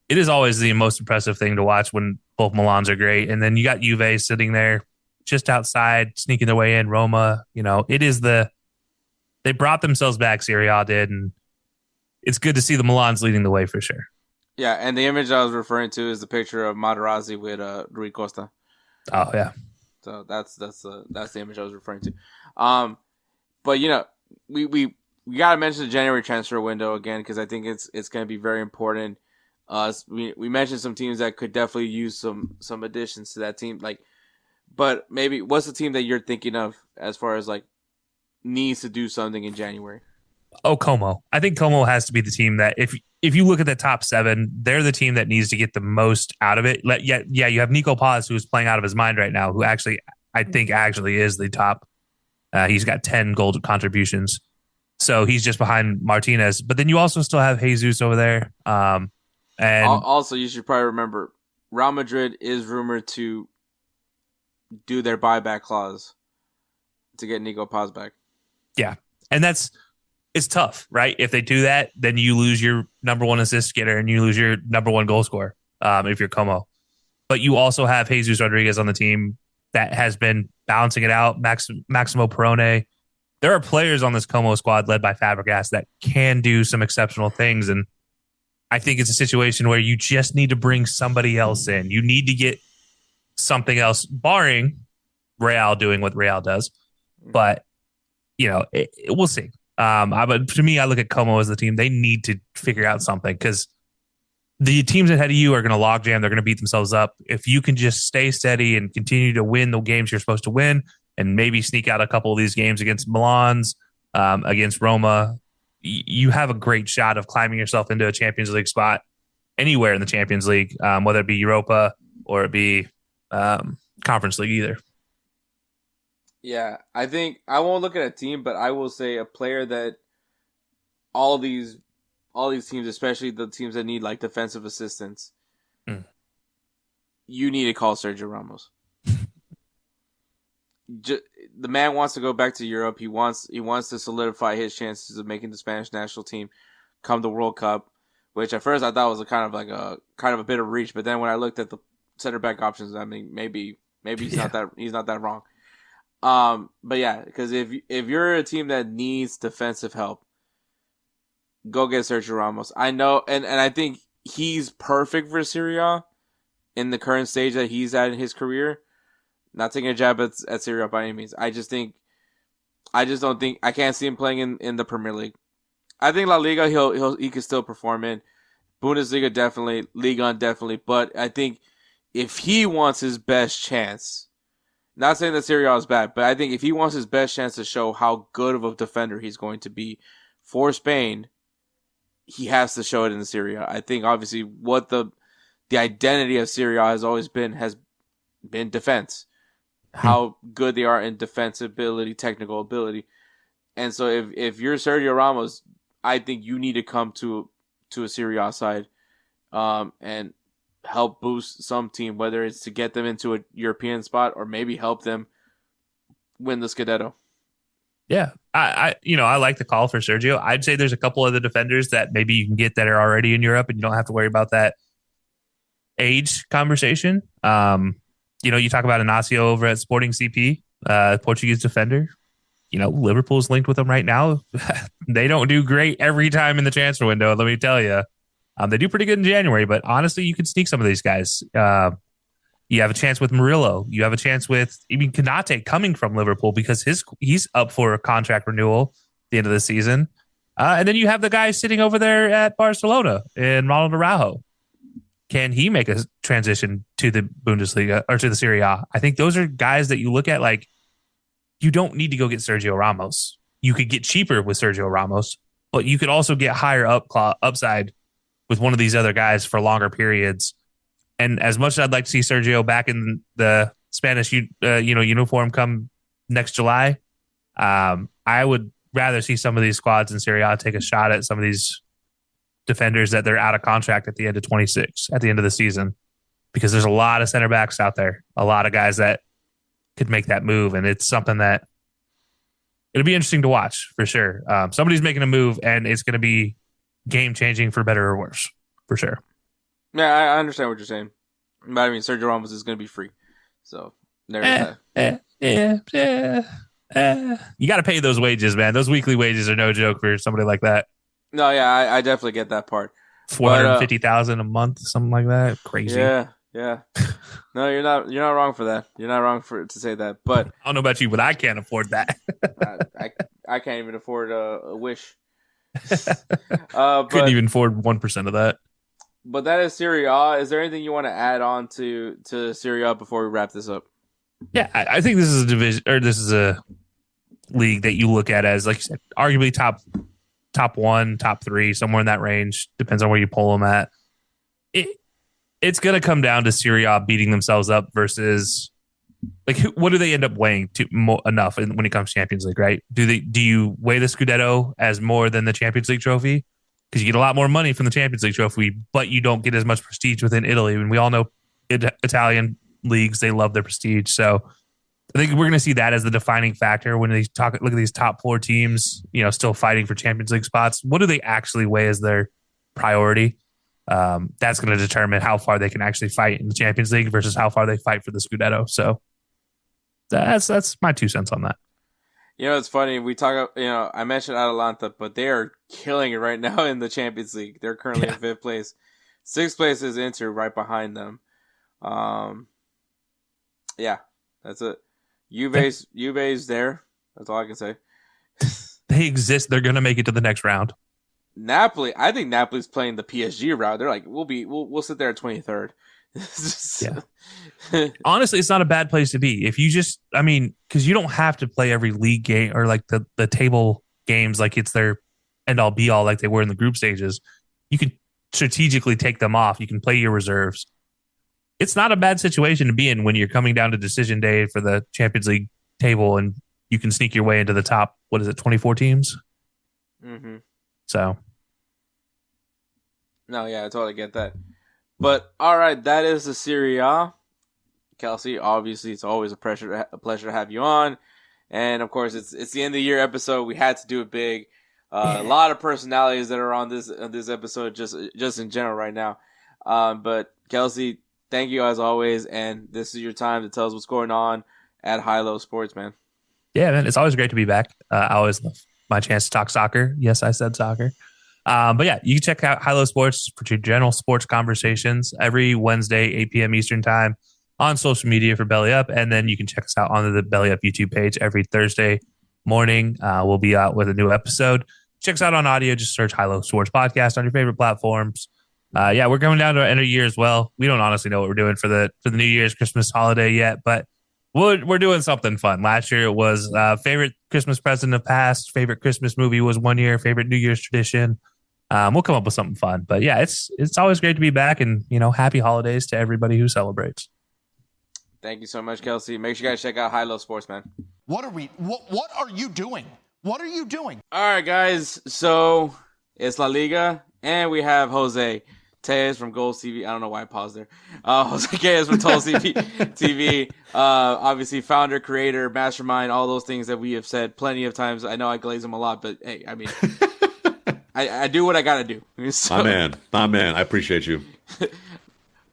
is always the most impressive thing to watch when both Milans are great. And then you got Juve sitting there, just outside, sneaking their way in. Roma, they brought themselves back. Serie A did, and it's good to see the Milans leading the way for sure. Yeah, and the image I was referring to is the picture of Materazzi with Rui Costa. Oh yeah. So that's the image I was referring to. But we gotta mention the January transfer window again because I think it's gonna be very important. We mentioned some teams that could definitely use some additions to that team. But maybe what's the team that you're thinking of as far as needs to do something in January? Oh, Como. I think Como has to be the team that if you look at the top 7, they're the team that needs to get the most out of it. Yeah, you have Nico Paz, who's playing out of his mind right now, who I think is the top. He's got 10 goal contributions. So he's just behind Martinez. But then you also still have Jesus over there. And also, you should probably remember, Real Madrid is rumored to do their buyback clause to get Nico Paz back. Yeah, and it's tough, right? If they do that, then you lose your number 1 assist getter and you lose your number 1 goal scorer if you're Como. But you also have Jesus Rodriguez on the team that has been balancing it out. Maximo Perone. There are players on this Como squad led by Fabregas that can do some exceptional things, and I think it's a situation where you just need to bring somebody else in. You need to get something else, barring Real doing what Real does. But we'll see. But to me, I look at Como as the team. They need to figure out something because the teams ahead of you are going to logjam. They're going to beat themselves up. If you can just stay steady and continue to win the games you're supposed to win and maybe sneak out a couple of these games against Milan's, against Roma, you have a great shot of climbing yourself into a Champions League spot anywhere in the Champions League, whether it be Europa or it be Conference League either. Yeah, I think I won't look at a team, but I will say a player that all these teams, especially the teams that need defensive assistance, you need to call Sergio Ramos. The man wants to go back to Europe. He wants to solidify his chances of making the Spanish national team come the World Cup, which at first I thought was a kind of a bit of reach, but then when I looked at the center back options, I mean maybe he's not that wrong. But yeah, because if you're a team that needs defensive help, go get Sergio Ramos. I know, and I think he's perfect for Serie A in the current stage that he's at in his career. Not taking a jab at Serie A by any means. I can't see him playing in the Premier League. I think La Liga he can still perform in. Bundesliga definitely, Liga definitely, but I think if he wants his best chance, not saying that Serie A is bad, but I think if he wants his best chance to show how good of a defender he's going to be for Spain, he has to show it in the Serie A. I think obviously what the identity of Serie A has always been defense. How good they are in defensibility, technical ability. And so if you're Sergio Ramos, I think you need to come to a Serie A side and help boost some team, whether it's to get them into a European spot or maybe help them win the Scudetto. Yeah, I like the call for Sergio. I'd say there's a couple of the defenders that maybe you can get that are already in Europe and you don't have to worry about that age conversation. You talk about Inacio over at Sporting CP, Portuguese defender. Liverpool's linked with them right now. They don't do great every time in the transfer window, let me tell you. They do pretty good in January, but honestly, you can sneak some of these guys. You have a chance with Murillo. You have a chance with even Konate coming from Liverpool because he's up for a contract renewal at the end of the season. And then you have the guy sitting over there at Barcelona in Ronald Araujo. Can he make a transition to the Bundesliga or to the Serie A? I think those are guys that you look at like you don't need to go get Sergio Ramos. You could get cheaper with Sergio Ramos, but you could also get higher upside with one of these other guys for longer periods. And as much as I'd like to see Sergio back in the Spanish uniform come next July, I would rather see some of these squads in Serie A take a shot at some of these defenders that they're out of contract at the end of 26, at the end of the season, because there's a lot of center backs out there, a lot of guys that could make that move. And it's something that it'll be interesting to watch for sure. Somebody's making a move and it's going to be game changing for better or worse, for sure. Yeah, I understand what you're saying. But I mean, Sergio Ramos is going to be free. So Never that. You got to pay those wages, man. Those weekly wages are no joke for somebody like that. No, yeah, I definitely get that part. 450,000 a month, something like that. Crazy. Yeah. No, you're not wrong for that. You're not wrong to say that. But I don't know about you, but I can't afford that. I can't even afford a wish. Couldn't even afford 1% of that. But that is Serie A. Is there anything you want to add on to Serie A before we wrap this up? Yeah, I think this is a division, or this is a league that you look at as, like you said, arguably top 1, top 3, somewhere in that range. Depends on where you pull them at. It's going to come down to Serie A beating themselves up versus, like, what do they end up weighing enough when it comes to Champions League, right? Do you weigh the Scudetto as more than the Champions League trophy? Because you get a lot more money from the Champions League trophy, but you don't get as much prestige within Italy. And we all know Italian leagues, they love their prestige. So I think we're going to see that as the defining factor when they look at these top 4 teams, still fighting for Champions League spots. What do they actually weigh as their priority? That's going to determine how far they can actually fight in the Champions League versus how far they fight for the Scudetto. So that's my 2 cents on that. It's funny. We talk, I mentioned Atalanta, but they are killing it right now in the Champions League. They're currently in 5th place. 6th place is Inter right behind them. Yeah, that's it. Juve's there. That's all I can say. They exist. They're going to make it to the next round. Napoli, I think Napoli's playing the PSG route. They're like, we'll sit there at 23rd. Yeah. Honestly, it's not a bad place to be. If you because you don't have to play every league game or like the table games like it's their end all be all like they were in the group stages. You can strategically take them off. You can play your reserves. It's not a bad situation to be in when you're coming down to decision day for the Champions League table and you can sneak your way into the top, 24 teams? Mm-hmm. So. No, yeah, I totally get that. But, all right, that is the Serie A. Kelcey, obviously, it's always a pleasure to have you on. And, of course, it's the end of the year episode. We had to do it big. A lot of personalities that are on this episode just in general right now. But, Kelcey, thank you as always. And this is your time to tell us what's going on at High Low Sports, man. Yeah, man, it's always great to be back. I always love my chance to talk soccer. Yes, I said soccer. But yeah, you can check out High Low Sports for your general sports conversations every Wednesday, 8 p.m. Eastern time on social media for Belly Up. And then you can check us out on the Belly Up YouTube page every Thursday morning. We'll be out with a new episode. Check us out on audio. Just search High Low Sports Podcast on your favorite platforms. Yeah, we're coming down to the end of the year as well. We don't honestly know what we're doing for the New Year's Christmas holiday yet, but we're doing something fun. Last year it was favorite Christmas present of past, favorite Christmas movie was one year, favorite New Year's tradition. We'll come up with something fun. But yeah, it's always great to be back, and happy holidays to everybody who celebrates. Thank you so much, Kelcey. Make sure you guys check out High Low Sports, man. What are you doing? What are you doing? All right, guys. So it's La Liga, and we have Jose Tellez from Golz TV. I don't know why I paused there. Jose Tellez from Golz TV. Obviously, founder, creator, mastermind, all those things that we have said plenty of times. I know I glaze him a lot, but hey, I mean, I do what I got to do. So, my man. I appreciate you.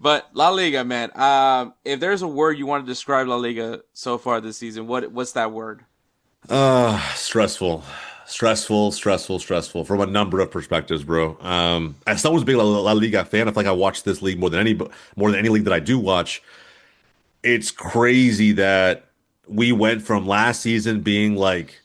But La Liga, man. If there's a word you want to describe La Liga so far this season, what's that word? Stressful from a number of perspectives, bro. As someone who's a big La Liga fan, I feel like I watch this league more than any league that I do watch. It's crazy that we went from last season being like,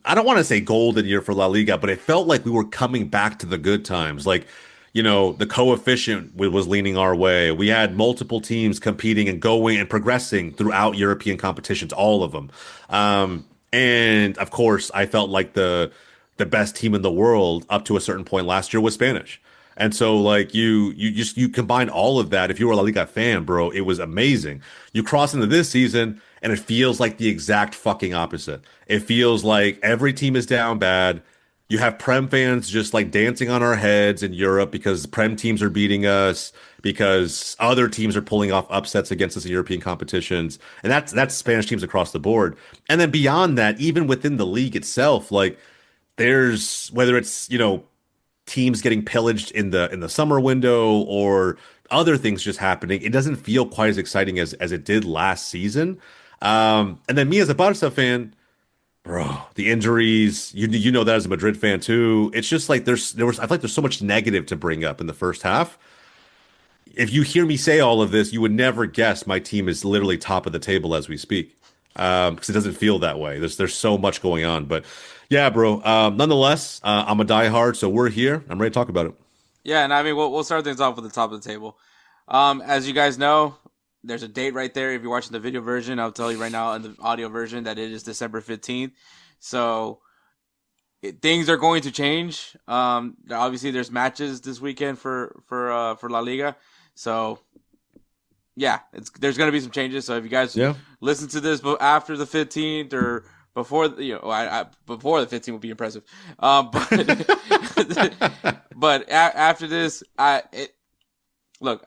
I don't want to say golden year for La Liga, but it felt like we were coming back to the good times. Like, the coefficient was leaning our way. We had multiple teams competing and going and progressing throughout European competitions, all of them. And of course, I felt like the best team in the world up to a certain point last year was Spanish. And so like you combine all of that. If you were a La Liga fan, bro, it was amazing. You cross into this season and it feels like the exact fucking opposite. It feels like every team is down bad. You have Prem fans just like dancing on our heads in Europe because Prem teams are beating us, because other teams are pulling off upsets against us in European competitions. And that's Spanish teams across the board. And then beyond that, even within the league itself, like there's, whether it's, teams getting pillaged in the summer window or, other things just happening, it doesn't feel quite as exciting as it did last season. And then me as a Barca fan, bro, the injuries, you know that as a Madrid fan too. It's just like I feel like there's so much negative to bring up in the first half. If you hear me say all of this, you would never guess my team is literally top of the table as we speak. Because it doesn't feel that way. There's so much going on. But yeah, bro. Nonetheless, I'm a diehard, so we're here. I'm ready to talk about it. Yeah, and I mean, we'll start things off with the top of the table. As you guys know, there's a date right there. If you're watching the video version, I'll tell you right now in the audio version that it is December 15th. So things are going to change. Obviously, there's matches this weekend for La Liga. So yeah, there's going to be some changes. So if you guys listen to this after the 15th or before, before the 15th would be impressive. But after this, I'm going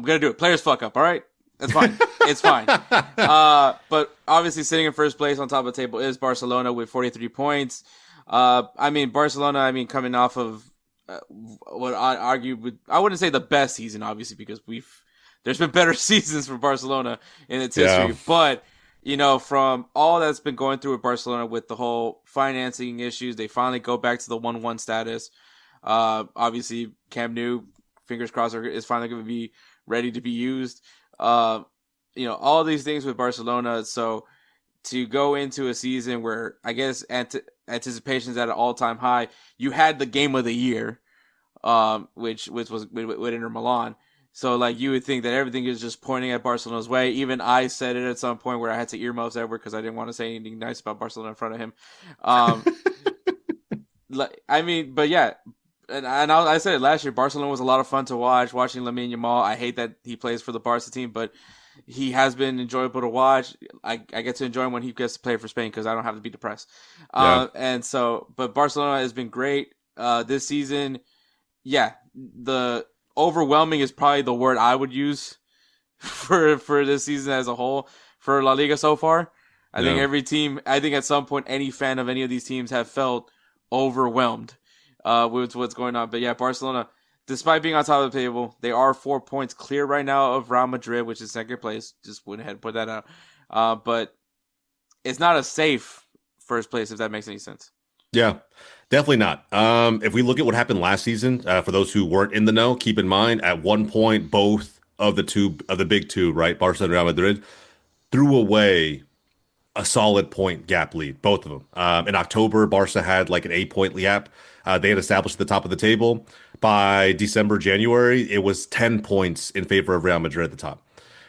to do it. Players fuck up. All right. That's fine. It's fine. But obviously sitting in first place on top of the table is Barcelona with 43 points. Barcelona, coming off of what I'd argue I wouldn't say the best season, obviously, because there's been better seasons for Barcelona in its history. But, from all that's been going through with Barcelona with the whole financing issues, they finally go back to the 1-1 status. Obviously, Camp Nou, fingers crossed, is finally going to be ready to be used. All these things with Barcelona. So to go into a season where I guess anticipation's at an all-time high, you had the game of the year, which was with Inter Milan. So, you would think that everything is just pointing at Barcelona's way. Even I said it at some point where I had to earmuffs Edward because I didn't want to say anything nice about Barcelona in front of him. But yeah, and I said it last year, Barcelona was a lot of fun to watch, watching Lamine Yamal. I hate that he plays for the Barca team, but he has been enjoyable to watch. I get to enjoy him when he gets to play for Spain because I don't have to be depressed. But Barcelona has been great this season. Yeah, the overwhelming is probably the word I would use for this season as a whole for La Liga so far. I think every team, at some point, any fan of any of these teams have felt overwhelmed with what's going on. But yeah, Barcelona, despite being on top of the table, they are 4 points clear right now of Real Madrid, which is second place. Just went ahead and put that out. But it's not a safe first place, if that makes any sense. Yeah, definitely not. If we look at what happened last season, for those who weren't in the know, keep in mind at one point both of the big two, right, Barca and Real Madrid, threw away a solid point gap lead, both of them. In October, Barca had like an 8-point gap. They had established at the top of the table. By December, January, it was 10 points in favor of Real Madrid at the top.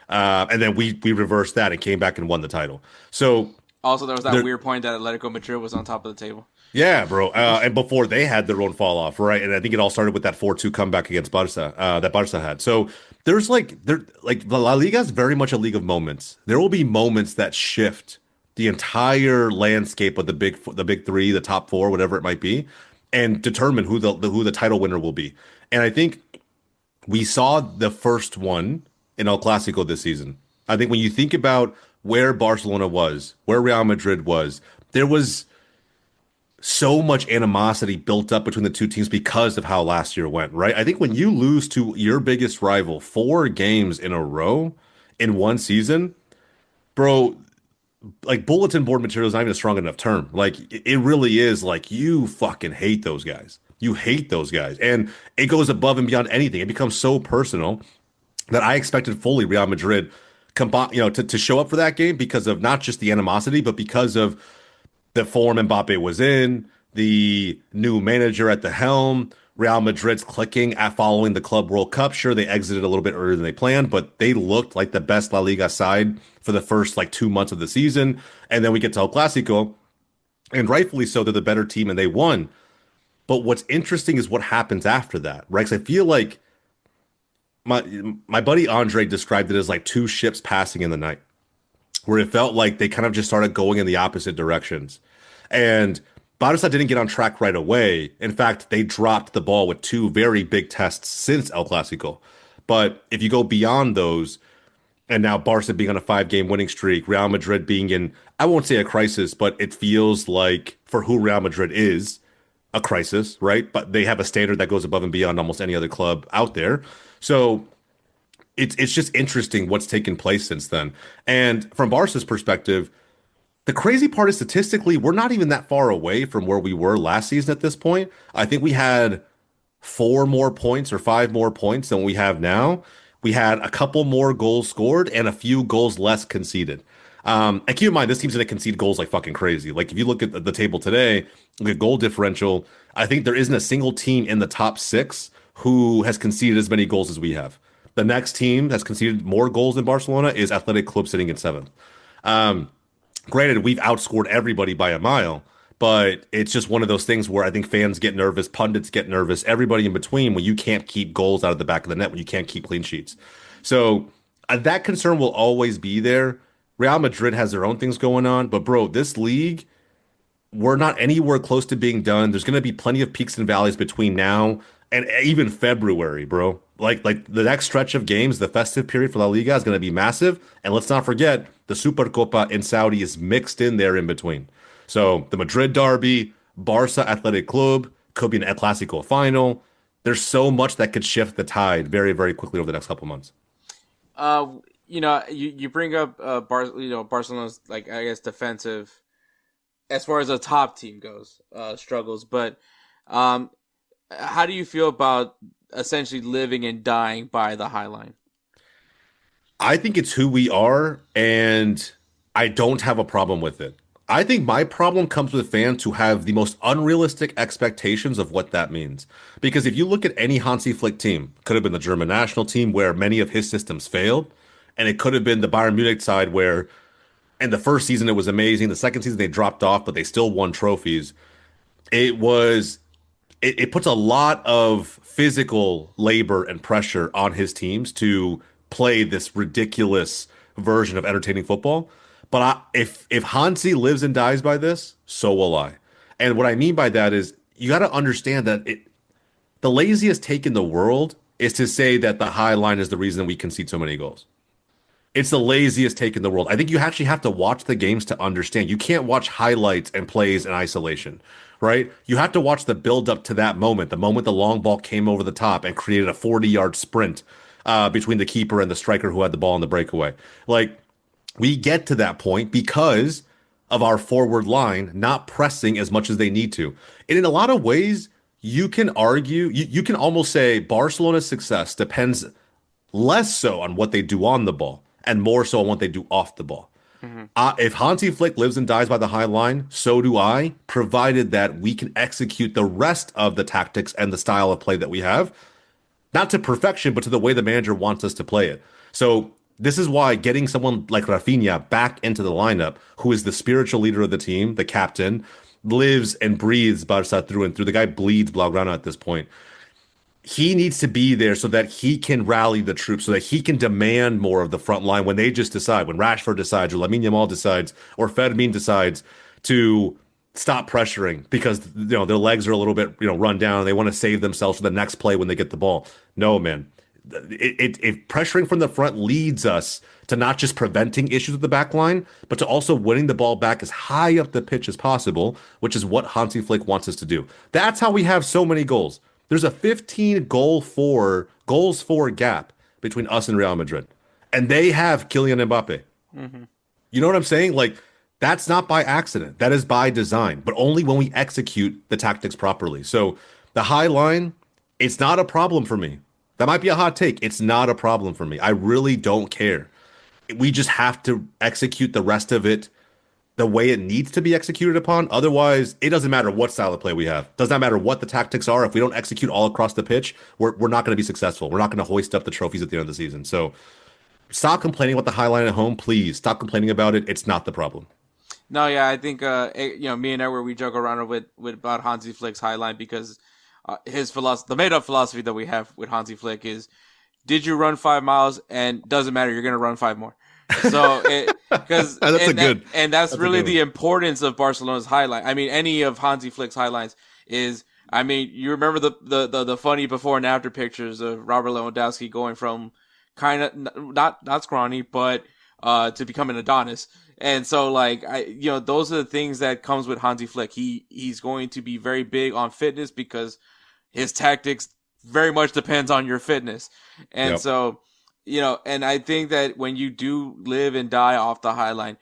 And then we reversed that and came back and won the title. So also there was that weird point that Atletico Madrid was on top of the table. Yeah, bro. And before they had their own fall off, right? And I think it all started with that 4-2 comeback against Barca that Barca had. So there's the La Liga is very much a league of moments. There will be moments that shift the entire landscape of the big three, the top four, whatever it might be, and determine who the title winner will be. And I think we saw the first one in El Clasico this season. I think when you think about where Barcelona was, where Real Madrid was, there was so much animosity built up between the two teams because of how last year went, right? I think when you lose to your biggest rival 4 games in a row in one season, bro, bulletin board material is not even a strong enough term. It really is you fucking hate those guys. You hate those guys. And it goes above and beyond anything. It becomes so personal that I expected fully Real Madrid to show up for that game because of not just the animosity, but because of the form Mbappe was in, the new manager at the helm, Real Madrid's clicking at following the Club World Cup. Sure, they exited a little bit earlier than they planned, but they looked like the best La Liga side for the first 2 months of the season. And then we get to El Clasico, and rightfully so, they're the better team and they won. But what's interesting is what happens after that, right? Because I feel like my buddy Andre described it as 2 ships passing in the night, where it felt like they kind of just started going in the opposite directions. And Barca didn't get on track right away. In fact, they dropped the ball with 2 very big tests since El Clasico. But if you go beyond those, and now Barca being on a 5-game winning streak, Real Madrid being in, I won't say a crisis, but it feels like for who Real Madrid is, a crisis, right? But they have a standard that goes above and beyond almost any other club out there. So it's just interesting what's taken place since then. And from Barca's perspective, the crazy part is statistically, we're not even that far away from where we were last season at this point. I think we had 4 more points or 5 more points than we have now. We had a couple more goals scored and a few goals less conceded. And keep in mind, this team's going to concede goals like fucking crazy. Like if you look at the table today, look at goal differential, I think there isn't a single team in the top 6 who has conceded as many goals as we have. The next team that's conceded more goals than Barcelona is Athletic Club sitting in 7th. Granted, we've outscored everybody by a mile, but it's just one of those things where I think fans get nervous, pundits get nervous, everybody in between when you can't keep goals out of the back of the net, when you can't keep clean sheets. So that concern will always be there. Real Madrid has their own things going on, but bro, this league, we're not anywhere close to being done. There's going to be plenty of peaks and valleys between now and even February, bro. Like the next stretch of games, the festive period for La Liga is going to be massive. And let's not forget, the Supercopa in Saudi is mixed in there in between. So the Madrid derby, Barca Athletic Club, could be an El Clasico final. There's so much that could shift the tide very, very quickly over the next couple months. You bring up Barcelona's, like, I guess, defensive, as far as a top team goes, struggles. But how do you feel about essentially living and dying by the high line? I think it's who we are, and I don't have a problem with it. I think my problem comes with fans who have the most unrealistic expectations of what that means. Because if you look at any Hansi Flick team, could have been the German national team where many of his systems failed, and it could have been the Bayern Munich side where in the first season it was amazing, the second season they dropped off, but they still won trophies. It puts a lot of physical labor and pressure on his teams to play this ridiculous version of entertaining football. But if Hansi lives and dies by this, so will I. And what I mean by that is you got to understand that the laziest take in the world is to say that the high line is the reason we concede so many goals. It's the laziest take in the world. I think you actually have to watch the games to understand. You can't watch highlights and plays in isolation, right? You have to watch the build up to that moment, the moment the long ball came over the top and created a 40-yard sprint between the keeper and the striker who had the ball in the breakaway. Like, we get to that point because of our forward line not pressing as much as they need to. And in a lot of ways, you can argue, you can almost say Barcelona's success depends less so on what they do on the ball and more so on what they do off the ball. Mm-hmm. If Hansi Flick lives and dies by the high line, so do I, provided that we can execute the rest of the tactics and the style of play that we have, not to perfection, but to the way the manager wants us to play it. So this is why getting someone like Rafinha back into the lineup, who is the spiritual leader of the team, the captain, lives and breathes Barca through and through. The guy bleeds Blaugrana at this point. He needs to be there so that he can rally the troops, so that he can demand more of the front line when they just decide, when Rashford decides, or Lamine Yamal decides, or Fermin decides to stop pressuring because their legs are a little bit run down and they want to save themselves for the next play when they get the ball. No, man. If pressuring from the front leads us to not just preventing issues with the back line, but to also winning the ball back as high up the pitch as possible, which is what Hansi Flick wants us to do. That's how we have so many goals. There's a 15 goals for gap between us and Real Madrid. And they have Kylian Mbappe. Mm-hmm. You know what I'm saying? Like, that's not by accident. That is by design, but only when we execute the tactics properly. So the high line, it's not a problem for me. That might be a hot take. It's not a problem for me. I really don't care. We just have to execute the rest of it the way it needs to be executed upon. Otherwise, it doesn't matter what style of play we have. Does not matter what the tactics are. If we don't execute all across the pitch, we're not going to be successful. We're not going to hoist up the trophies at the end of the season. So stop complaining about the high line at home, please. Stop complaining about it. It's not the problem. No, yeah, I think me and Edward, we joke around with about Hansi Flick's high line because his philosophy, the made up philosophy that we have with Hansi Flick is, did you run 5 miles? And doesn't matter, you're going to run 5 more. So that's really the importance of Barcelona's highlight. I mean, any of Hansi Flick's highlights is, I mean, you remember the funny before and after pictures of Robert Lewandowski going from kind of not scrawny, but to become an Adonis. And so, like, those are the things that comes with Hansi Flick. He's going to be very big on fitness because his tactics very much depends on your fitness. And so and I think that when you do live and die off the high line,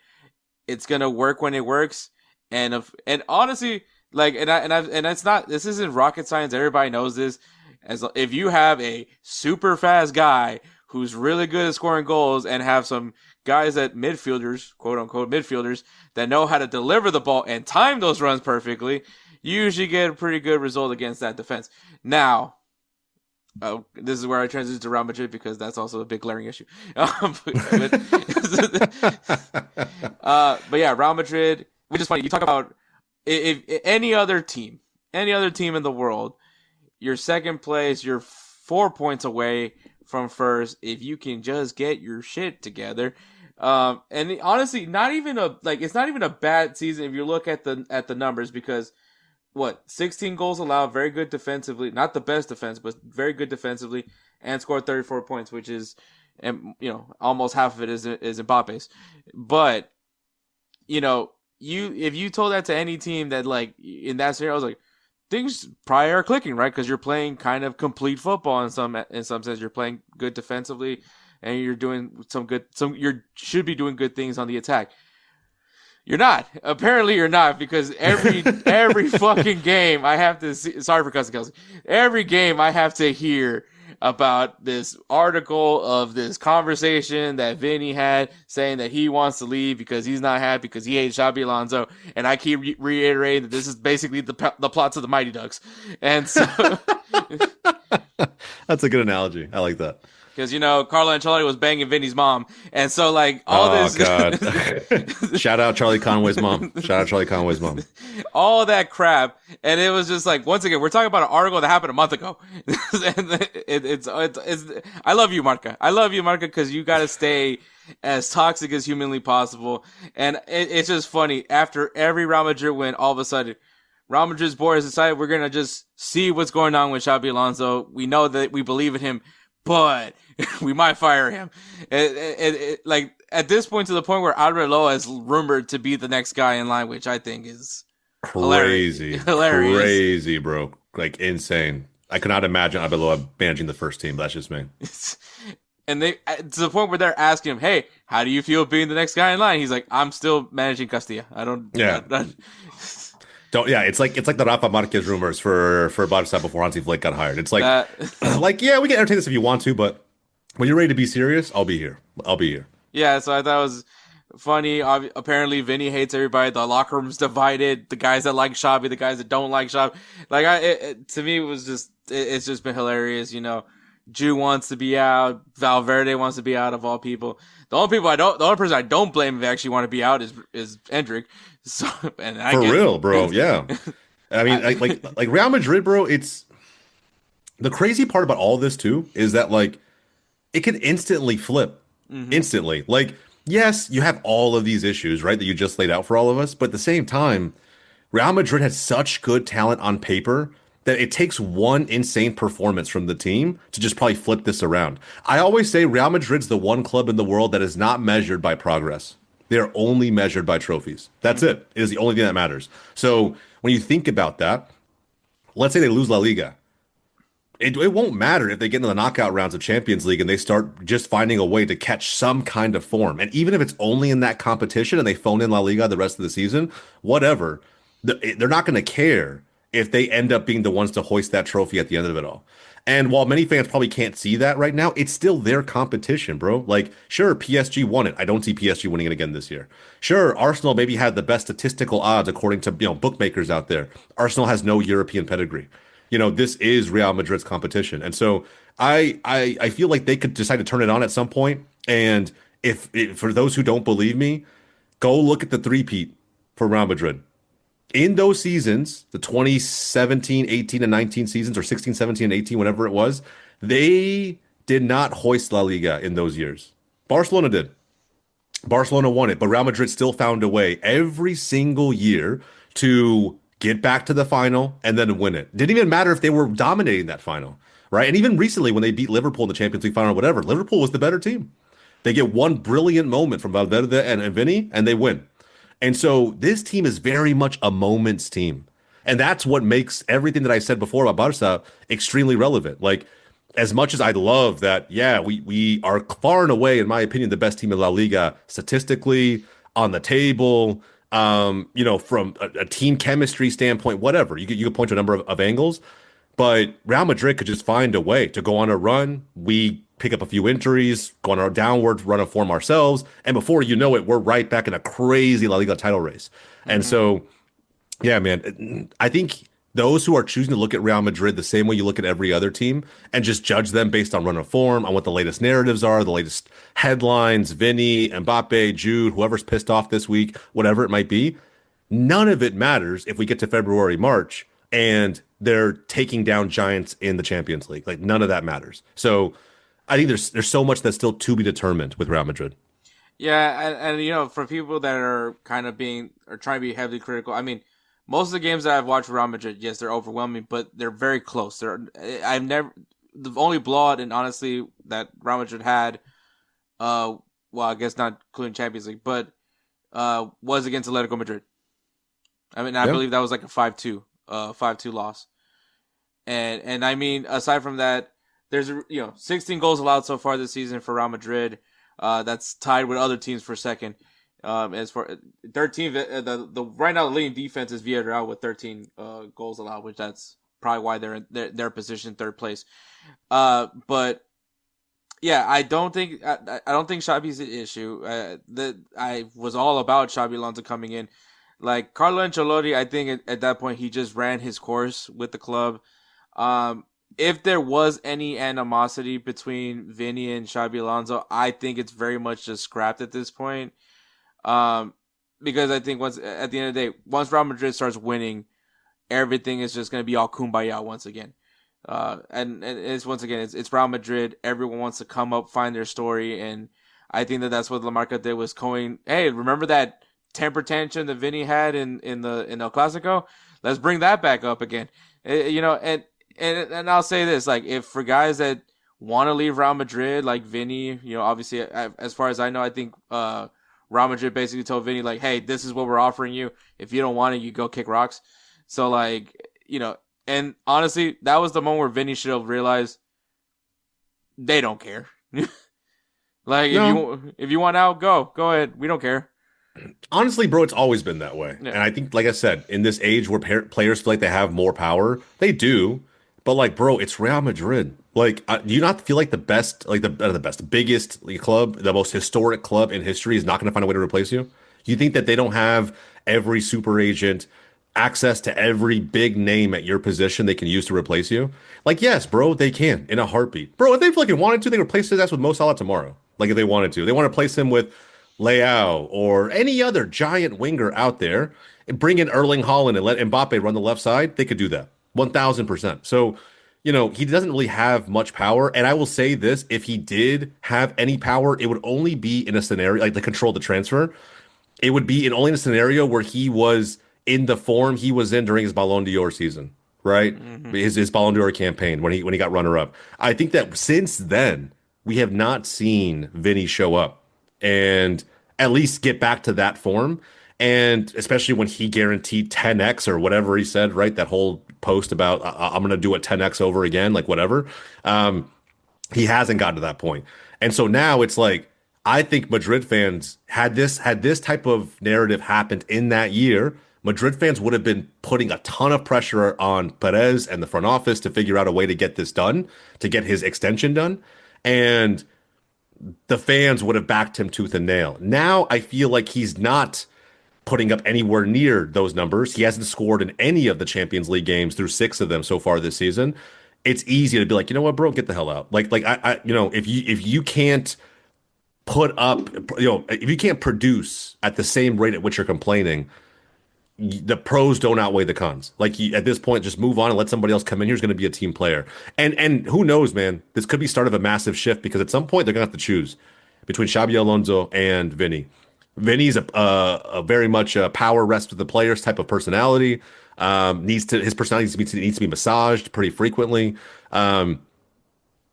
it's gonna work when it works. And honestly, like, and it's not. This isn't rocket science. Everybody knows this. If you have a super fast guy who's really good at scoring goals and have some guys that midfielders, quote unquote midfielders, that know how to deliver the ball and time those runs perfectly, you usually get a pretty good result against that defense. Now, this is where I transition to Real Madrid because that's also a big glaring issue. But yeah, Real Madrid, which is funny. You talk about if any other team in the world, you're second place, you're 4 points away from first if you can just get your shit together. And honestly, it's not even a bad season if you look at the numbers, because 16 goals allowed, very good defensively, not the best defense, but very good defensively, and scored 34 points, which is, almost half of it is Mbappe's. But, if you told that to any team that, like, in that scenario, I was like, things probably are clicking, right? Because you're playing kind of complete football in some sense. You're playing good defensively, and you're doing you should be doing good things on the attack. You're not. Apparently, you're not, because every fucking game I have to see. Sorry for cussing, Kelcey. Every game I have to hear about this article of this conversation that Vinny had saying that he wants to leave because he's not happy because he hates Xabi Alonso, and I keep reiterating that this is basically the plots of the Mighty Ducks, and so that's a good analogy. I like that. Because, Carlo Ancelotti was banging Vinny's mom. And so, like, this... God. Shout out Charlie Conway's mom. All that crap. And it was just like, once again, we're talking about an article that happened a month ago. And it's I love you, Marca. I love you, Marca, because you got to stay as toxic as humanly possible. And it's just funny. After every Real Madrid win, all of a sudden, Real Madrid's board has decided we're going to just see what's going on with Xabi Alonso. We know that we believe in him, but we might fire him. Like, at this point, to the point where Arbeloa is rumored to be the next guy in line, which I think is crazy, crazy, bro. Like, insane. I could not imagine Arbeloa managing the first team. That's just me. And they, to the point where they're asking him, "Hey, how do you feel being the next guy in line?" He's like, "I'm still managing Castilla. I don't." Yeah. It's like the Rafa Marquez rumors for Barca before Hansi Flick got hired. It's like, we can entertain this if you want to, but when you're ready to be serious, I'll be here. Yeah, so I thought it was funny. Apparently, Vinny hates everybody. The locker room's divided. The guys that like Xabi, the guys that don't like Xabi. Like, to me, it was just, it's just been hilarious. Jew wants to be out. Valverde wants to be out, of all people. The only person I don't blame if they actually want to be out is Endrick. So, and I for real, bro. Yeah. I mean, like Real Madrid, bro. It's the crazy part about all this too is that, like, it can instantly flip. Mm-hmm. Instantly. Like, yes, you have all of these issues, right, that you just laid out for all of us, but at the same time, Real Madrid has such good talent on paper that it takes one insane performance from the team to just probably flip this around. I always say Real Madrid's the one club in the world that is not measured by progress. They're only measured by trophies. That's it. It is the only thing that matters. So when you think about that, let's say they lose La Liga. It won't matter if they get into the knockout rounds of Champions League and they start just finding a way to catch some kind of form. And even if it's only in that competition and they phone in La Liga the rest of the season, whatever, they're not going to care if they end up being the ones to hoist that trophy at the end of it all. And while many fans probably can't see that right now, it's still their competition, bro. Like, sure, PSG won it. I don't see PSG winning it again this year. Sure, Arsenal maybe had the best statistical odds according to bookmakers out there. Arsenal has no European pedigree. This is Real Madrid's competition. And so I feel like they could decide to turn it on at some point. And if for those who don't believe me, go look at the three-peat for Real Madrid. In those seasons, the 2017, 18, and 19 seasons, or 16, 17, and 18, whatever it was, they did not hoist La Liga in those years. Barcelona did. Barcelona won it, but Real Madrid still found a way every single year to get back to the final and then win it. Didn't even matter if they were dominating that final, right? And even recently when they beat Liverpool in the Champions League final or whatever, Liverpool was the better team. They get one brilliant moment from Valverde and Vinny, and they win. And so this team is very much a moments team. And that's what makes everything that I said before about Barca extremely relevant. Like, as much as I love that, yeah, we are far and away, in my opinion, the best team in La Liga statistically, on the table, from a team chemistry standpoint, whatever. You could point to a number of angles, but Real Madrid could just find a way to go on a run. We pick up a few injuries, go on our downward run of form ourselves, and before you know it, we're right back in a crazy La Liga title race. And so, yeah, man, I think those who are choosing to look at Real Madrid the same way you look at every other team and just judge them based on run of form, on what the latest narratives are, the latest headlines, Vinny, Mbappe, Jude, whoever's pissed off this week, whatever it might be, none of it matters if we get to February, March, and they're taking down giants in the Champions League. Like, none of that matters. So I think there's so much that's still to be determined with Real Madrid. Yeah, and for people that are kind of trying to be heavily critical, I mean, most of the games that I've watched Real Madrid, yes, they're overwhelming, but they're very close. The only blowout, and honestly, that Real Madrid had, well, I guess not including Champions League, but was against Atletico Madrid. I mean, I believe that was like a 5-2 loss. And I mean, aside from that, there's 16 goals allowed so far this season for Real Madrid. That's tied with other teams for second. As for 13, the right now the leading defense is Villarreal with 13 goals allowed, which that's probably why they're positioned third place. But yeah, I don't think Xabi's the issue. I was all about Xabi Alonso coming in. Like Carlo Ancelotti, I think at that point he just ran his course with the club. If there was any animosity between Vinny and Xabi Alonso, I think it's very much just scrapped at this point. Because I think at the end of the day, once Real Madrid starts winning, everything is just going to be all kumbaya once again. And it's it's Real Madrid. Everyone wants to come up, find their story, and I think that's what La Marca did was going, hey, remember that temper tantrum that Vinny had in El Clasico? Let's bring that back up again. And I'll say this, like, if for guys that want to leave Real Madrid, like Vinny, obviously, as far as I know, I think Real Madrid basically told Vinny, like, hey, this is what we're offering you. If you don't want it, you go kick rocks. So, like, and honestly, that was the moment where Vinny should have realized they don't care. Like, if you want out, go ahead. We don't care. Honestly, bro, it's always been that way. Yeah. And I think, like I said, in this age where players feel like they have more power, they do. But, like, bro, it's Real Madrid. Like, do you not feel like the biggest club, the most historic club in history is not going to find a way to replace you? You think that they don't have every super agent, access to every big name at your position they can use to replace you? Like, yes, bro, they can in a heartbeat. Bro, if they fucking wanted to, they replace his ass with Mo Salah tomorrow. Like, if they wanted to. They want to replace him with Leao or any other giant winger out there and bring in Erling Haaland and let Mbappe run the left side. They could do that 1,000%. So, he doesn't really have much power. And I will say this, if he did have any power, it would only be in a scenario like to control the transfer. It would be only in a scenario where he was in the form he was in during his Ballon d'Or season, right? Mm-hmm. His Ballon d'Or campaign when he got runner up. I think that since then, we have not seen Vinny show up and at least get back to that form. And especially when he guaranteed 10x or whatever he said, right? That whole post about I'm going to do a 10x over again, like whatever. He hasn't gotten to that point. And so now it's like, I think Madrid fans had this type of narrative happened in that year, Madrid fans would have been putting a ton of pressure on Perez and the front office to figure out a way to get this done, to get his extension done. And the fans would have backed him tooth and nail. Now I feel like he's not putting up anywhere near those numbers. He hasn't scored in any of the Champions League games through 6 of them so far this season. It's easy to be like, you know what, bro, get the hell out. Like I if you can't put up, if you can't produce at the same rate at which you're complaining, the pros don't outweigh the cons. Like at this point, just move on and let somebody else come in. Here's going to be a team player. And who knows, man, this could be start of a massive shift because at some point they're going to have to choose between Xabi Alonso and Vinny. Vinny's a very much a power rest with the players type of personality. His personality needs to be massaged pretty frequently. Xabi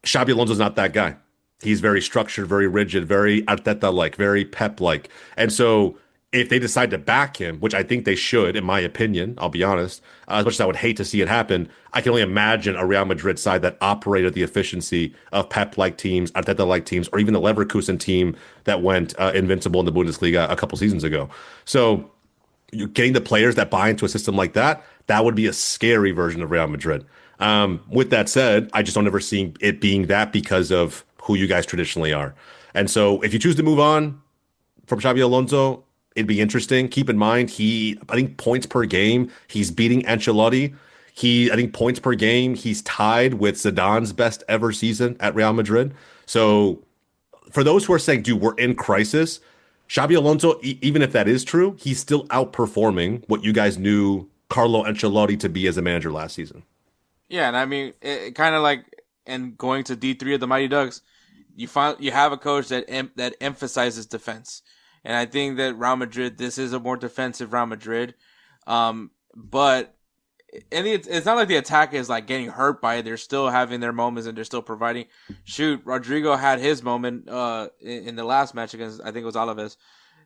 Alonso's not that guy. He's very structured, very rigid, very Arteta-like, very Pep-like. And so if they decide to back him, which I think they should, in my opinion, I'll be honest, as much as I would hate to see it happen, I can only imagine a Real Madrid side that operated the efficiency of Pep-like teams, Arteta-like teams, or even the Leverkusen team that went invincible in the Bundesliga a couple seasons ago. So you're getting the players that buy into a system like that, that would be a scary version of Real Madrid. With that said, I just don't ever see it being that because of who you guys traditionally are. And so if you choose to move on from Xabi Alonso, it'd be interesting. Keep in mind, I think points per game, he's beating Ancelotti. I think points per game, he's tied with Zidane's best ever season at Real Madrid. So for those who are saying, dude, we're in crisis, Xabi Alonso, even if that is true, he's still outperforming what you guys knew Carlo Ancelotti to be as a manager last season. Yeah, and I mean, it kind of like, and going to D3 of the Mighty Ducks, you have a coach that emphasizes defense. And I think that Real Madrid, this is a more defensive Real Madrid. But it's not like the attack is like getting hurt by it. They're still having their moments and they're still providing. Shoot, Rodrigo had his moment in the last match against, I think it was Alaves.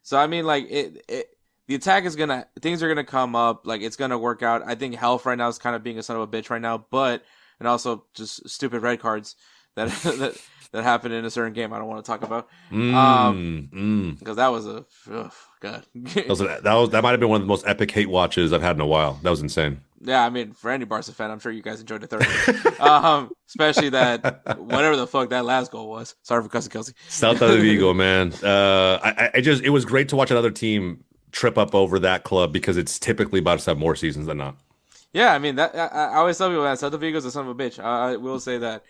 So, I mean, like, the attack is things are going to come up. Like, it's going to work out. I think health right now is kind of being a son of a bitch right now. And also just stupid red cards that happened in a certain game I don't want to talk about. Because that was God. that might have been one of the most epic hate watches I've had in a while. That was insane. Yeah, I mean, for any Barca fan, I'm sure you guys enjoyed the third. Especially that whatever the fuck that last goal was. Sorry for cussing Kelcey. Celta de Vigo, man. It was great to watch another team trip up over that club because it's typically about to have more seasons than not. Yeah, I mean, that I always tell people that Celta de Vigo is a son of a bitch. I will say that.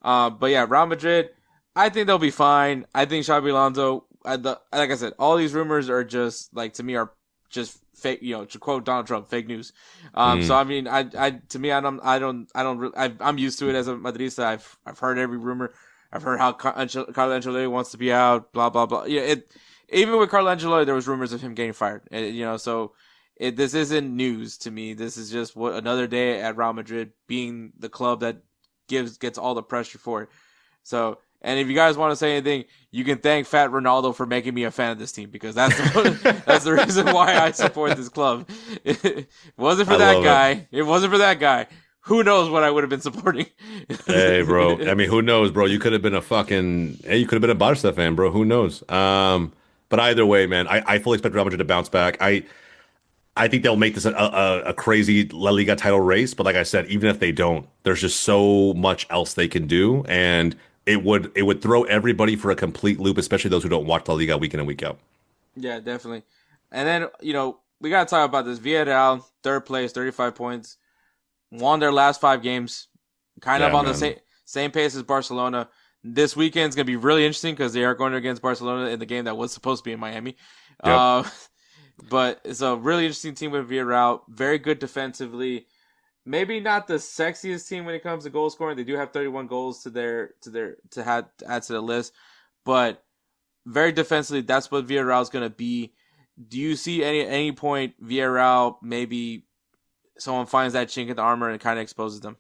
But yeah, Real Madrid, I think they'll be fine. I think Xabi Alonso, like I said, all these rumors are just, like, to me, are just fake, to quote Donald Trump, fake news. So I mean, I'm used to it as a Madrista. I've heard every rumor. I've heard how Carlo Ancelotti wants to be out, blah blah blah. Yeah, even with Carlo Ancelotti, there was rumors of him getting fired. This isn't news to me. This is just another day at Real Madrid being the club that gets all the pressure for it. So, and if you guys want to say anything, you can thank Fat Ronaldo for making me a fan of this team, because that's the reason why I support this club. It wasn't for that guy. It wasn't for that guy. Who knows what I would have been supporting? Hey, bro. I mean, who knows, bro? You could have been you could have been a Barca fan, bro. Who knows? But either way, man, I fully expect Real Madrid to bounce back. I think they'll make this a crazy La Liga title race, but like I said, even if they don't, there's just so much else they can do, and it would throw everybody for a complete loop, especially those who don't watch La Liga week in and week out. Yeah, definitely. And then, we got to talk about this. Villarreal, third place, 35 points, won their last 5 games, kind of on the same pace as Barcelona. This weekend's going to be really interesting because they are going against Barcelona in the game that was supposed to be in Miami. Yep. But it's a really interesting team with Villarreal. Very good defensively. Maybe not the sexiest team when it comes to goal scoring. They do have 31 goals to add to the list, but very defensively. That's what Villarreal is going to be. Do you see any point Villarreal, maybe someone finds that chink in the armor and kind of exposes them?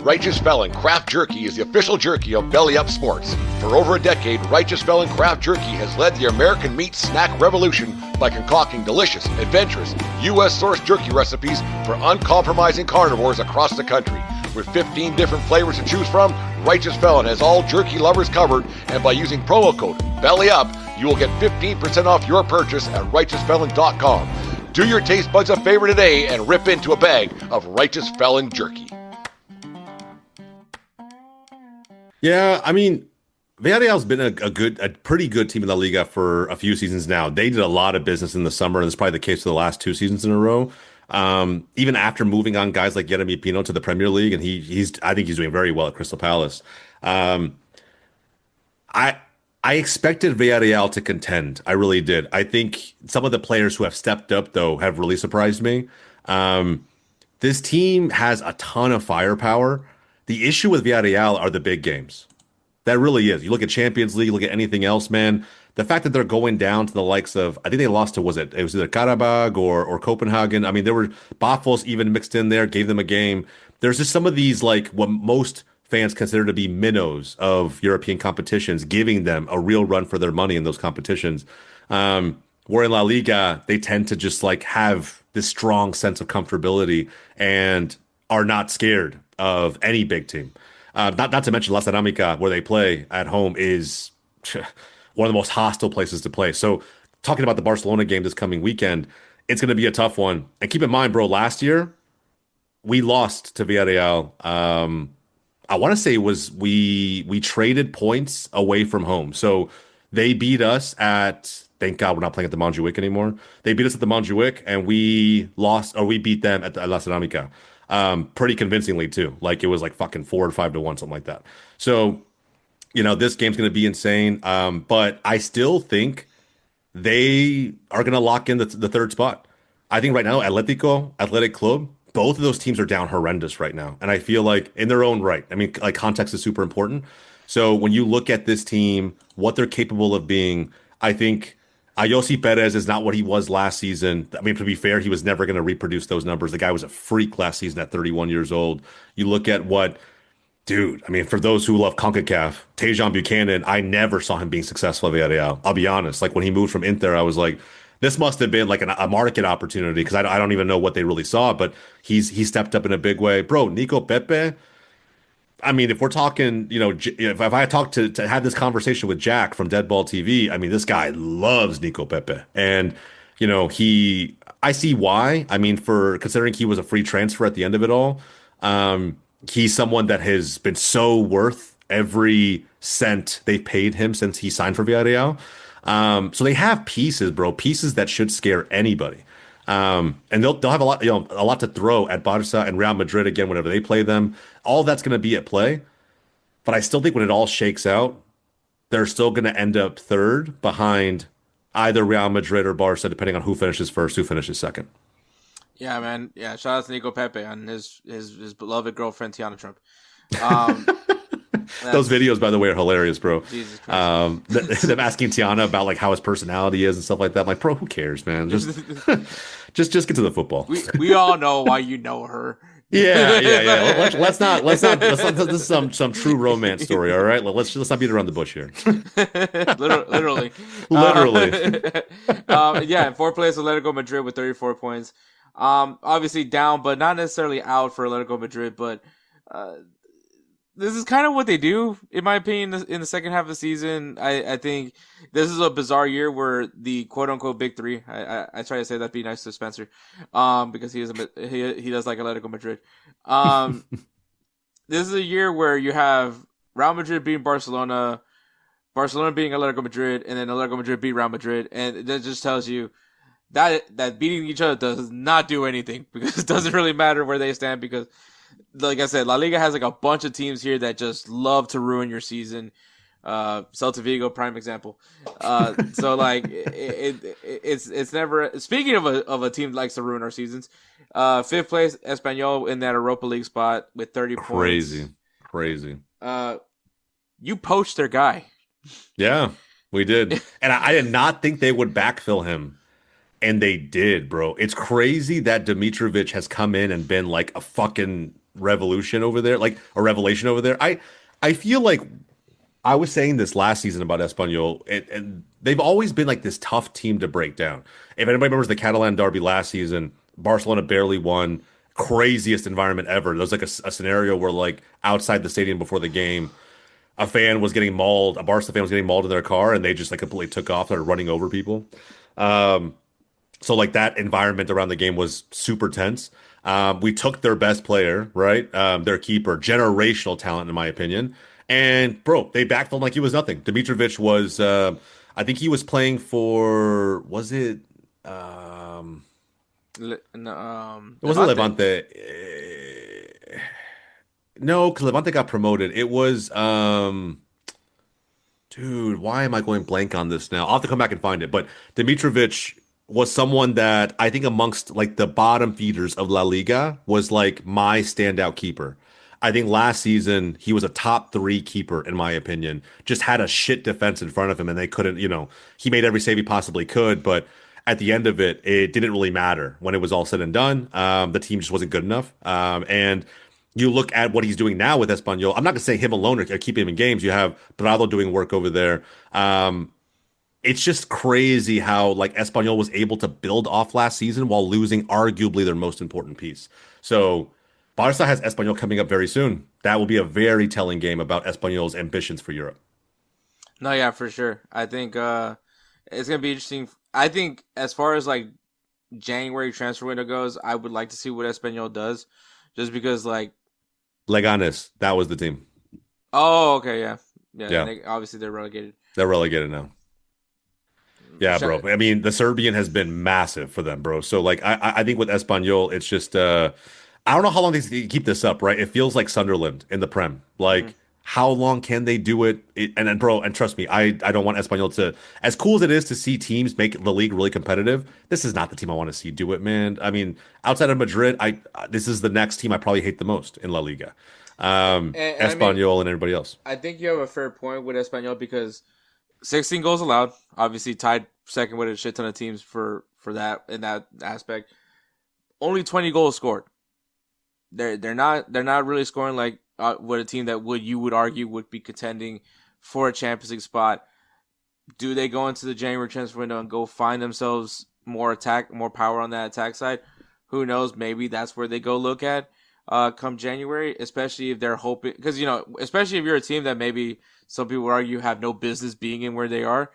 Righteous Felon Craft Jerky is the official jerky of Belly Up Sports. For over a decade, Righteous Felon Craft Jerky has led the American meat snack revolution by concocting delicious, adventurous, U.S.-sourced jerky recipes for uncompromising carnivores across the country. With 15 different flavors to choose from, Righteous Felon has all jerky lovers covered, and by using promo code BELLYUP, you will get 15% off your purchase at righteousfelon.com. Do your taste buds a favor today and rip into a bag of Righteous Felon jerky. Yeah, I mean, Villarreal's been a pretty good team in La Liga for a few seasons now. They did a lot of business in the summer, and it's probably the case for the last 2 seasons in a row. Even after moving on guys like Yeremy Pino to the Premier League, and I think he's doing very well at Crystal Palace. I expected Villarreal to contend. I really did. I think some of the players who have stepped up, though, have really surprised me. This team has a ton of firepower. The issue with Villarreal are the big games. That really is. You look at Champions League, look at anything else, man. The fact that they're going down to the likes of, I think they lost to, it was either Karabag or Copenhagen. I mean, there were Bafos even mixed in there, gave them a game. There's just some of these, like, what most fans consider to be minnows of European competitions, giving them a real run for their money in those competitions. Where in La Liga, they tend to just like have this strong sense of comfortability and are not scared of any big team. Not to mention La Ceramica, where they play at home, is one of the most hostile places to play. So talking about the Barcelona game this coming weekend, it's going to be a tough one. And keep in mind, bro, last year we lost to Villarreal. I want to say it was we traded points away from home. So they beat us at, thank God we're not playing at the Montjuic anymore. They beat us at the Montjuic and we beat them at La Ceramica. Pretty convincingly too. Like it was like fucking 4 or 5-1, something like that. So, this game's going to be insane. But I still think they are going to lock in the third spot. I think right now, Athletic Club, both of those teams are down horrendous right now. And I feel like in their own right, I mean, like context is super important. So when you look at this team, what they're capable of being, I think Ayosi Perez is not what he was last season. I mean, to be fair, he was never going to reproduce those numbers. The guy was a freak last season at 31 years old. You look at for those who love CONCACAF, Tejan Buchanan, I never saw him being successful at Villarreal. I'll be honest. Like when he moved from Inter, I was like, this must have been like a market opportunity because I don't even know what they really saw, but he stepped up in a big way. Bro, Nico Pepe, I mean, if we're talking, if I talk to have this conversation with Jack from Deadball TV, I mean, this guy loves Nico Pepe. And, I see why. I mean, for considering he was a free transfer at the end of it all, he's someone that has been so worth every cent they paid him since he signed for Villarreal. So they have pieces, bro, pieces that should scare anybody. And they'll have a lot to throw at Barca and Real Madrid again whenever they play them. All that's going to be at play. But I still think when it all shakes out, they're still going to end up third behind either Real Madrid or Barca, depending on who finishes first, who finishes second. Yeah, man. Yeah, shout out to Nico Pepe and his beloved girlfriend Tiana Trump. Those videos, by the way, are hilarious, bro. Jesus Christ. Them asking Tiana about like how his personality is and stuff like that. I'm like, bro, who cares, man? Just just get to the football. We all know why you know her. Yeah. Let's not. This is some true romance story. All right, let's not beat around the bush here. Literally. Yeah, in fourth place, Atletico Madrid with 34 points. Obviously down, but not necessarily out for Atletico Madrid. But this is kind of what they do, in my opinion, in the second half of the season. I think this is a bizarre year where the quote-unquote big three, I try to say that, be nice to Spencer, because he does like Atletico Madrid. This is a year where you have Real Madrid beating Barcelona beating Atletico Madrid, and then Atletico Madrid beat Real Madrid, and that just tells you that beating each other does not do anything, because it doesn't really matter where they stand, because like I said, La Liga has like a bunch of teams here that just love to ruin your season. Celta Vigo, prime example. So like it's never, speaking of a team that likes to ruin our seasons. Fifth place, Espanyol in that Europa League spot with 30 points. Crazy. You poached their guy. Yeah, we did. And I did not think they would backfill him. And they did, bro. It's crazy that Dimitrovic has come in and been like a fucking revolution over there, like a revelation over there. I feel like I was saying this last season about Espanyol, and they've always been like this tough team to break down. If anybody remembers the Catalan derby last season, Barcelona barely won. Craziest environment ever. There was like a scenario where like outside the stadium before the game, a fan was getting mauled, a Barca fan was getting mauled in their car, and they just like completely took off, started running over people. So like that environment around the game was super tense. We took their best player, right? Their keeper, generational talent in my opinion. And bro, they backfilled like he was nothing. Dimitrovic was, I think he was playing for, was it? It wasn't Levante. No, because Levante got promoted. It was, dude, why am I going blank on this now? I'll have to come back and find it. But Dimitrovic was someone that I think amongst like the bottom feeders of La Liga was like my standout keeper. I think last season he was a top 3 keeper in my opinion. Just had a shit defense in front of him and they couldn't, he made every save he possibly could, but at the end of it, it didn't really matter when it was all said and done. The team just wasn't good enough. And you look at what he's doing now with Espanyol. I'm not going to say him alone or keep him in games. You have Prado doing work over there. It's just crazy how like Espanyol was able to build off last season while losing arguably their most important piece. So Barca has Espanyol coming up very soon. That will be a very telling game about Espanyol's ambitions for Europe. No, yeah, for sure. I think it's gonna be interesting. I think as far as like January transfer window goes, I would like to see what Espanyol does, just because like Leganes, that was the team. Oh, okay, yeah. Obviously they're relegated. They're relegated now. Yeah, bro. I mean, the Serbian has been massive for them, bro. So, like, I think with Espanyol, it's just, I don't know how long they can keep this up, right? It feels like Sunderland in the Prem. Like, how long can they do it? And bro, and trust me, I don't want Espanyol to, as cool as it is to see teams make the league really competitive, this is not the team I want to see do it, man. I mean, outside of Madrid, this is the next team I probably hate the most in La Liga. Espanyol and everybody else. I think you have a fair point with Espanyol because 16 goals allowed, obviously tied second with a shit ton of teams for that in that aspect. Only 20 goals scored. They're not really scoring like with a team that you would argue would be contending for a Champions League spot. Do they go into the January transfer window and go find themselves more power on that attack side? Who knows? Maybe that's where they go look at come January, especially if they're hoping, because especially if you're a team that maybe some people would argue have no business being in where they are.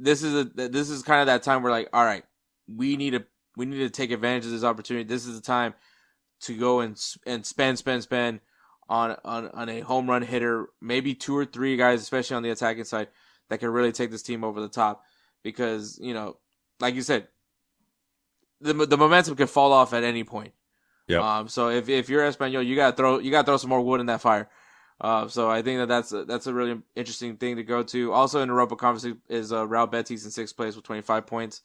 This is kind of that time where like, all right, we need to take advantage of this opportunity. This is the time to go and spend on a home run hitter, maybe 2 or 3 guys, especially on the attacking side, that can really take this team over the top. Because like you said, the momentum can fall off at any point. Yeah. So if you're Espanyol, you gotta throw some more wood in that fire. So I think that's a really interesting thing to go to. Also in the Europa Conference is Real Betis in 6th place with 25 points.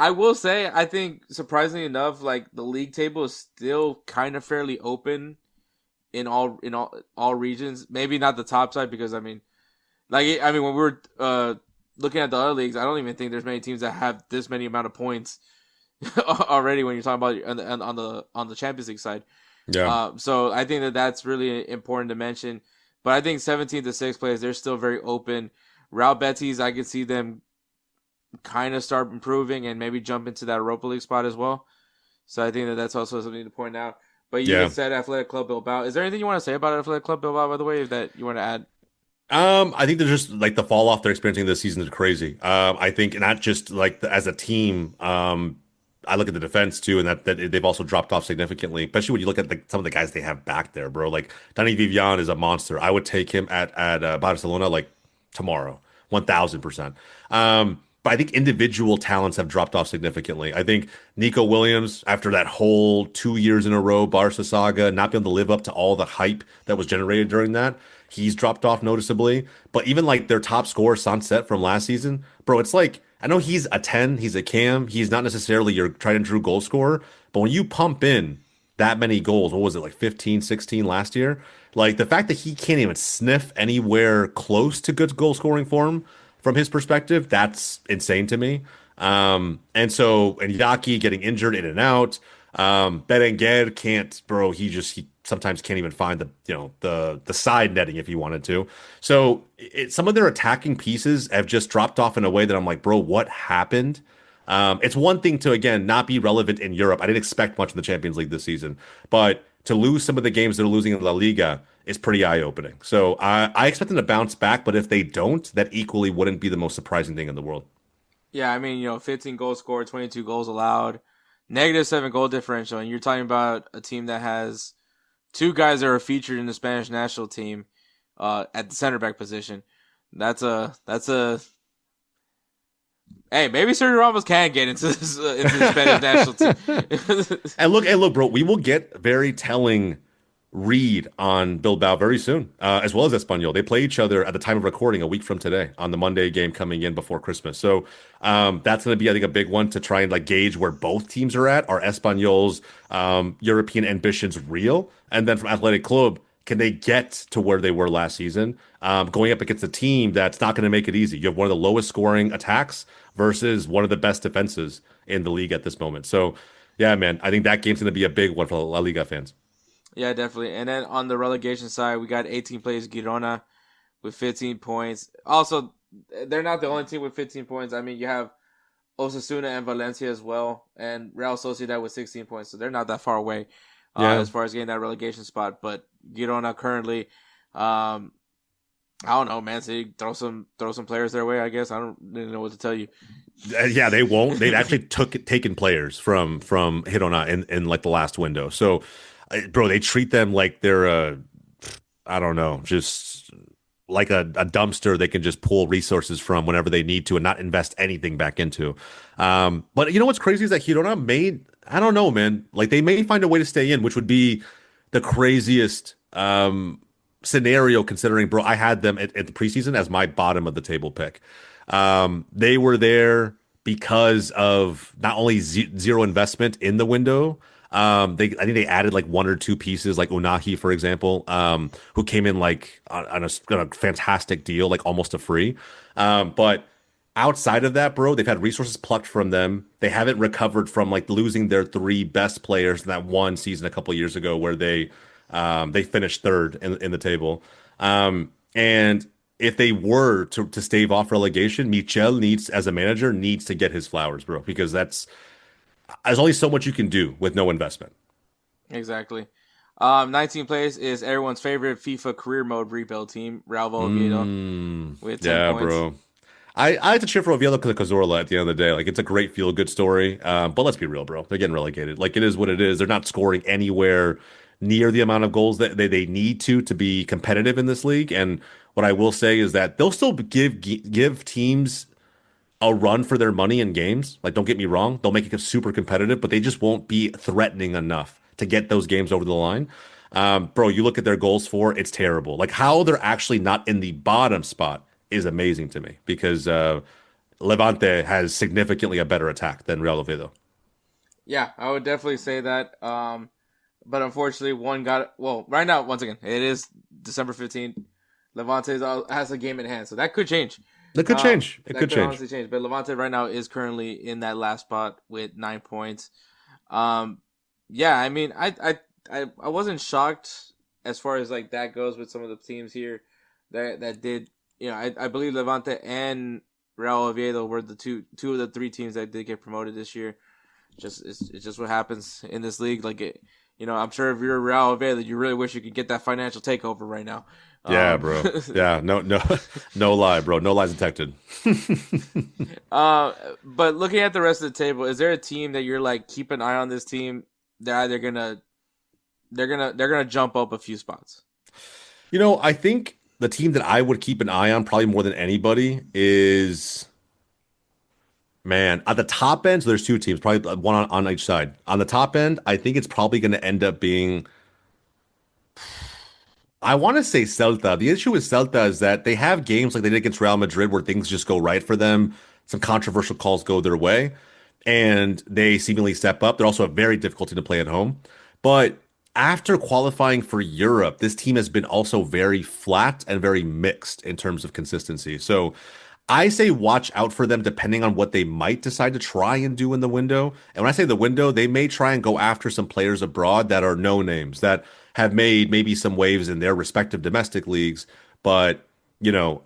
I will say, I think surprisingly enough, like the league table is still kind of fairly open in all regions. Maybe not the top side because when we were looking at the other leagues, I don't even think there's many teams that have this many amount of points already when you're talking about on the Champions League side. Yeah. So I think that's really important to mention. But I think 17th to 6th place, they're still very open. Real Betis, I could see them kind of start improving and maybe jump into that Europa League spot as well. So I think that's also something to point out. But you said Athletic Club Bilbao. Is there anything you want to say about Athletic Club Bilbao, by the way, that you want to add? I think they're just like the fall off they're experiencing this season is crazy. I think not just like as a team. I look at the defense too, and that they've also dropped off significantly. Especially when you look at some of the guys they have back there, bro. Like Dani Vivian is a monster. I would take him at Barcelona like tomorrow, 1000%. But I think individual talents have dropped off significantly. I think Nico Williams, after that whole 2 years in a row Barca saga, not being able to live up to all the hype that was generated during that, he's dropped off noticeably. But even like their top scorer, Sunset from last season, bro, it's like, I know he's a 10, he's a cam, he's not necessarily your tried and true goal scorer, but when you pump in that many goals, what was it, like 15, 16 last year? Like the fact that he can't even sniff anywhere close to good goal scoring form from his perspective, that's insane to me. And Yaki getting injured in and out. Berenguer can't, bro. He sometimes can't even find the side netting if he wanted to. So some of their attacking pieces have just dropped off in a way that I'm like, bro, what happened? It's one thing to, again, not be relevant in Europe. I didn't expect much in the Champions League this season, but to lose some of the games they're losing in La Liga is pretty eye-opening. So I expect them to bounce back, but if they don't, that equally wouldn't be the most surprising thing in the world. Yeah, 15 goals scored, 22 goals allowed, -7 goal differential, and you're talking about a team that has 2 guys that are featured in the Spanish national team at the center back position. That's a hey, maybe Sergio Ramos can get into the Spanish national team. And look, bro, we will get very telling read on Bilbao very soon, as well as Espanyol. They play each other at the time of recording a week from today on the Monday game coming in before Christmas. So that's going to be, I think, a big one to try and like gauge where both teams are at. Are Espanyol's European ambitions real? And then from Athletic Club, can they get to where they were last season? Going up against a team that's not going to make it easy. You have one of the lowest scoring attacks versus one of the best defenses in the league at this moment. So Yeah, man. I think that game's going to be a big one for La Liga fans. Yeah, definitely. And then on the relegation side, we got 18 players Girona with 15 points. Also, they're not the only team with 15 points. I mean, you have Osasuna and Valencia as well, and Real Sociedad with 16 points. So they're not that far away as far as getting that relegation spot. But Girona currently, I don't know, man. So you throw some players their way, I guess. I don't really know what to tell you. Yeah, they won't. They've actually taken players from Girona in like the last window. So, bro, they treat them like they're I don't know, just like a dumpster they can just pull resources from whenever they need to and not invest anything back into. But you know what's crazy is that Girona made, I don't know, man, like they may find a way to stay in, which would be the craziest scenario considering, bro, I had them at the preseason as my bottom of the table pick. They were there because of not only zero investment in the window. I think they added like one or two pieces, like Unahi, for example, who came in like on a fantastic deal, like almost a free. But outside of that, bro, they've had resources plucked from them. They haven't recovered from like losing their three best players in that one season a couple of years ago where they finished third in the table. And if they were to stave off relegation, Michel as a manager, needs to get his flowers, bro, because there's only so much you can do with no investment. Exactly. 19 players is everyone's favorite FIFA career mode rebuild team, Real Oviedo, with 10 points. Bro. I like to cheer for Oviedo because of Cazorla at the end of the day. Like, it's a great feel-good story. But let's be real, bro. They're getting relegated. Like, it is what it is. They're not scoring anywhere near the amount of goals that they need to be competitive in this league. And what I will say is that they'll still give teams a run for their money in games. Like, don't get me wrong. They'll make it super competitive, but they just won't be threatening enough to get those games over the line. Bro, you look at their goals for, it's terrible. Like, how they're actually not in the bottom spot is amazing to me because Levante has significantly a better attack than Real Oviedo. Yeah, I would definitely say that. But unfortunately, right now, once again, it is December 15th. Levante has a game in hand, so that could change. It could change. It could change. Honestly change. But Levante right now is currently in that last spot with 9 points. Yeah, I mean, I wasn't shocked as far as like that goes with some of the teams here that did. You know, I believe Levante and Real Oviedo were the two of the three teams that did get promoted this year. It's just what happens in this league. Like you know, I'm sure if you're Real Oviedo, you really wish you could get that financial takeover right now. Yeah, bro. Yeah, no lie, bro. No lies detected. But looking at the rest of the table, is there a team that you're like, keep an eye on this team? They're either they're gonna jump up a few spots. You know, I think the team that I would keep an eye on probably more than anybody is, man, at the top end. So there's two teams, probably one on each side. On the top end, I think it's probably going to end up being, I want to say Celta. The issue with Celta is that they have games like they did against Real Madrid where things just go right for them. Some controversial calls go their way, and they seemingly step up. They're also a very difficult team to play at home. But after qualifying for Europe, this team has been also very flat and very mixed in terms of consistency. So I say watch out for them depending on what they might decide to try and do in the window. And when I say the window, they may try and go after some players abroad that are no names, that have made maybe some waves in their respective domestic leagues. But, you know,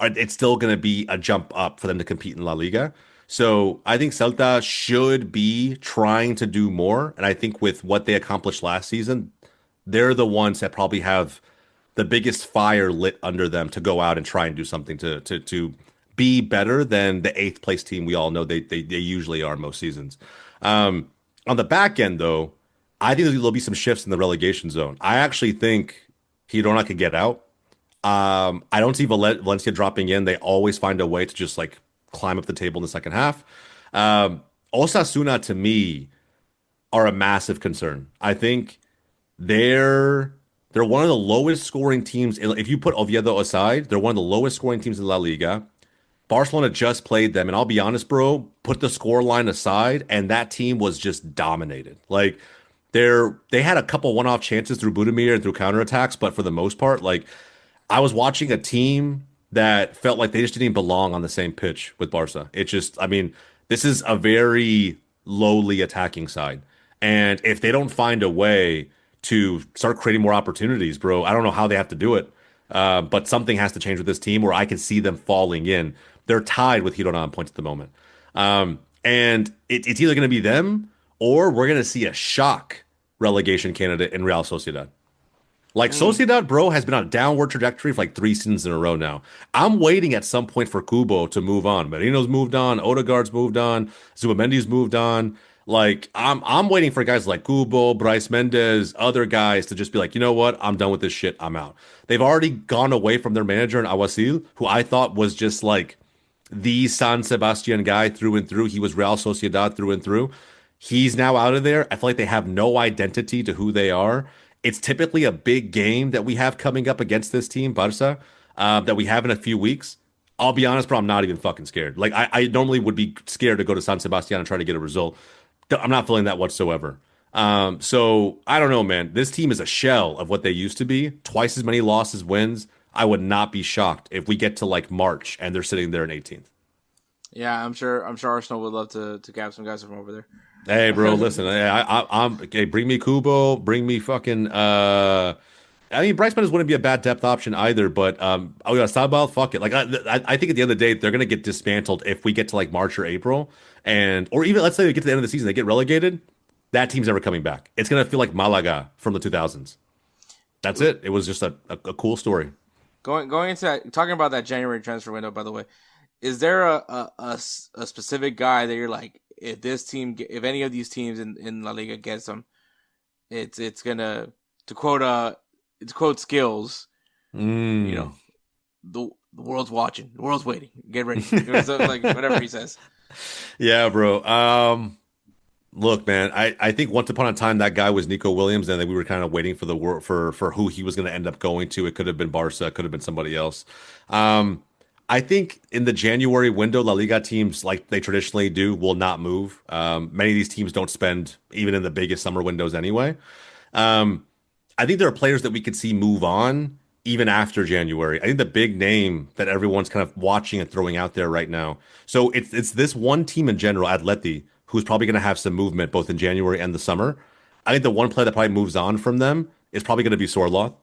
it's still going to be a jump up for them to compete in La Liga. So I think Celta should be trying to do more. And I think with what they accomplished last season, they're the ones that probably have the biggest fire lit under them to go out and try and do something to be better than the 8th place team we all know they usually are most seasons. On the back end, though, I think there'll be some shifts in the relegation zone. I actually think Girona could get out. I don't see Valencia dropping in. They always find a way to just like climb up the table in the second half. Osasuna, to me, are a massive concern. I think they're one of the lowest scoring teams. If you put Oviedo aside, they're one of the lowest scoring teams in La Liga. Barcelona just played them, and I'll be honest, bro, put the score line aside, and that team was just dominated. Like, they had a couple one-off chances through Budimir and through counterattacks, but for the most part, like, I was watching a team that felt like they just didn't even belong on the same pitch with Barca. It just, I mean, this is a very lowly attacking side. And if they don't find a way to start creating more opportunities, bro, I don't know how they have to do it. But something has to change with this team where I can see them falling in. They're tied with Girona on points at the moment. And it's either going to be them or we're going to see a shock relegation candidate in Real Sociedad. Like Sociedad, bro, has been on a downward trajectory for like 3 seasons in a row now. I'm waiting at some point for Kubo to move on. Merino's moved on. Odegaard's moved on. Zubamendi's moved on. Like, I'm waiting for guys like Kubo, Bryce Mendes, other guys to just be like, you know what? I'm done with this shit. I'm out. They've already gone away from their manager in Awasil, who I thought was just like the San Sebastian guy through and through. He was Real Sociedad through and through. He's now out of there. I feel like they have no identity to who they are. It's typically a big game that we have coming up against this team, Barca, that we have in a few weeks. I'll be honest, bro, I'm not even fucking scared. Like, I normally would be scared to go to San Sebastian and try to get a result. I'm not feeling that whatsoever. So, I don't know, man. This team is a shell of what they used to be. Twice as many losses, wins. I would not be shocked if we get to, like, March and they're sitting there in 18th. Yeah, I'm sure Arsenal would love to grab some guys from over there. Hey, bro, listen. I'm okay. Bring me Kubo. Bring me fucking. I mean, Bryce Mendes wouldn't be a bad depth option either. But Sabal, fuck it. Like I think at the end of the day, they're gonna get dismantled if we get to like March or April, or even let's say they get to the end of the season, they get relegated. That team's never coming back. It's gonna feel like Malaga from the 2000s. That's it. It was just a cool story. Going into that, talking about that January transfer window, by the way, is there a specific guy that you're like, if any of these teams in La Liga gets them, it's gonna, to quote Skills, you know, the world's watching, the world's waiting, get ready, like whatever he says. Yeah, bro. Look, man, I think once upon a time that guy was Nico Williams, and then we were kind of waiting for the for who he was going to end up going to. It could have been Barca, it could have been somebody else. I think in the January window, La Liga teams, like they traditionally do, will not move. Many of these teams don't spend even in the biggest summer windows anyway. I think there are players that we could see move on even after January. I think the big name that everyone's kind of watching and throwing out there right now. So it's this one team in general, Atleti, who's probably going to have some movement both in January and the summer. I think the one player that probably moves on from them is probably going to be Sorloth.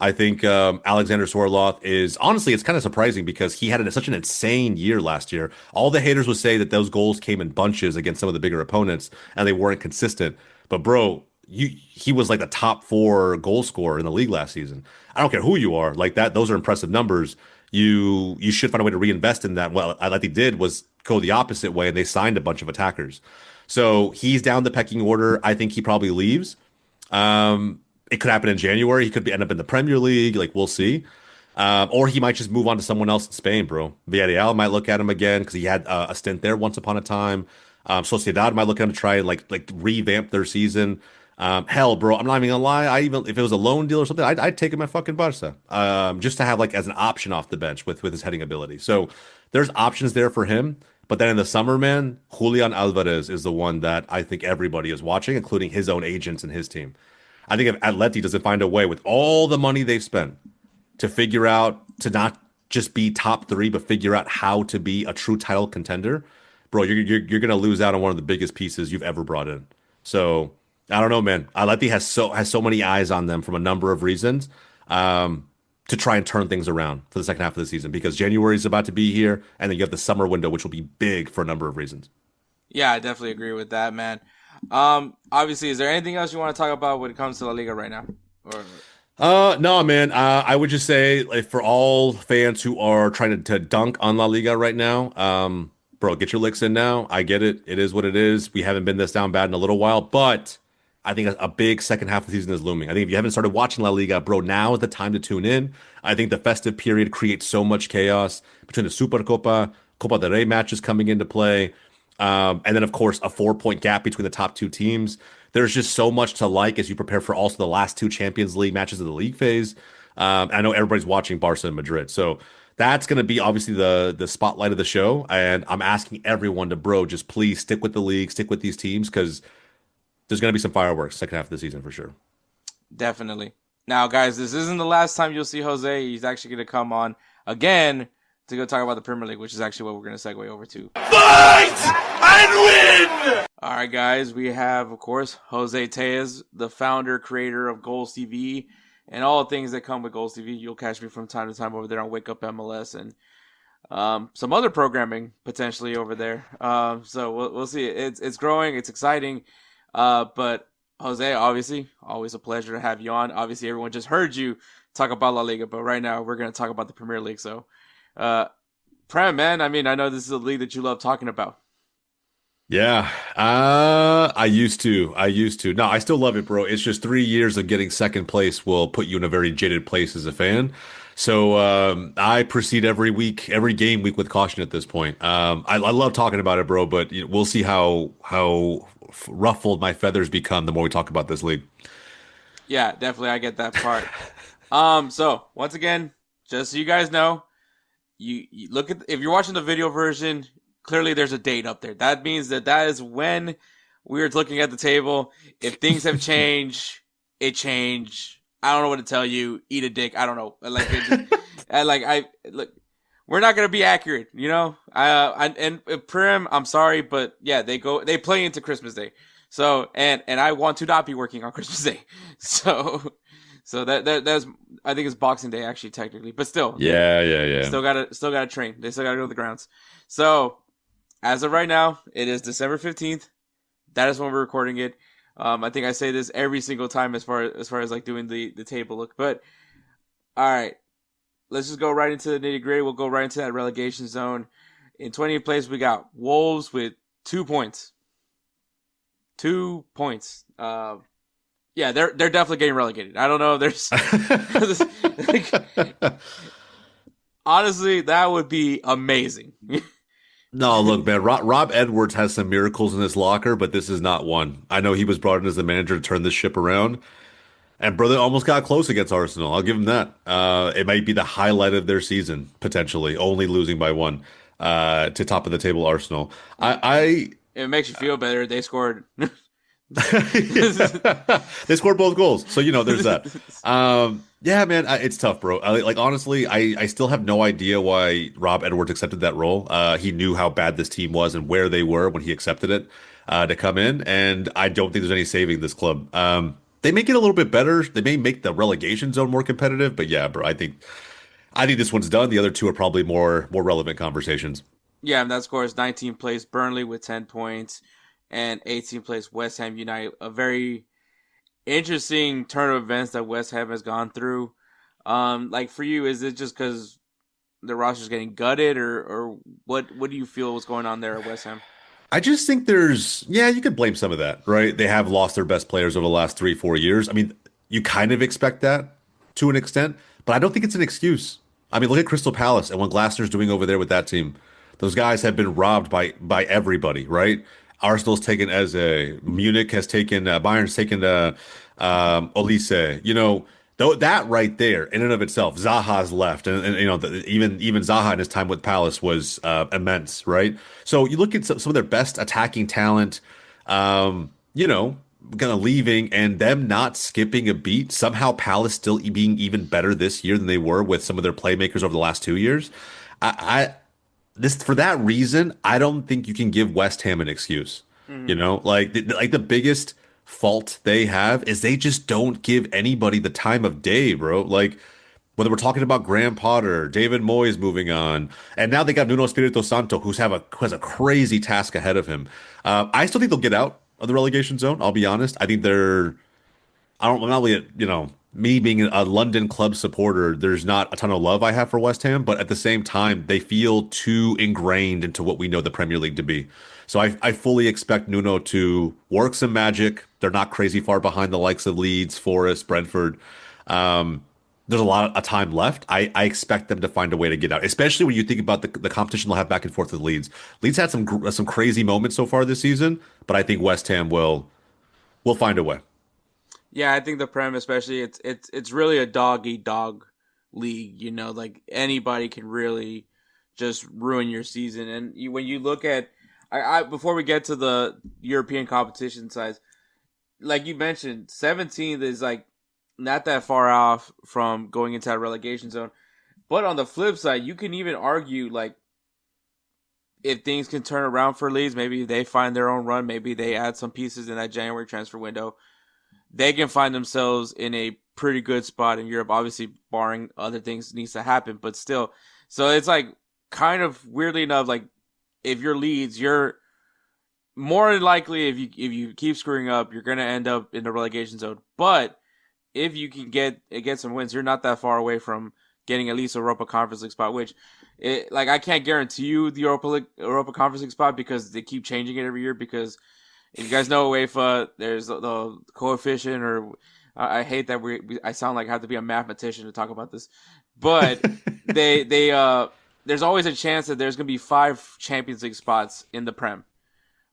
I think Alexander Sorloth is, honestly, it's kind of surprising because he had such an insane year last year. All the haters would say that those goals came in bunches against some of the bigger opponents and they weren't consistent. But bro, he was like the top 4 goal scorer in the league last season. I don't care who you are, like that. Those are impressive numbers. You should find a way to reinvest in that. Well, what they did was go the opposite way and they signed a bunch of attackers. So he's down the pecking order. I think he probably leaves. It could happen in January. He could end up in the Premier League. Like, we'll see. Or he might just move on to someone else in Spain, bro. Villarreal might look at him again because he had a stint there once upon a time. Sociedad might look at him to try and like revamp their season. Hell, bro, I'm not even gonna lie. If it was a loan deal or something, I'd take him at fucking Barca, just to have like as an option off the bench with his heading ability. So there's options there for him. But then in the summer, man, Julian Alvarez is the one that I think everybody is watching, including his own agents and his team. I think if Atleti doesn't find a way with all the money they've spent to figure out to not just be top 3, but figure out how to be a true title contender, bro, you're gonna lose out on one of the biggest pieces you've ever brought in. So I don't know, man. Atleti has so many eyes on them from a number of reasons to try and turn things around for the second half of the season because January is about to be here, and then you have the summer window, which will be big for a number of reasons. Yeah, I definitely agree with that, man. Obviously, is there anything else you want to talk about when it comes to La Liga right now? No, man. I would just say, like, for all fans who are trying to dunk on La Liga right now, bro, get your licks in now. I get it. It is what it is. We haven't been this down bad in a little while, but I think a big second half of the season is looming. I think if you haven't started watching La Liga, bro, now is the time to tune in. I think the festive period creates so much chaos between the Supercopa, Copa del Rey matches coming into play. And then, of course, a 4-point gap between the top 2 teams. There's just so much to like as you prepare for also the last 2 Champions League matches of the league phase. I know everybody's watching Barca and Madrid. So that's going to be obviously the spotlight of the show. And I'm asking everyone to, bro, just please stick with the league, stick with these teams, because there's going to be some fireworks second half of the season for sure. Definitely. Now, guys, this isn't the last time you'll see Jose. He's actually going to come on again to go talk about the Premier League, which is actually what we're going to segue over to. Fight and win! All right, guys, we have, of course, Jose Tellez, the founder, creator of Golz TV, and all the things that come with Golz TV. You'll catch me from time to time over there on Wake Up MLS and some other programming potentially over there. So we'll see. It's growing. It's exciting. But Jose, obviously, always a pleasure to have you on. Obviously, everyone just heard you talk about La Liga, but right now we're going to talk about the Premier League. So, Prem, man, I mean, I know this is a league that you love talking about. Yeah, I used to. No, I still love it, bro. It's just 3 years of getting second place will put you in a very jaded place as a fan. So I proceed every game week with caution at this point. I love talking about it, bro, but we'll see how ruffled my feathers become the more we talk about this league. Yeah, definitely. I get that part. So once again, just so you guys know, you look at, if you're watching the video version, clearly there's a date up there. That means that is when we were looking at the table. If things have changed, it changed. I don't know what to tell you. Eat a dick. I don't know. Look, we're not gonna be accurate, you know. And Prim, I'm sorry, but yeah, they play into Christmas Day. So and I want to not be working on Christmas Day. So that's, I think it's Boxing Day actually technically, but still. Yeah. Still gotta train. They still gotta go to the grounds. So as of right now, it is December 15th. That is when we're recording it. I think I say this every single time as far as like doing the table look. But all right, let's just go right into the nitty gritty. We'll go right into that relegation zone. In 20th place, we got Wolves with 2 points. 2 points. Yeah, they're definitely getting relegated. I don't know if there's honestly, that would be amazing. No, look, man, Rob Edwards has some miracles in his locker, but this is not one. I know he was brought in as the manager to turn this ship around, and brother almost got close against Arsenal. I'll give him that. It might be the highlight of their season, potentially, only losing by one to top of the table Arsenal. It makes you feel better. They scored. They scored both goals, so there's that. Yeah, man, it's tough, bro. Honestly, I still have no idea why Rob Edwards accepted that role. He knew how bad this team was and where they were when he accepted it to come in, and I don't think there's any saving this club. They may get a little bit better. They may make the relegation zone more competitive, but yeah, bro, I think this one's done. The other two are probably more relevant conversations. Yeah, and that score is 19th place Burnley with 10 points. And 18th place West Ham United. A very interesting turn of events that West Ham has gone through. Like for you, is it just because the roster's getting gutted, or what do you feel was going on there at West Ham? I just think you could blame some of that, right? They have lost their best players over the last 3-4 years. I mean, you kind of expect that to an extent, but I don't think it's an excuse. I mean, look at Crystal Palace and what Glasner's doing over there with that team. Those guys have been robbed by everybody, right? Arsenal's taken Munich has taken, Bayern's taken Olise. That right there in and of itself, Zaha's left, and even Zaha in his time with Palace was immense, right? So you look at some of their best attacking talent, kind of leaving and them not skipping a beat. Somehow Palace still being even better this year than they were with some of their playmakers over the last 2 years. For that reason, I don't think you can give West Ham an excuse. The biggest fault they have is they just don't give anybody the time of day, bro. Like whether we're talking about Graham Potter, David Moyes moving on, and now they got Nuno Espirito Santo, who has a crazy task ahead of him. I still think they'll get out of the relegation zone. I'll be honest. I think me being a London club supporter, there's not a ton of love I have for West Ham, but at the same time, they feel too ingrained into what we know the Premier League to be. So I fully expect Nuno to work some magic. They're not crazy far behind the likes of Leeds, Forest, Brentford. There's a lot of time left. I expect them to find a way to get out, especially when you think about the competition they'll have back and forth with Leeds. Leeds had some crazy moments so far this season, but I think West Ham will find a way. Yeah, I think the Prem, especially, it's really a dog-eat-dog league. Like anybody can really just ruin your season. And when you look at, before we get to the European competition size, like you mentioned, 17th is like not that far off from going into that relegation zone. But on the flip side, you can even argue like if things can turn around for Leeds, maybe they find their own run, maybe they add some pieces in that January transfer window, they can find themselves in a pretty good spot in Europe, obviously barring other things needs to happen, but still. So it's like kind of weirdly enough, like if you're Leeds, you're more than likely if you keep screwing up, you're going to end up in the relegation zone. But if you can get some wins, you're not that far away from getting at least a Europa Conference League spot, which I can't guarantee you the Europa Conference League spot because they keep changing it every year because if you guys know UEFA, there's the coefficient, or I hate that I sound like I have to be a mathematician to talk about this, but there's always a chance that there's going to be 5 Champions League spots in the Prem.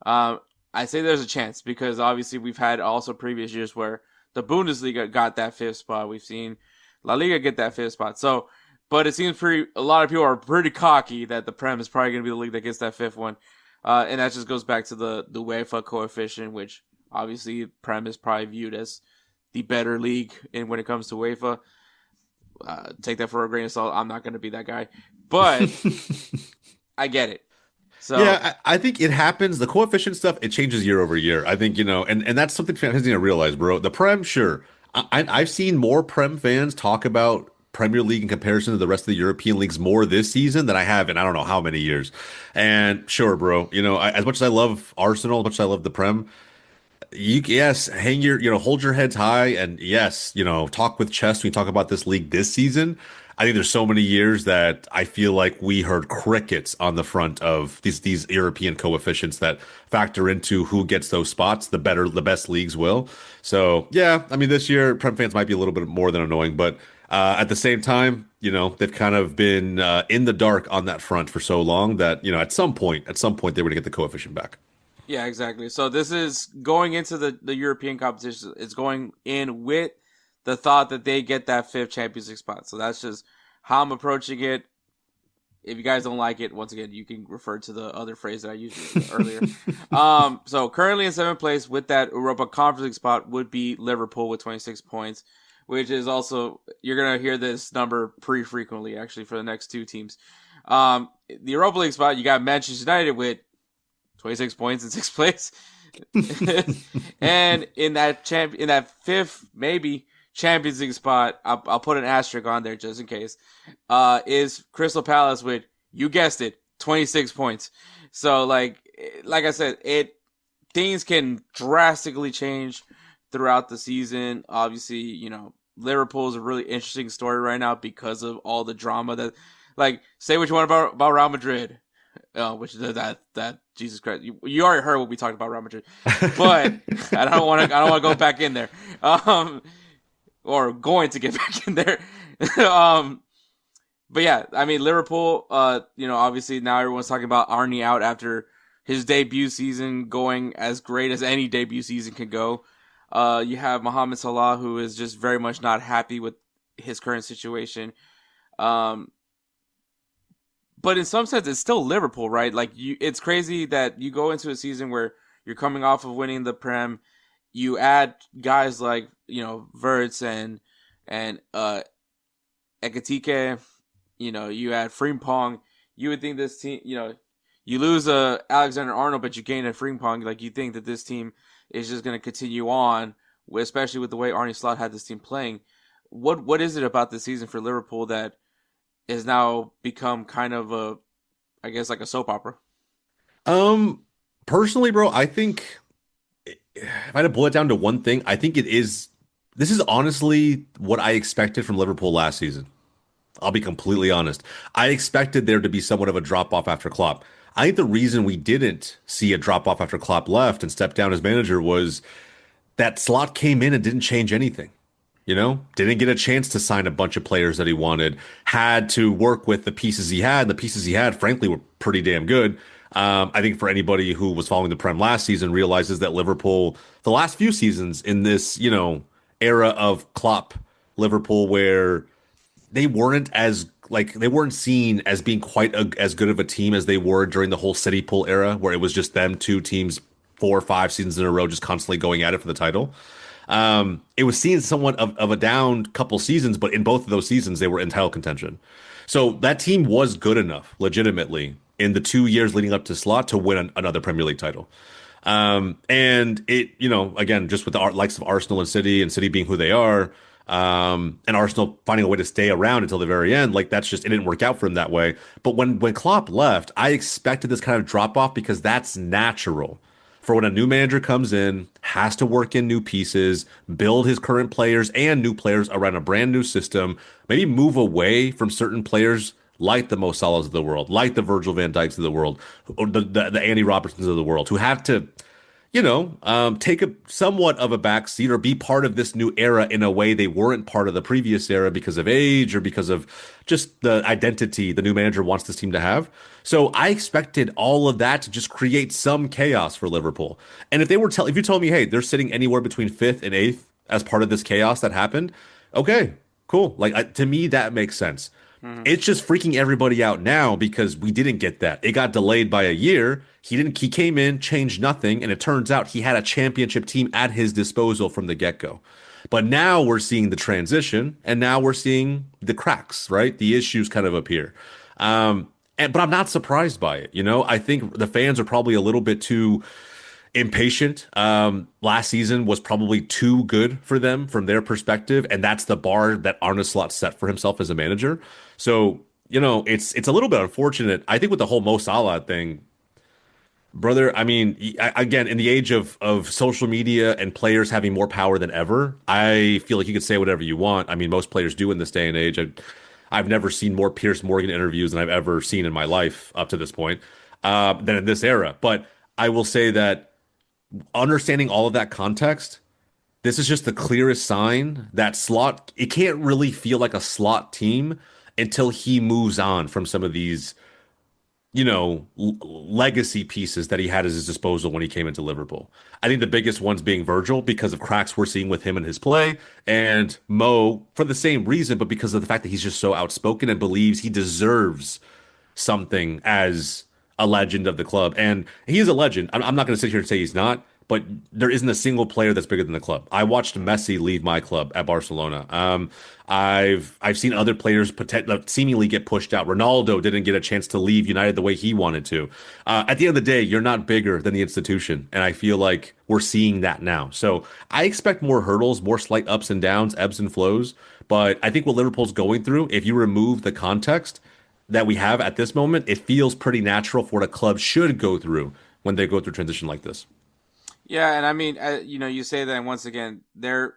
I say there's a chance because obviously we've had also previous years where the Bundesliga got that 5th spot. We've seen La Liga get that 5th spot. So, but it seems a lot of people are pretty cocky that the Prem is probably going to be the league that gets that 5th one. And that just goes back to the UEFA coefficient, which obviously Prem is probably viewed as the better league when it comes to UEFA. Take that for a grain of salt. I'm not going to be that guy, but I get it. So yeah, I think it happens. The coefficient stuff, it changes year over year. I think, and that's something fans need to realize, bro. The Prem, sure. I've seen more Prem fans talk about Premier League in comparison to the rest of the European leagues more this season than I have in I don't know how many years. And sure, bro, as much as I love Arsenal, as much as I love the Prem, hang hold your heads high, and yes, talk with chest when you talk about this league this season. I think there's so many years that I feel like we heard crickets on the front of these European coefficients that factor into who gets those spots. The best leagues will. So yeah, I mean, this year Prem fans might be a little bit more than annoying, but at the same time, they've kind of been in the dark on that front for so long that at some point they were going to get the coefficient back. Yeah, exactly. So this is going into the European competition. It's going in with the thought that they get that 5th Champions League spot. So that's just how I'm approaching it. If you guys don't like it, once again, you can refer to the other phrase that I used earlier. So currently in 7th place with that Europa Conference League spot would be Liverpool with 26 points, which is also, you're going to hear this number pretty frequently, actually, for the next 2 teams. The Europa League spot, you got Manchester United with 26 points in 6th place. And in that 5th, maybe, Champions League spot, I'll put an asterisk on there just in case, is Crystal Palace with, you guessed it, 26 points. So like I said, things can drastically change throughout the season. Obviously, Liverpool is a really interesting story right now because of all the drama that, like, say what you want about Real Madrid. Which is that Jesus Christ, you already heard what we talked about Real Madrid, but I don't want to go back in there. Or going to get back in there. But yeah, I mean, Liverpool, obviously now everyone's talking about Arnie out after his debut season going as great as any debut season can go. You have Mohamed Salah, who is just very much not happy with his current situation. But in some sense, it's still Liverpool, right? Like, it's crazy that you go into a season where you're coming off of winning the Prem. You add guys like, Verts and Ekitike, you add Frimpong. You would think this team, you lose Alexander-Arnold, but you gain a Frimpong. Like, you think that this team is just going to continue on, especially with the way Arne Slot had this team playing. What is it about this season for Liverpool that has now become kind of like a soap opera? Personally, bro, I think if I had to boil it down to one thing, I think this is honestly what I expected from Liverpool last season. I'll be completely honest. I expected there to be somewhat of a drop-off after Klopp. I think the reason we didn't see a drop-off after Klopp left and stepped down as manager was that Slot came in and didn't change anything. Didn't get a chance to sign a bunch of players that he wanted, had to work with the pieces he had. The pieces he had, frankly, were pretty damn good. I think for anybody who was following the Prem last season realizes that Liverpool, the last few seasons in this, era of Klopp Liverpool, where they weren't seen as being quite as good of a team as they were during the whole City Pool era, where it was just them 2 teams 4 or 5 seasons in a row just constantly going at it for the title. It was seen somewhat of a down couple seasons, but in both of those seasons, they were in title contention. So that team was good enough, legitimately, in the 2 years leading up to Slot to win another Premier League title. And it, again, just with the likes of Arsenal and City being who they are, and Arsenal finding a way to stay around until the very end, like it didn't work out for him that way. But when Klopp left, I expected this kind of drop off because that's natural. For when a new manager comes in, has to work in new pieces, build his current players and new players around a brand new system, maybe move away from certain players like the Mo Salahs of the world, like the Virgil van Dijks of the world, or the Andy Robertsons of the world, who have to, take a somewhat of a backseat or be part of this new era in a way they weren't part of the previous era because of age or because of just the identity the new manager wants this team to have. So I expected all of that to just create some chaos for Liverpool. And if you told me, hey, they're sitting anywhere between 5th and 8th as part of this chaos that happened, okay, cool. To me, that makes sense. It's just freaking everybody out now because we didn't get that. It got delayed by a year. He came in, changed nothing, and it turns out he had a championship team at his disposal from the get-go. But now we're seeing the transition, and now we're seeing the cracks, right? The issues kind of appear. But I'm not surprised by it. I think the fans are probably a little bit too impatient. Last season was probably too good for them from their perspective, and that's the bar that Arne Slot set for himself as a manager. So, it's a little bit unfortunate. I think with the whole Mo Salah thing, brother, I mean, again, in the age of social media and players having more power than ever, I feel like you could say whatever you want. I mean, most players do in this day and age. I've never seen more Piers Morgan interviews than I've ever seen in my life up to this point, than in this era. But I will say that understanding all of that context, this is just the clearest sign that Slot, it can't really feel like a Slot team until he moves on from some of these, legacy pieces that he had at his disposal when he came into Liverpool. I think the biggest ones being Virgil because of cracks we're seeing with him and his play, and Mo for the same reason, but because of the fact that he's just so outspoken and believes he deserves something as a legend of the club. And he is a legend. I'm not going to sit here and say he's not, but there isn't a single player that's bigger than the club. I watched Messi leave my club at Barcelona. I've seen other players seemingly get pushed out. Ronaldo didn't get a chance to leave United the way he wanted to. At the end of the day, you're not bigger than the institution, and I feel like we're seeing that now. So I expect more hurdles, more slight ups and downs, ebbs and flows. But I think what Liverpool's going through, if you remove the context that we have at this moment, it feels pretty natural for what a club should go through when they go through transition like this. Yeah, and I mean, you say that, and once again, they're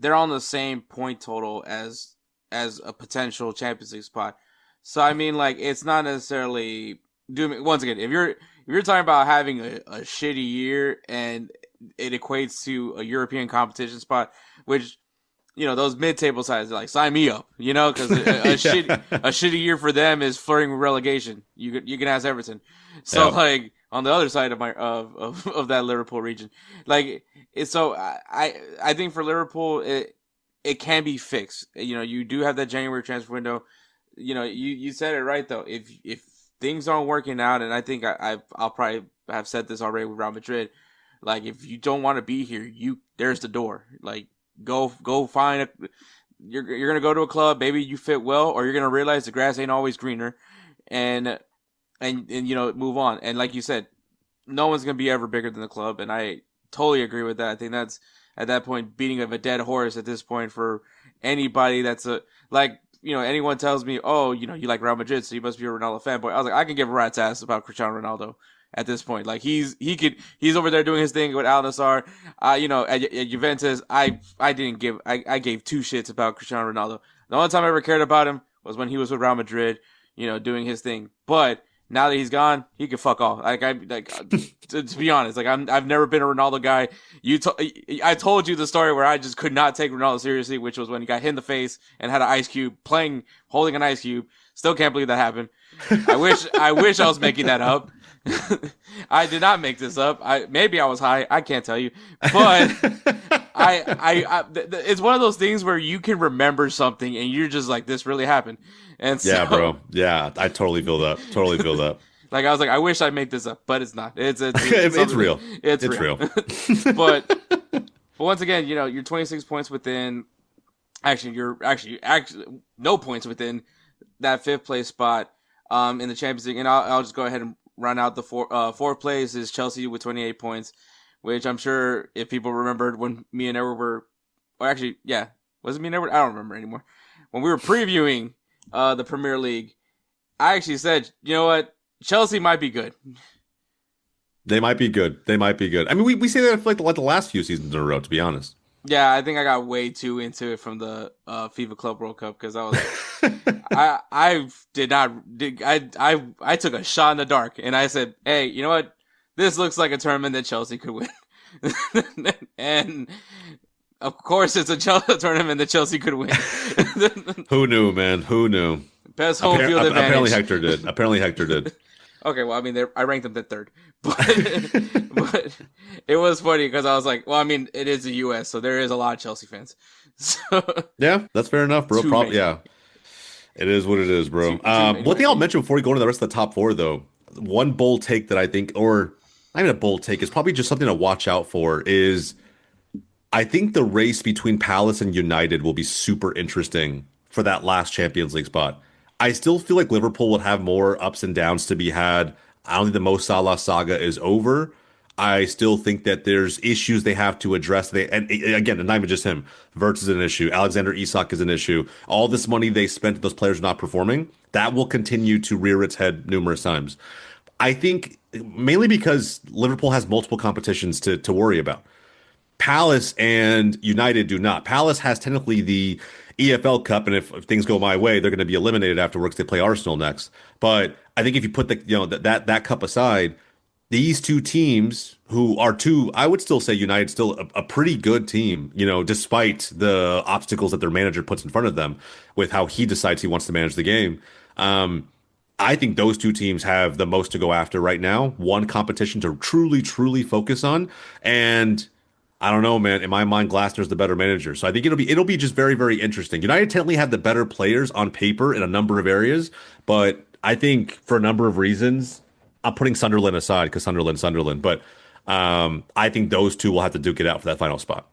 on the same point total as a potential Champions League spot. So I mean, like, it's not necessarily doom. Once again, if you're talking about having a shitty year and it equates to a European competition spot, which those mid-table sides are like, sign me up, because a shitty year for them is flirting with relegation. You can ask Everton. So like, on the other side of of that Liverpool region, like, so I think for Liverpool it can be fixed. You do have that January transfer window. You said it right though. If things aren't working out, and I think I'll probably have said this already with Real Madrid, like, if you don't want to be here, there's the door. Like, go find you're gonna go to a club, maybe you fit well, or you're gonna realize the grass ain't always greener, and move on. And like you said, no one's going to be ever bigger than the club. And I totally agree with that. I think that's, at that point, beating of a dead horse at this point for anybody that's anyone tells me, oh, you like Real Madrid, so you must be a Ronaldo fanboy. I was like, I can give a rat's ass about Cristiano Ronaldo at this point. Like, he's over there doing his thing with Al Nassr. At Juventus, I gave two shits about Cristiano Ronaldo. The only time I ever cared about him was when he was with Real Madrid, doing his thing. But now that he's gone, he can fuck off. To be honest, I've never been a Ronaldo guy. I told you the story where I just could not take Ronaldo seriously, which was when he got hit in the face and had an ice cube holding an ice cube. Still can't believe that happened. I wish I was making that up. I did not make this up. Maybe I was high. I can't tell you, but it's one of those things where you can remember something and you're just like, this really happened. And so, yeah, bro. Yeah, I totally feel that. Like, I was like, I wish I'd make this up, but it's not. It's real. It's real. But once again, you're 26 points within. Actually, you're actually no points within that fifth place spot. in the Champions League. And I'll just go ahead and run out the fourth place is Chelsea with 28 points, which I'm sure if people remembered when me and Edward were, or actually, yeah, was it me and Edward? I don't remember anymore. When we were previewing the Premier League, I actually said, you know what, Chelsea might be good. They might be good. I mean, we say that for like the last few seasons in a row, to be honest. Yeah, I think I got way too into it from the FIFA Club World Cup because I was like, I took a shot in the dark and I said, hey, you know what? This looks like a tournament that Chelsea could win. And of course, it's a tournament that Chelsea could win. Who knew, man? Who knew? Best home field advantage. Apparently Hector did. Okay, well, I mean, I ranked them at third. But it was funny because I was like, well, I mean, it is the U.S., so there is a lot of Chelsea fans. So, yeah, that's fair enough, bro. Yeah, it is what it is, bro. One thing I'll mention before we go into the rest of the top four, though, one bold take that I think, or not even a bold take, is probably just something to watch out for is I think the race between Palace and United will be super interesting for that last Champions League spot. I still feel like Liverpool would have more ups and downs to be had. I don't think the Mo Salah saga is over. I still think that there's issues they have to address. And again, not even just him. Wirtz is an issue. Alexander Isak is an issue. All this money they spent, those players not performing, that will continue to rear its head numerous times. I think mainly because Liverpool has multiple competitions to worry about. Palace and United do not. Palace has technically the EFL Cup, and if things go my way, they're going to be eliminated afterwards. They play Arsenal next. But I think if you put that cup aside, these two teams who are I would still say United's still a pretty good team, despite the obstacles that their manager puts in front of them with how he decides he wants to manage the game. I think those two teams have the most to go after right now. One competition to truly, truly focus on, and I don't know, man. In my mind, Glasner's the better manager. So I think it'll be just very, very interesting. United technically have the better players on paper in a number of areas, but I think for a number of reasons, I'm putting Sunderland aside because Sunderland. But I think those two will have to duke it out for that final spot.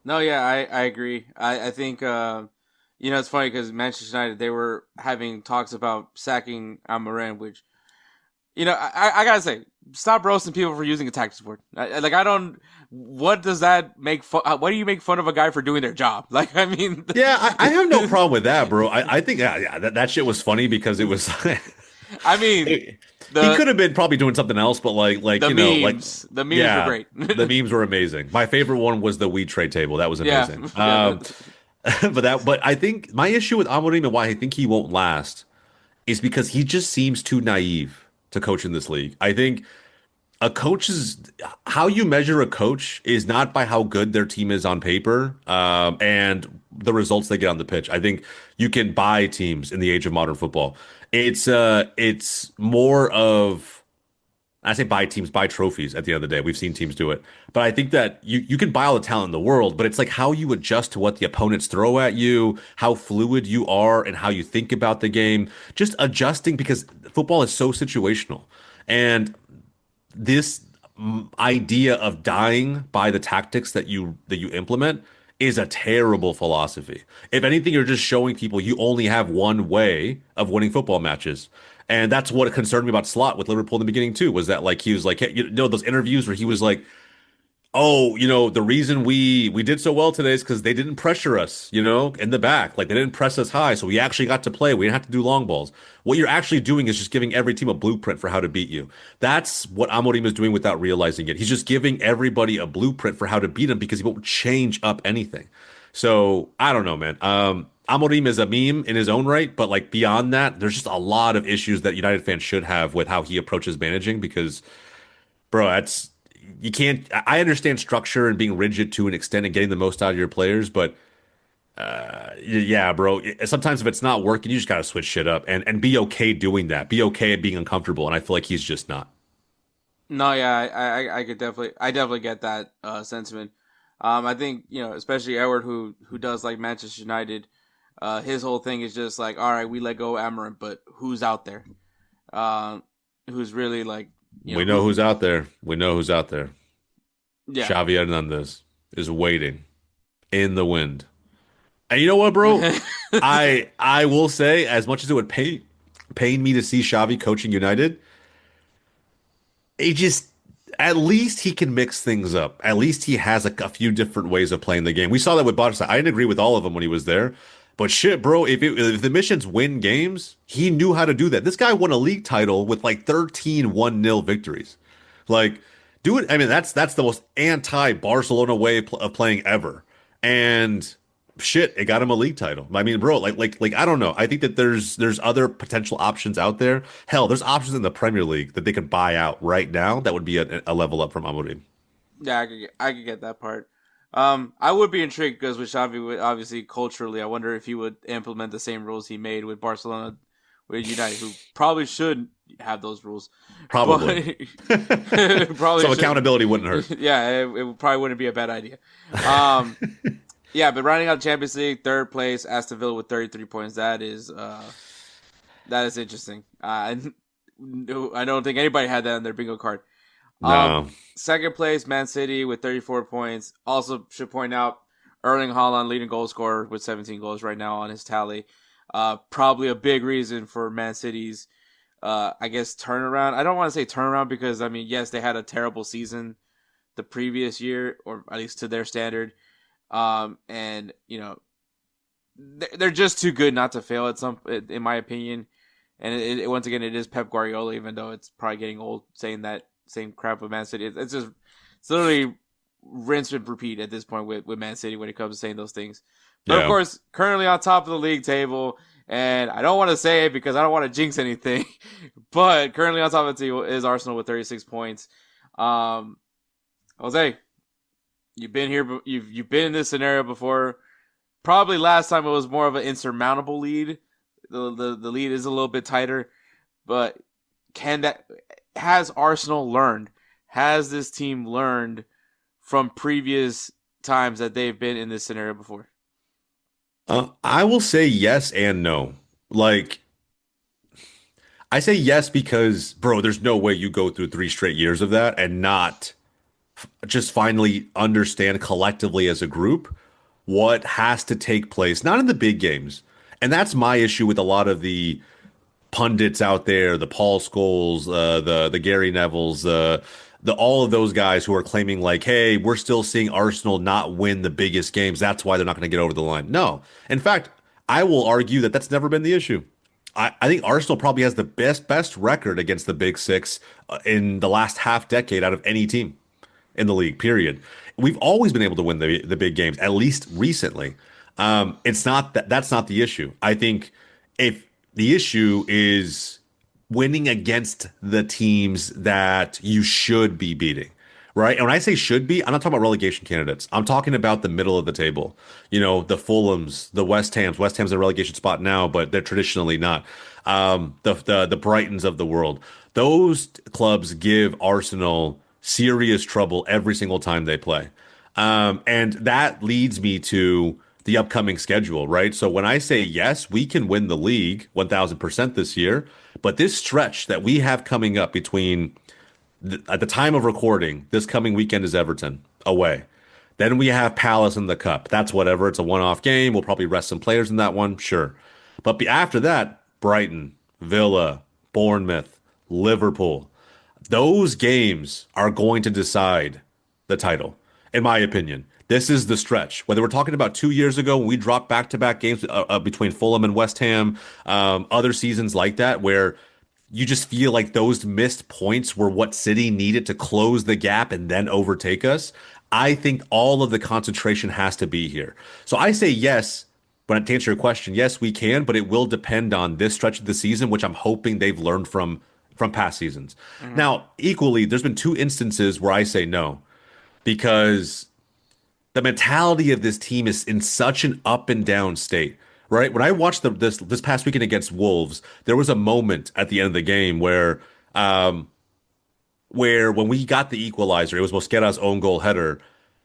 No, yeah, I agree. I think it's funny because Manchester United, they were having talks about sacking Amorim, which I gotta say, stop roasting people for using a tactics board. What does that make fun? Why do you make fun of a guy for doing their job? Like, I mean, yeah, I have no problem with that, bro. I think that shit was funny because it was. I mean, he could have been probably doing something else, but the memes were great. The memes were amazing. My favorite one was the weed trade table. That was amazing. Yeah. But I think my issue with Amorim and why I think he won't last is because he just seems too naive to coach in this league. I think how you measure a coach is not by how good their team is on paper and the results they get on the pitch. I think you can buy teams in the age of modern football. It's more of, I say buy teams, buy trophies at the end of the day. We've seen teams do it. But I think that you can buy all the talent in the world, but it's like how you adjust to what the opponents throw at you, how fluid you are, and how you think about the game. Just adjusting because football is so situational. And this idea of dying by the tactics that you implement is a terrible philosophy. If anything, you're just showing people you only have one way of winning football matches. And that's what concerned me about Slot with Liverpool in the beginning too, was that he was like, those interviews where he was like, oh, the reason we did so well today is because they didn't pressure us, in the back. Like, they didn't press us high, so we actually got to play. We didn't have to do long balls. What you're actually doing is just giving every team a blueprint for how to beat you. That's what Amorim is doing without realizing it. He's just giving everybody a blueprint for how to beat him because he won't change up anything. So, I don't know, man. Amorim is a meme in his own right, but beyond that, there's just a lot of issues that United fans should have with how he approaches managing because, bro, you can't. I understand structure and being rigid to an extent and getting the most out of your players, but yeah, bro. Sometimes if it's not working, you just gotta switch shit up and be okay doing that. Be okay at being uncomfortable, and I feel like he's just not. No, yeah, I definitely get that sentiment. I think especially Edward who does like Manchester United, his whole thing is just like, all right, we let go of Amorim, but who's out there? Who's really like. We know who's out there. Yeah. Xavi Hernandez is waiting in the wind. And you know what, bro? I will say, as much as it would pain paying me to see Xavi coaching United, at least he can mix things up. At least he has a few different ways of playing the game. We saw that with Barca. I didn't agree with all of them when he was there. But shit, bro, if the missions win games, he knew how to do that. This guy won a league title with like 13 1-0 victories. Like, do it. I mean, that's the most anti-Barcelona way of playing ever. And shit, it got him a league title. I mean, bro, like I don't know. I think that there's other potential options out there. Hell, there's options in the Premier League that they could buy out right now. That would be a level up from Amorim. Yeah, I could get that part. I would be intrigued because with Xavi, obviously culturally, I wonder if he would implement the same rules he made with Barcelona, with United, who probably should have those rules. Probably. Probably so accountability wouldn't hurt. Yeah, it probably wouldn't be a bad idea. Yeah, but rounding out Champions League, third place, Aston Villa with 33 points. That is interesting. I don't think anybody had that on their bingo card. No. Second place, Man City with 34 points. Also should point out, Erling Haaland leading goal scorer with 17 goals right now on his tally. Probably a big reason for Man City's, I guess, turnaround. I don't want to say turnaround because, I mean, yes, they had a terrible season the previous year, or at least to their standard. And, you know, they're just too good not to fail in my opinion. And once again, it is Pep Guardiola, even though it's probably getting old saying that same crap with Man City. It's literally rinse and repeat at this point with Man City when it comes to saying those things. But of course, currently on top of the league table, and I don't want to say it because I don't want to jinx anything, but currently on top of the table is Arsenal with 36 points. Jose, you've been here, you've been in this scenario before. Probably last time it was more of an insurmountable lead. The lead is a little bit tighter, but has Arsenal learned? Has this team learned from previous times that they've been in this scenario before? I will say yes and no. Like, I say yes because, bro, there's no way you go through 3 straight years of that and not just finally understand collectively as a group what has to take place, not in the big games. And that's my issue with a lot of the pundits out there, the Paul Scholes, the Gary Nevilles, all of those guys who are claiming like, hey, we're still seeing Arsenal not win the biggest games. That's why they're not going to get over the line. No. In fact, I will argue that that's never been the issue. I think Arsenal probably has the best record against the Big Six in the last half decade out of any team in the league, period. We've always been able to win the big games, at least recently. It's not that's not the issue. I think if the issue is winning against the teams that you should be beating, right? And when I say should be, I'm not talking about relegation candidates. I'm talking about the middle of the table. You know, the Fulhams, the West Hams. West Ham's a relegation spot now, but they're traditionally not. The Brightons of the world. Those clubs give Arsenal serious trouble every single time they play. And that leads me to the upcoming schedule, right? So when I say yes, we can win the league 1,000% this year, but this stretch that we have coming up between at the time of recording, this coming weekend is Everton away. Then we have Palace in the Cup. That's whatever. It's a one-off game. We'll probably rest some players in that one, sure. But after that, Brighton, Villa, Bournemouth, Liverpool. Those games are going to decide the title, in my opinion. This is the stretch. Whether we're talking about 2 years ago when we dropped back-to-back games between Fulham and West Ham, other seasons like that where you just feel like those missed points were what City needed to close the gap and then overtake us. I think all of the concentration has to be here. So I say yes, but to answer your question, yes, we can, but it will depend on this stretch of the season, which I'm hoping they've learned from past seasons. Mm-hmm. Now, equally, there's been 2 instances where I say no, because the mentality of this team is in such an up and down state, right? When I watched this past weekend against Wolves, there was a moment at the end of the game where when we got the equalizer, it was Mosquera's own goal header,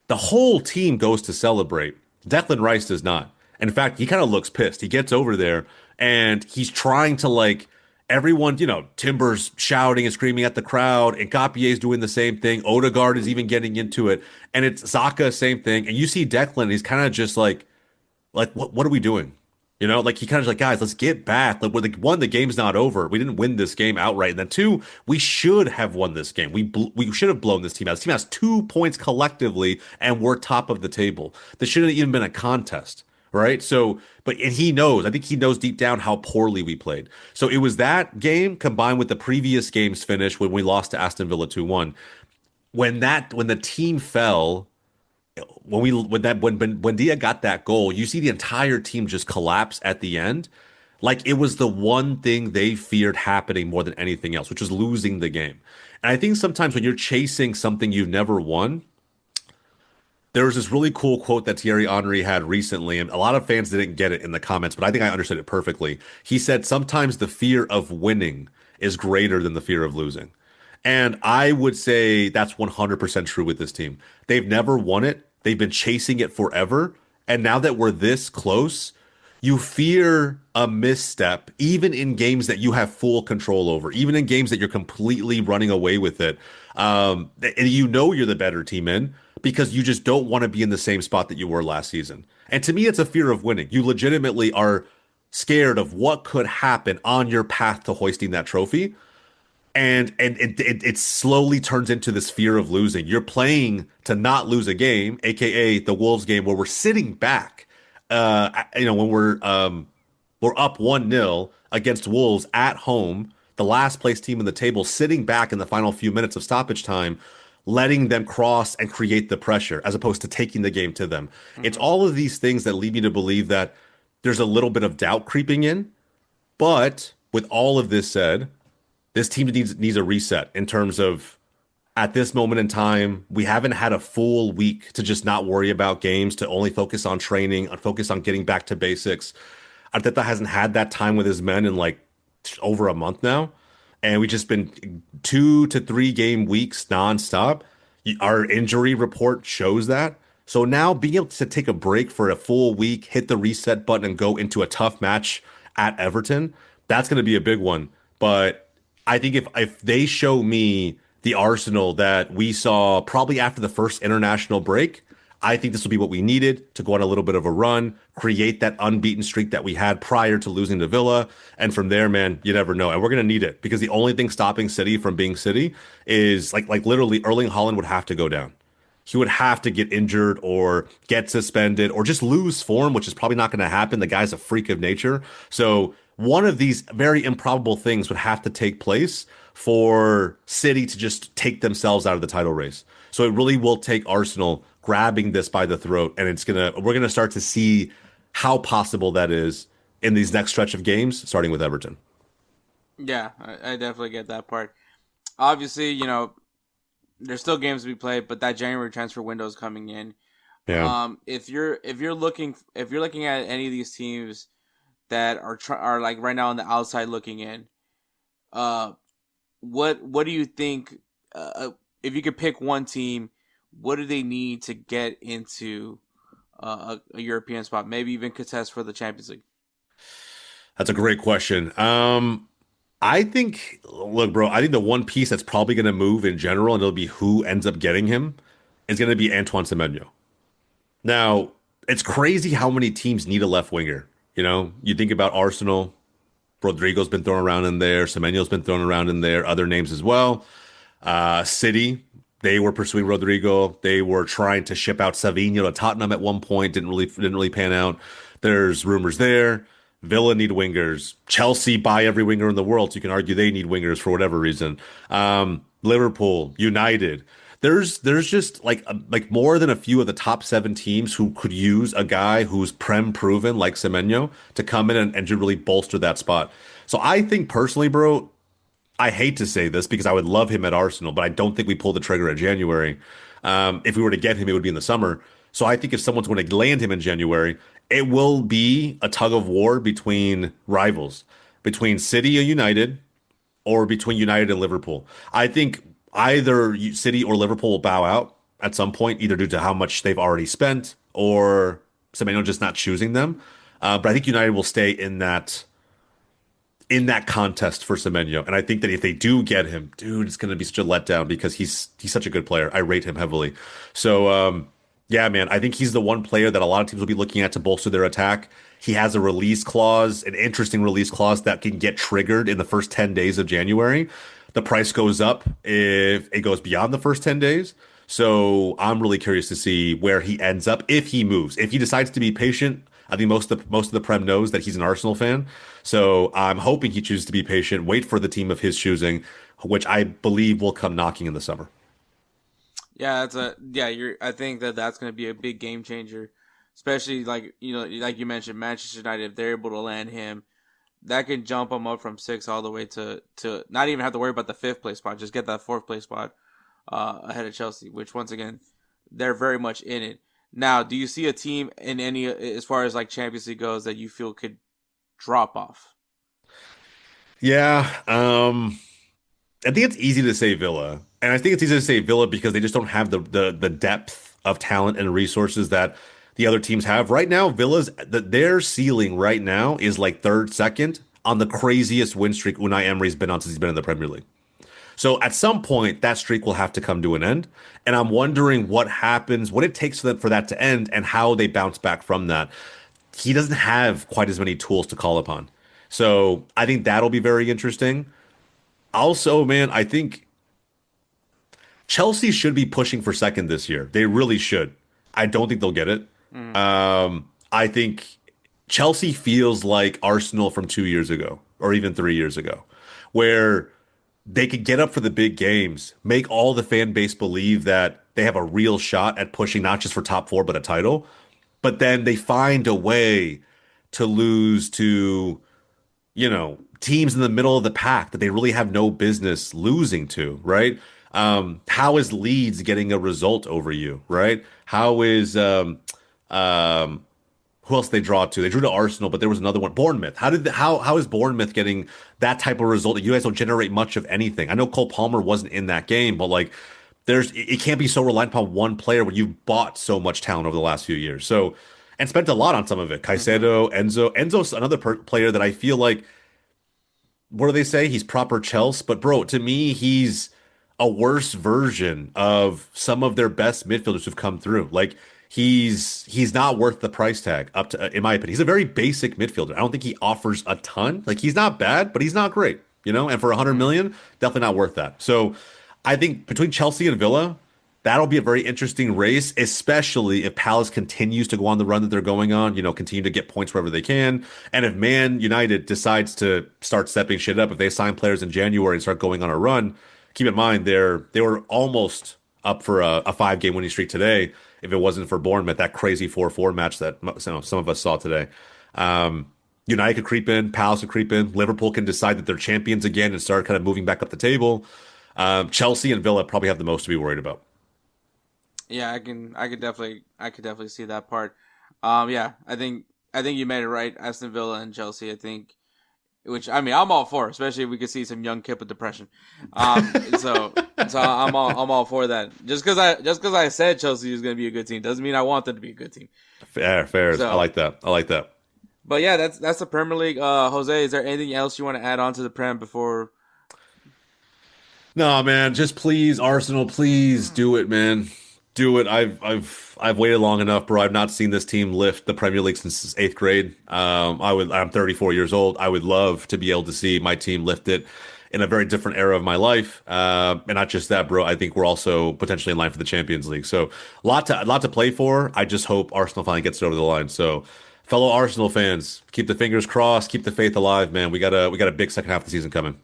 the whole team goes to celebrate. Declan Rice does not. In fact, he kind of looks pissed. He gets over there and he's trying to like, everyone, you know, Timber's shouting and screaming at the crowd, and Nkapie's doing the same thing. Odegaard is even getting into it, and it's Xhaka, same thing. And you see Declan, he's kind of just like what are we doing? You know, like he kind of like, guys, let's get back. Like, one, the game's not over. We didn't win this game outright, and then two, we should have won this game. We should have blown this team out. This team has 2 points collectively, and we're top of the table. This shouldn't have even been a contest, right? So, and he knows. I think he knows deep down how poorly we played. So it was that game combined with the previous game's finish when we lost to Aston Villa 2-1. When the team fell. When Dia got that goal, you see the entire team just collapse at the end. Like it was the one thing they feared happening more than anything else, which was losing the game. And I think sometimes when you're chasing something you've never won, there was this really cool quote that Thierry Henry had recently, and a lot of fans didn't get it in the comments, but I think I understood it perfectly. He said, sometimes the fear of winning is greater than the fear of losing. And I would say that's 100% true with this team. They've never won it. They've been chasing it forever. And now that we're this close, you fear a misstep, even in games that you have full control over, even in games that you're completely running away with it. And you know you're the better team in because you just don't want to be in the same spot that you were last season. And to me, it's a fear of winning. You legitimately are scared of what could happen on your path to hoisting that trophy. And it slowly turns into this fear of losing. You're playing to not lose a game, aka the Wolves game, where we're sitting back. When we're up 1-0 against Wolves at home, the last place team in the table, sitting back in the final few minutes of stoppage time, letting them cross and create the pressure, as opposed to taking the game to them. Mm-hmm. It's all of these things that lead me to believe that there's a little bit of doubt creeping in. But with all of this said, this team needs a reset in terms of, at this moment in time, we haven't had a full week to just not worry about games, to only focus on training, and focus on getting back to basics. Arteta hasn't had that time with his men in like over a month now. And we've just been 2 to 3 game weeks nonstop. Our injury report shows that. So now being able to take a break for a full week, hit the reset button, and go into a tough match at Everton, that's going to be a big one. But I think if they show me the Arsenal that we saw probably after the first international break, I think this will be what we needed to go on a little bit of a run, create that unbeaten streak that we had prior to losing to Villa. And from there, man, you never know. And we're going to need it because the only thing stopping City from being City is like literally Erling Haaland would have to go down. He would have to get injured or get suspended or just lose form, which is probably not going to happen. The guy's a freak of nature. So one of these very improbable things would have to take place for City to just take themselves out of the title race. So it really will take Arsenal grabbing this by the throat, and we're gonna start to see how possible that is in these next stretch of games, starting with Everton. Yeah, I definitely get that part. Obviously, there's still games to be played, but that January transfer window is coming in. Yeah. If you're looking at any of these teams that are like right now on the outside looking in, what do you think? If you could pick one team, what do they need to get into a European spot? Maybe even contest for the Champions League. That's a great question. I think the one piece that's probably going to move in general, and it'll be who ends up getting him, is going to be Antoine Semenyo. Now, it's crazy how many teams need a left winger. You think about Arsenal, Rodrigo's been thrown around in there, Semenyo's been thrown around in there, other names as well. City, they were pursuing Rodrigo. They were trying to ship out Savinho to Tottenham at one point. Didn't really pan out. There's rumors there. Villa need wingers. Chelsea buy every winger in the world, so you can argue they need wingers for whatever reason. Liverpool, United. There's just like more than a few of the top 7 teams who could use a guy who's proven like Semenyo to come in and to really bolster that spot. So I think personally, bro, I hate to say this because I would love him at Arsenal, but I don't think we pull the trigger in January. If we were to get him, it would be in the summer. So I think if someone's going to land him in January, it will be a tug of war between rivals, between City and United, or between United and Liverpool. I think either City or Liverpool will bow out at some point, either due to how much they've already spent or Semenyo just not choosing them. But I think United will stay in that contest for Semenyo. And I think that if they do get him, dude, it's going to be such a letdown because he's such a good player. I rate him heavily. So, Yeah, man. I think he's the one player that a lot of teams will be looking at to bolster their attack. He has a release clause, an interesting release clause that can get triggered in the first 10 days of January. The price goes up if it goes beyond the first 10 days. So I'm really curious to see where he ends up if he moves. If he decides to be patient, I think most of the Prem knows that he's an Arsenal fan. So I'm hoping he chooses to be patient, wait for the team of his choosing, which I believe will come knocking in the summer. Yeah, I think that's going to be a big game changer, especially like you mentioned, Manchester United. If they're able to land him, that can jump him up from 6 all the way to not even have to worry about the 5th place spot. Just get that 4th place spot ahead of Chelsea, which once again they're very much in it. Now, do you see a team in any as far as like Champions League goes that you feel could drop off? Yeah, I think it's easy to say Villa. And I think it's easy to say Villa because they just don't have the depth of talent and resources that the other teams have. Right now, their ceiling right now is like 3rd, 2nd on the craziest win streak Unai Emery's been on since he's been in the Premier League. So at some point, that streak will have to come to an end. And I'm wondering what happens, what it takes for that to end, and how they bounce back from that. He doesn't have quite as many tools to call upon. So I think that'll be very interesting. Also, man, I think Chelsea should be pushing for 2nd this year. They really should. I don't think they'll get it. I think Chelsea feels like Arsenal from 2 years ago, or even 3 years ago, where they could get up for the big games, make all the fan base believe that they have a real shot at pushing not just for top 4, but a title. But then they find a way to lose to, teams in the middle of the pack that they really have no business losing to, right? How is Leeds getting a result over you, right? How is who else they draw to? They drew to Arsenal, but there was another one, Bournemouth. How is Bournemouth getting that type of result that you guys don't generate much of anything? I know Cole Palmer wasn't in that game, but like it can't be so reliant upon one player when you've bought so much talent over the last few years. So and spent a lot on some of it. Caicedo, Enzo. Enzo's another player that I feel like, what do they say? He's proper Chelsea, but bro, to me, he's a worse version of some of their best midfielders who've come through. Like he's not worth the price tag up to, in my opinion. He's a very basic midfielder. I don't think he offers a ton. Like he's not bad, but he's not great, and for 100 million, definitely not worth that. So I think between Chelsea and Villa, that'll be a very interesting race, especially if Palace continues to go on the run that they're going on, continue to get points wherever they can. And if Man United decides to start stepping shit up, if they sign players in January and start going on a run, keep in mind they were almost up for a 5-game winning streak today if it wasn't for Bournemouth, that crazy 4-4 match that some of us saw today. United could creep in, Palace could creep in, Liverpool can decide that they're champions again and start kind of moving back up the table. Chelsea and Villa probably have the most to be worried about. Yeah, I could definitely see that part. Yeah, I think you made it right. Aston Villa and Chelsea, I think, which I'm all for, especially if we could see some young kid with depression. So I'm all for that. Just because I said Chelsea is going to be a good team doesn't mean I want them to be a good team. Fair. So, I like that. But yeah, that's the Premier League. Jose, is there anything else you want to add on to the Prem before? No, man, just please, Arsenal, please do it, man. Do it. I've waited long enough, bro. I've not seen this team lift the Premier League since 8th grade. I'm 34 years old. I would love to be able to see my team lift it in a very different era of my life. And not just that, bro. I think we're also potentially in line for the Champions League. So a lot to play for. I just hope Arsenal finally gets it over the line. So fellow Arsenal fans, keep the fingers crossed, keep the faith alive, man. We got a big second half of the season coming.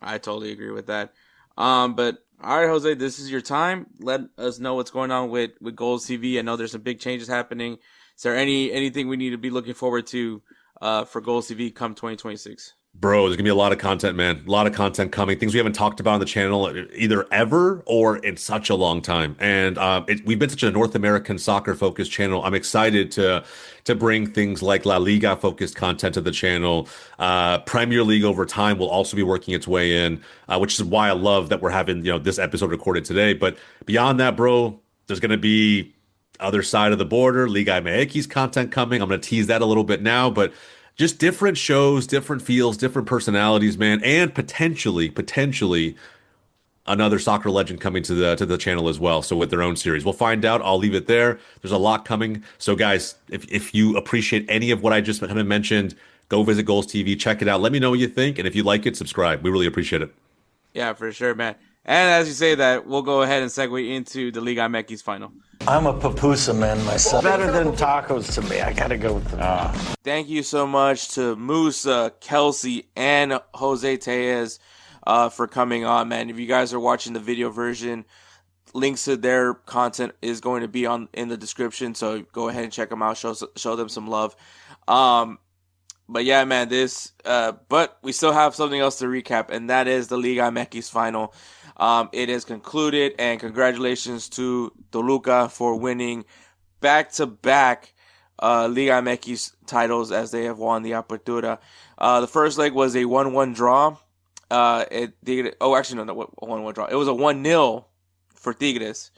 I totally agree with that. But all right, Jose, this is your time. Let us know what's going on with Golz TV. I know there's some big changes happening. Is there anything we need to be looking forward to for Golz TV come 2026? Bro, there's going to be a lot of content, man. A lot of content coming. Things we haven't talked about on the channel either ever or in such a long time. And we've been such a North American soccer-focused channel. I'm excited to bring things like La Liga-focused content to the channel. Premier League over time will also be working its way in, which is why I love that we're having this episode recorded today. But beyond that, bro, there's going to be other side of the border, Liga MX's content coming. I'm going to tease that a little bit now, but just different shows, different feels, different personalities, man, and potentially another soccer legend coming to the channel as well. So with their own series, we'll find out. I'll leave it there. There's a lot coming. So guys, if you appreciate any of what I just mentioned, go visit Golz TV, check it out. Let me know what you think, and if you like it, subscribe. We really appreciate it. Yeah, for sure, man. And as you say that, we'll go ahead and segue into the Liga MX final. I'm a pupusa man myself. Better than tacos to me. I gotta go with them. Thank you so much to Moussa, Kelcey, and Jose Tellez for coming on, man. If you guys are watching the video version, links to their content is going to be in the description, so go ahead and check them out. Show them some love. But yeah, man, but we still have something else to recap, and that is the Liga MX final. It is concluded, and congratulations to Toluca for winning back-to-back Liga MX titles as they have won the Apertura. The first leg was a 1-1 draw. Actually, no, 1-1 draw. It was a 1-0 for Tigres.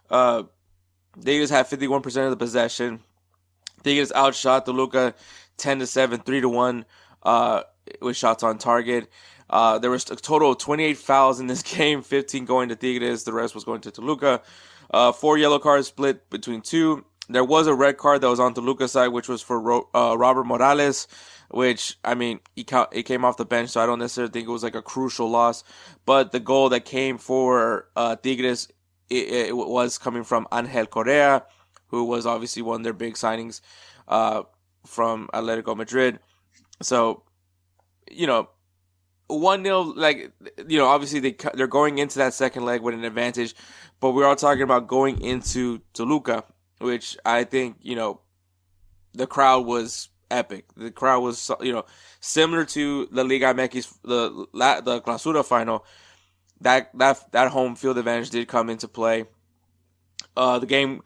Tigres had 51% of the possession. Tigres outshot Toluca 10-7, 3-1 with shots on target. There was a total of 28 fouls in this game, 15 going to Tigres, the rest was going to Toluca. 4 yellow cards split between 2. There was a red card that was on Toluca's side, which was for Robert Morales, which, I mean, he came off the bench, so I don't necessarily think it was like a crucial loss. But the goal that came for Tigres, it was coming from Angel Correa, who was obviously one of their big signings from Atletico Madrid. So, 1-0, obviously they're going into that second leg with an advantage, but we're all talking about going into Toluca, which I think, the crowd was epic. The crowd was, similar to the Liga MX, the Clausura final. That home field advantage did come into play. The game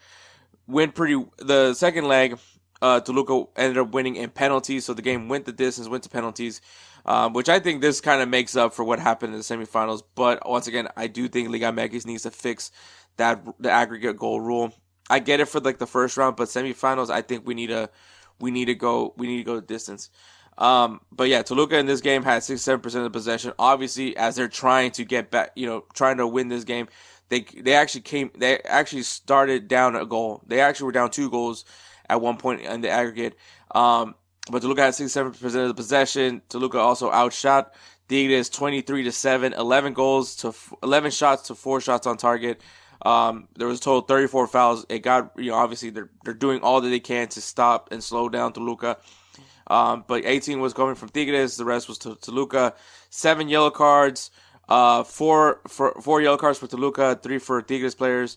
went the second leg, Toluca ended up winning in penalties, so the game went the distance, went to penalties, which I think this kind of makes up for what happened in the semifinals. But once again, I do think Liga MX needs to fix the aggregate goal rule. I get it for like the first round, but semifinals, I think we need to go the distance. But yeah, Toluca in this game had 67% of the possession. Obviously, as they're trying to get back, trying to win this game, they actually started down a goal. They actually were down 2 goals at one point in the aggregate. But Toluca had 67% of the possession. Toluca also outshot Tigres 23-7, 11 shots to 4 shots on target. There was a total of 34 fouls. It got, obviously they're doing all that they can to stop and slow down Toluca. But 18 was coming from Tigres. The rest was to Toluca. 7 yellow cards, 4 yellow cards for Toluca, 3 for Tigres players.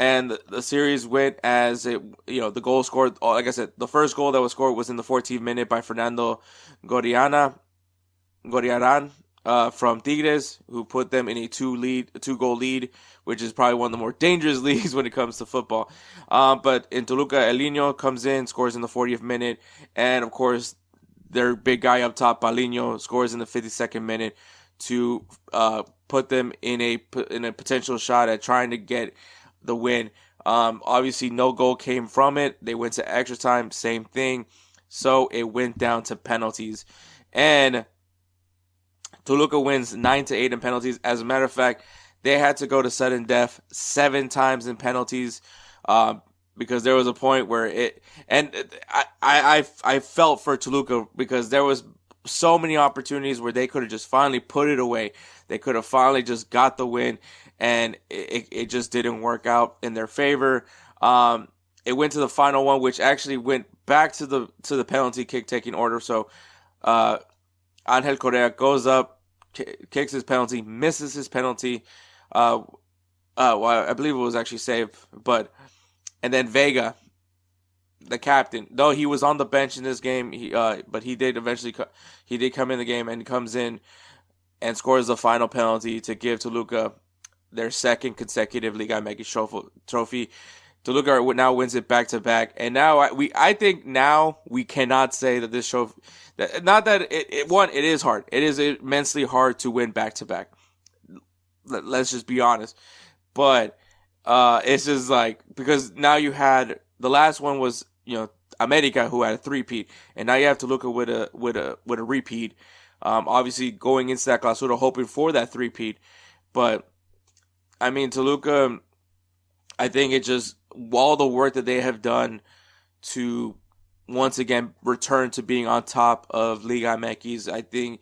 And the series went as the goal scored. Like I said, the first goal that was scored was in the 14th minute by Fernando Goriaran from Tigres, who put them in a 2-goal lead, which is probably one of the more dangerous leagues when it comes to football. But in Toluca, Elinho comes in, scores in the 40th minute, and of course their big guy up top, Paulinho, scores in the 52nd minute to put them in a potential shot at trying to get the win. Obviously no goal came from it. They went to extra time, same thing. So it went down to penalties. And Toluca wins 9-8 in penalties. As a matter of fact, they had to go to sudden death 7 times in penalties, because there was a point where I felt for Toluca, because there was so many opportunities where they could have just finally put it away. They could have finally just got the win, and it just didn't work out in their favor. It went to the final one, which actually went back to the penalty kick taking order. So Angel Correa goes up, kicks his penalty, misses his penalty. Well, I believe it was actually saved, and then Vega, the captain, though he was on the bench in this game, but he did come in the game, and comes in and scores the final penalty to give Toluca their second consecutive Liga MX trophy. Toluca now wins it back to back, and now I think we cannot say that this trophy. Not that it is hard. It is immensely hard to win back to back. Let's just be honest. But it's just like, because now you had, the last one was America, who had a 3-peat, and now you have Toluca with a repeat. Obviously going into that Clausura hoping for that 3-peat, but I mean, Toluca, I think it just, all the work that they have done to once again return to being on top of Liga MX. I think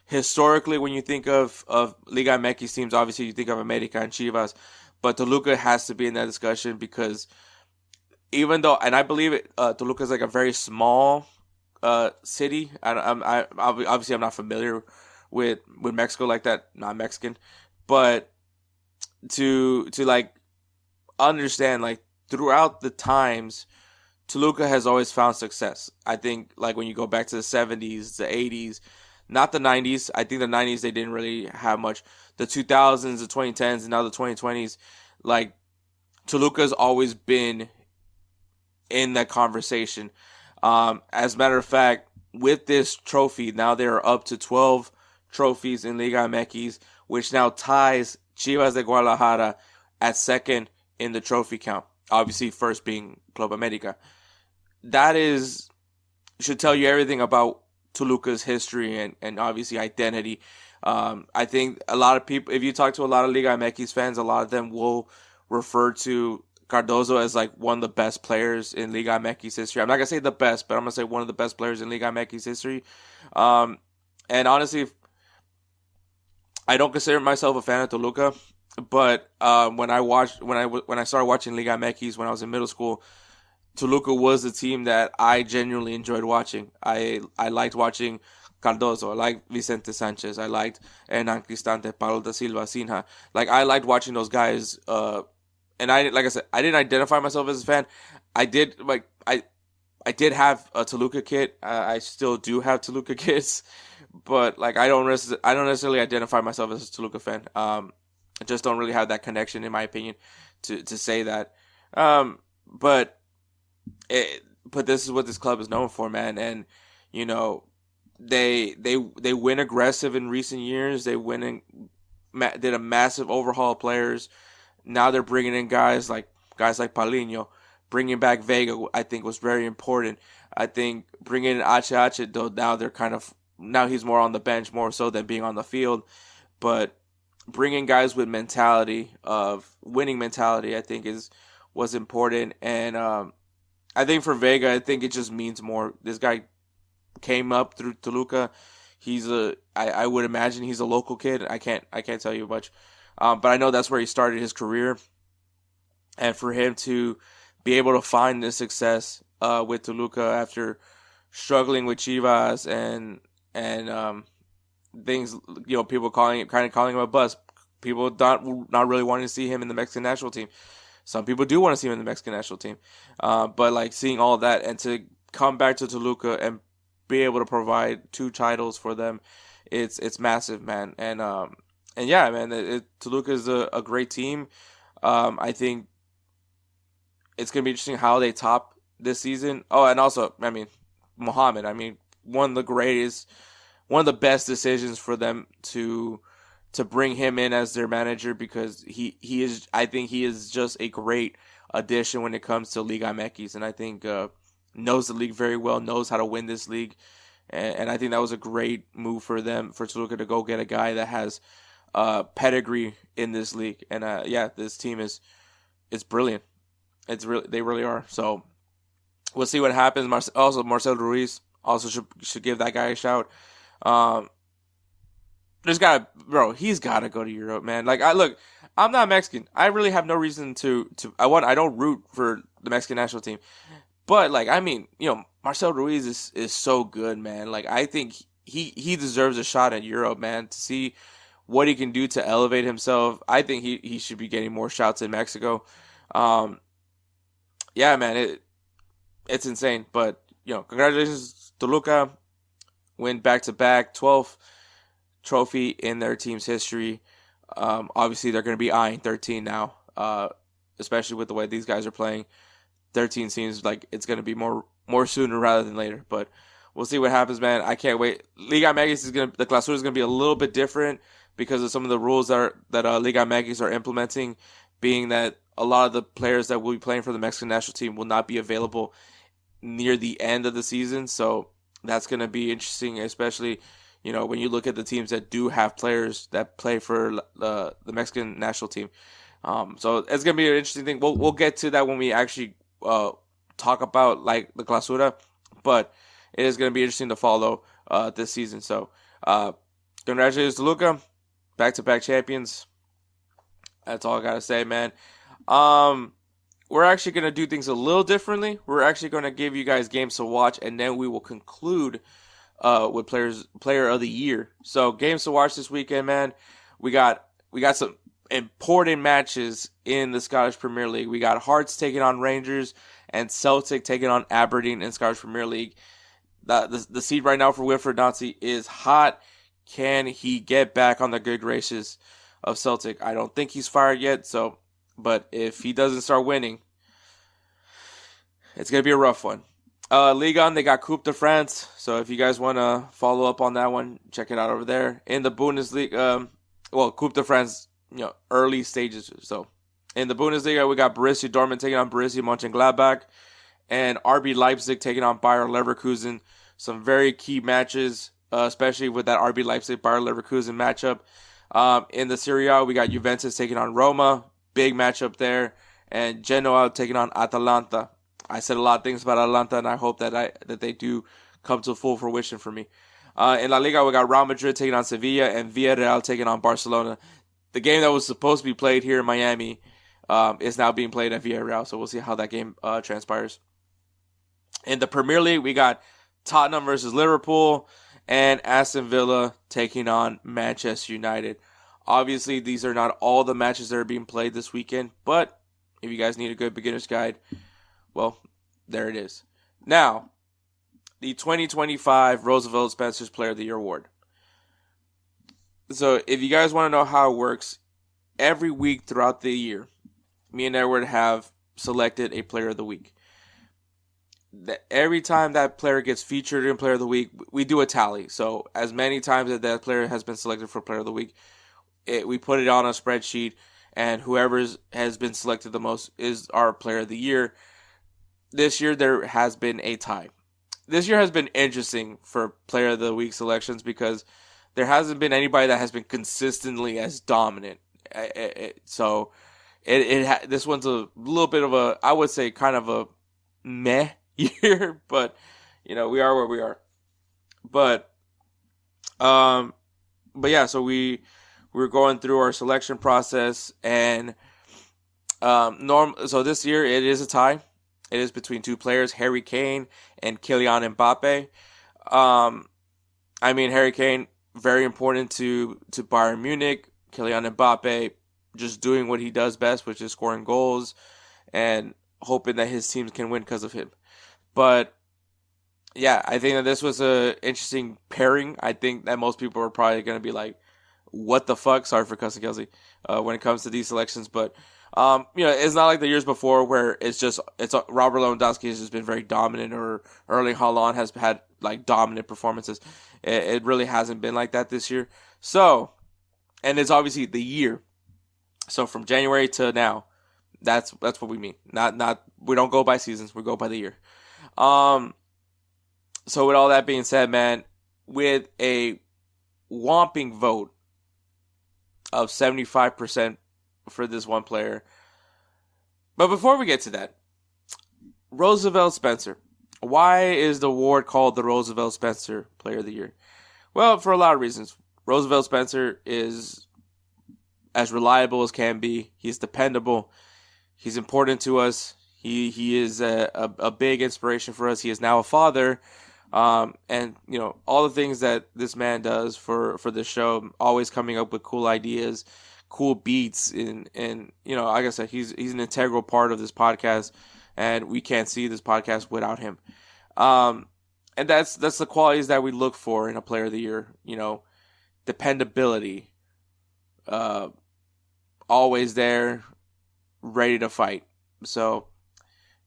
historically, when you think of Liga MX teams, obviously you think of America and Chivas, but Toluca has to be in that discussion because even though, and I believe it, Toluca is like a very small city. Obviously I'm not familiar with Mexico like that, not Mexican, but to like understand, like, throughout the times, Toluca has always found success. I think, like, when you go back to the 70s, the 80s, not the 90s. I think the 90s, they didn't really have much. The 2000s, the 2010s, and now the 2020s, like, Toluca's always been in that conversation. As a matter of fact, with this trophy, now they're up to 12 trophies in Liga MX, which now ties Chivas de Guadalajara at second in the trophy count. Obviously, first being Club America. That should tell you everything about Toluca's history and obviously identity. I think a lot of people, if you talk to a lot of Liga MX fans, a lot of them will refer to Cardozo as like one of the best players in Liga MX history. I'm not going to say the best, but I'm going to say one of the best players in Liga MX history. And honestly, I don't consider myself a fan of Toluca, but when I started watching Liga MX when I was in middle school, Toluca was the team that I genuinely enjoyed watching. I liked watching Cardozo. I liked Vicente Sanchez. I liked Hernan Cristante, Paulo da Silva, Sinha. Like, I liked watching those guys. And like I said, I didn't identify myself as a fan. I did have a Toluca kit. I still do have Toluca kits, but like I don't necessarily identify myself as a Toluca fan. I just don't really have that connection, in my opinion, to say that. But this is what this club is known for, man. And you know, they win aggressive in recent years. They did a massive overhaul of players. Now they're bringing in guys like Paulinho. Bringing back Vega, I think, was very important. I think bringing in HH, though, now he's more on the bench more so than being on the field. But bringing guys with winning mentality, I think was important. And I think for Vega, I think it just means more. This guy came up through Toluca. I would imagine he's a local kid. I can't tell you much. But I know that's where he started his career. And for him to be able to find this success with Toluca after struggling with Chivas and things, you know, people calling him a bust. People not really wanting to see him in the Mexican national team. Some people do want to see him in the Mexican national team. But like seeing all that and to come back to Toluca and be able to provide 2 titles for them, it's massive, man. And yeah, man, Toluca is a great team. I think it's going to be interesting how they top this season. Oh, and also, I mean, Mohamed, one of the best decisions for them to bring him in as their manager, because I think he is just a great addition when it comes to Liga MX, and I think knows the league very well, knows how to win this league, and I think that was a great move for Toluca to go get a guy that has pedigree in this league. And this team is brilliant. They really are. So we'll see what happens. Marcel Ruiz also should give that guy a shout. He's got to go to Europe, man. Like, I'm not Mexican. I really have no reason I don't root for the Mexican national team. But like, I mean, you know, Marcel Ruiz is so good, man. Like, I think he deserves a shot at Europe, man, to see what he can do to elevate himself. I think he should be getting more shots in Mexico. Yeah, man, it's insane. But, you know, congratulations, Toluca. Win back-to-back, 12th trophy in their team's history. Obviously, they're going to be eyeing 13 now, especially with the way these guys are playing. 13 seems like it's going to be more sooner rather than later. But we'll see what happens, man. I can't wait. Liga MX the Clausura is going to be a little bit different because of some of the rules that Liga MX are implementing, being that a lot of the players that will be playing for the Mexican national team will not be available near the end of the season. So that's going to be interesting, especially, you know, when you look at the teams that do have players that play for the Mexican national team. So it's gonna be an interesting thing. We'll get to that when we actually talk about like the Clausura, but it is gonna be interesting to follow this season. So congratulations to Luka, back-to-back champions. That's all I gotta say, man. We're actually gonna do things a little differently. We're actually gonna give you guys games to watch, and then we will conclude with player of the year. So games to watch this weekend, man. We got some important matches in the Scottish Premier League. We got Hearts taking on Rangers and Celtic taking on Aberdeen in Scottish Premier League. The seed right now for Wilfred Nancy is hot. Can he get back on the good graces of Celtic? I don't think he's fired yet. But if he doesn't start winning, it's gonna be a rough one. Ligue 1, they got Coupe de France. So if you guys want to follow up on that one, check it out over there. In the Bundesliga, Coupe de France, early stages. So in the Bundesliga, we got Borussia Dortmund taking on Borussia Mönchengladbach, and RB Leipzig taking on Bayer Leverkusen. Some very key matches, especially with that RB Leipzig-Bayer Leverkusen matchup. In the Serie A, we got Juventus taking on Roma. Big matchup there. And Genoa taking on Atalanta. I said a lot of things about Atalanta, and I hope that they do come to full fruition for me. In La Liga, we got Real Madrid taking on Sevilla and Villarreal taking on Barcelona. The game that was supposed to be played here in Miami is now being played at Villarreal, so we'll see how that game transpires. In the Premier League, we got Tottenham versus Liverpool and Aston Villa taking on Manchester United. Obviously, these are not all the matches that are being played this weekend, but if you guys need a good beginner's guide, well, there it is. Now, the 2025 Roosevelt Spencer's Player of the Year Award. So, if you guys want to know how it works, every week throughout the year, me and Edward have selected a Player of the Week. Every time that player gets featured in Player of the Week, we do a tally. So, as many times as that player has been selected for Player of the Week, we put it on a spreadsheet, and whoever has been selected the most is our Player of the Year. This year, there has been a tie. This year has been interesting for Player of the Week selections because there hasn't been anybody that has been consistently as dominant. So this one's a little bit of a, I would say, kind of a meh year, but we are where we are. But yeah, so we're going through our selection process, and so this year it is a tie. It is between two players, Harry Kane and Kylian Mbappe. Harry Kane, very important to Bayern Munich. Kylian Mbappe just doing what he does best, which is scoring goals and hoping that his teams can win because of him. But yeah, I think that this was an interesting pairing. I think that most people are probably going to be like, what the fuck? Sorry for cussing, Kelcey, when it comes to these selections. But, it's not like the years before where it's Robert Lewandowski has just been very dominant, or Erling Haaland has had like dominant performances. It really hasn't been like that this year. So, and it's obviously the year. So from January to now, that's what we mean. Not we don't go by seasons, we go by the year. So with all that being said, man, with a whopping vote of 75% for this one player. But before we get to that, Roosevelt Spencer. Why is the award called the Roosevelt Spencer Player of the Year? Well, for a lot of reasons. Roosevelt Spencer is as reliable as can be. He's dependable. He's important to us. He is a big inspiration for us. He is now a father. And, all the things that this man does for the show, always coming up with cool ideas, cool beats, and like I said, he's an integral part of this podcast, and we can't see this podcast without him. And that's the qualities that we look for in a Player of the Year. Dependability, always there, ready to fight. So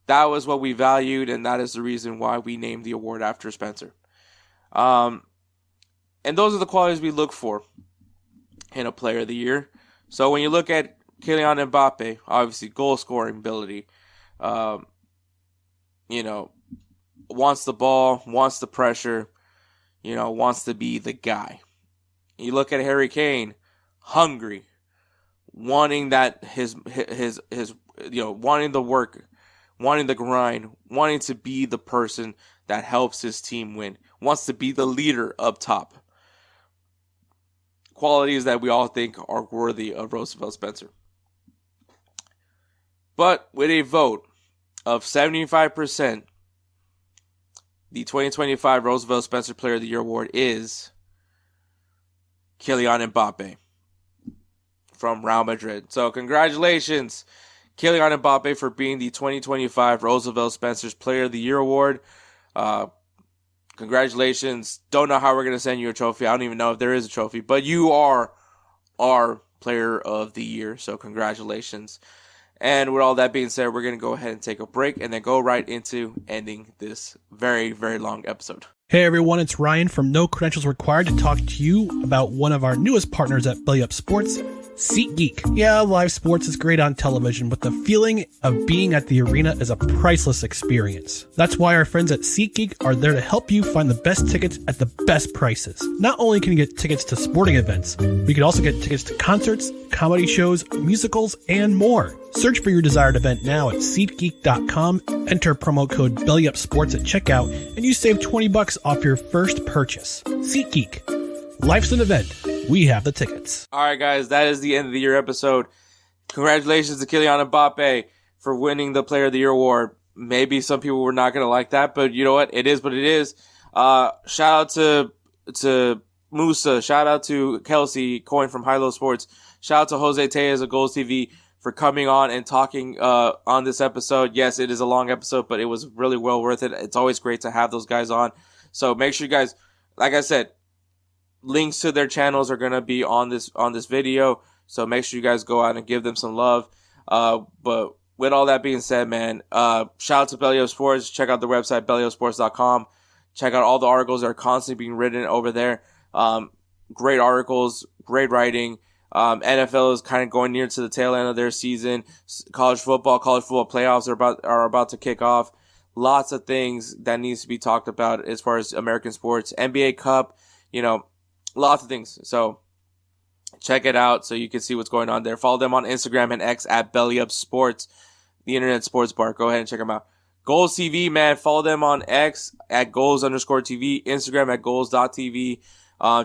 that was what we valued, and that is the reason why we named the award after Spencer. And those are the qualities we look for in a Player of the Year. So when you look at Kylian Mbappe, obviously goal scoring ability, wants the ball, wants the pressure, wants to be the guy. You look at Harry Kane, hungry, wanting that his wanting the work, wanting the grind, wanting to be the person that helps his team win, wants to be the leader up top. Qualities that we all think are worthy of Roosevelt Spencer. But with a vote of 75%, the 2025 Roosevelt Spencer Player of the Year award is Kylian Mbappe from Real Madrid. So congratulations, Kylian Mbappe, for being the 2025 Roosevelt Spencer's Player of the Year award. Congratulations. Don't know how we're going to send you a trophy. I don't even know if there is a trophy, but you are our Player of the Year. So congratulations. And with all that being said, we're going to go ahead and take a break and then go right into ending this very, very long episode. Hey everyone, it's Ryan from No Credentials Required to talk to you about one of our newest partners at Belly Up Sports, SeatGeek. Yeah, live sports is great on television, but the feeling of being at the arena is a priceless experience. That's why our friends at SeatGeek are there to help you find the best tickets at the best prices. Not only can you get tickets to sporting events, but you can also get tickets to concerts, comedy shows, musicals, and more. Search for your desired event now at SeatGeek.com, enter promo code BellyUpSports at checkout, and you save $20 off your first purchase. SeatGeek. Life's an event. We have the tickets. All right, guys, that is the end of the year episode. Congratulations to Kylian Mbappe for winning the Player of the Year award. Maybe some people were not going to like that, but you know what? It is what it is. Shout out to Moussa. Shout out to Kelcey Coyne from High Low Sports. Shout out to Jose Tellez of Golz TV for coming on and talking on this episode. Yes, it is a long episode, but it was really well worth it. It's always great to have those guys on. So make sure you guys, like I said, links to their channels are going to be on this video. So make sure you guys go out and give them some love. But with all that being said, man, shout out to Belly Up Sports. Check out the website, bellyupsports.com. Check out all the articles that are constantly being written over there. Great articles, great writing. NFL is kind of going near to the tail end of their season. College football playoffs are about to kick off. Lots of things that needs to be talked about as far as American sports. NBA Cup, lots of things. So check it out so you can see what's going on there. Follow them on Instagram and X at BellyUpSports, the internet sports bar. Go ahead and check them out. Golz TV, man. Follow them on X at Golz_TV, Instagram at Golz.TV.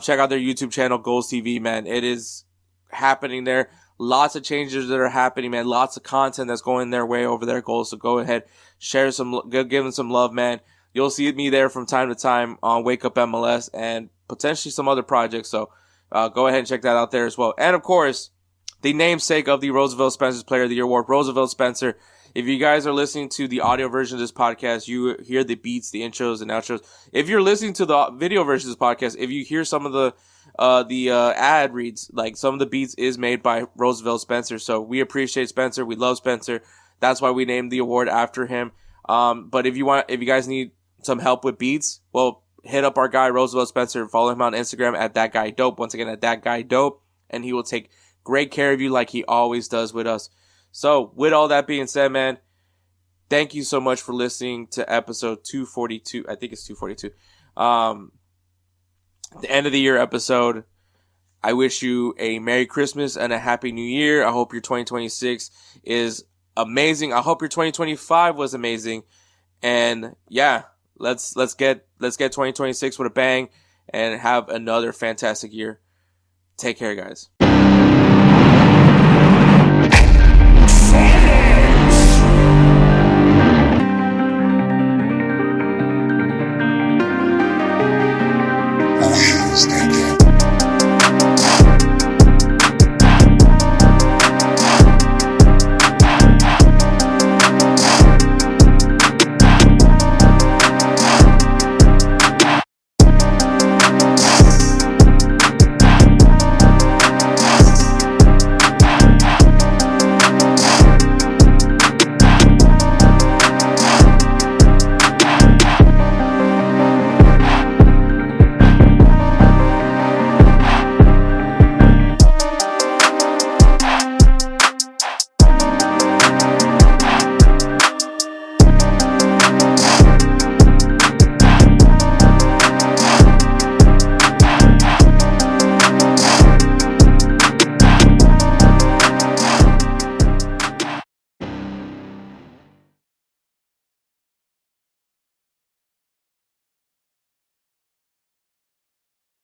Check out their YouTube channel, Golz TV, man. It is happening there. Lots of changes that are happening, man. Lots of content that's going their way over there, Golz. So go ahead, give them some love, man. You'll see me there from time to time on Wake Up MLS and potentially some other projects. So go ahead and check that out there as well. And of course, the namesake of the Roosevelt Spencer's Player of the Year award, Roosevelt Spencer. If you guys are listening to the audio version of this podcast, you hear the beats, the intros, and outros. If you're listening to the video version of this podcast, if you hear some of the ad reads, like some of the beats is made by Roosevelt Spencer. So we appreciate Spencer. We love Spencer. That's why we named the award after him. But if you guys need some help with beats, well, hit up our guy, Roosevelt Spencer. Follow him on Instagram at thatguydope. Once again, at thatguydope. And he will take great care of you like he always does with us. So with all that being said, man, thank you so much for listening to episode 242. I think it's 242. The end of the year episode. I wish you a Merry Christmas and a Happy New Year. I hope your 2026 is amazing. I hope your 2025 was amazing. And yeah, let's get 2026 with a bang and have another fantastic year. Take care, guys.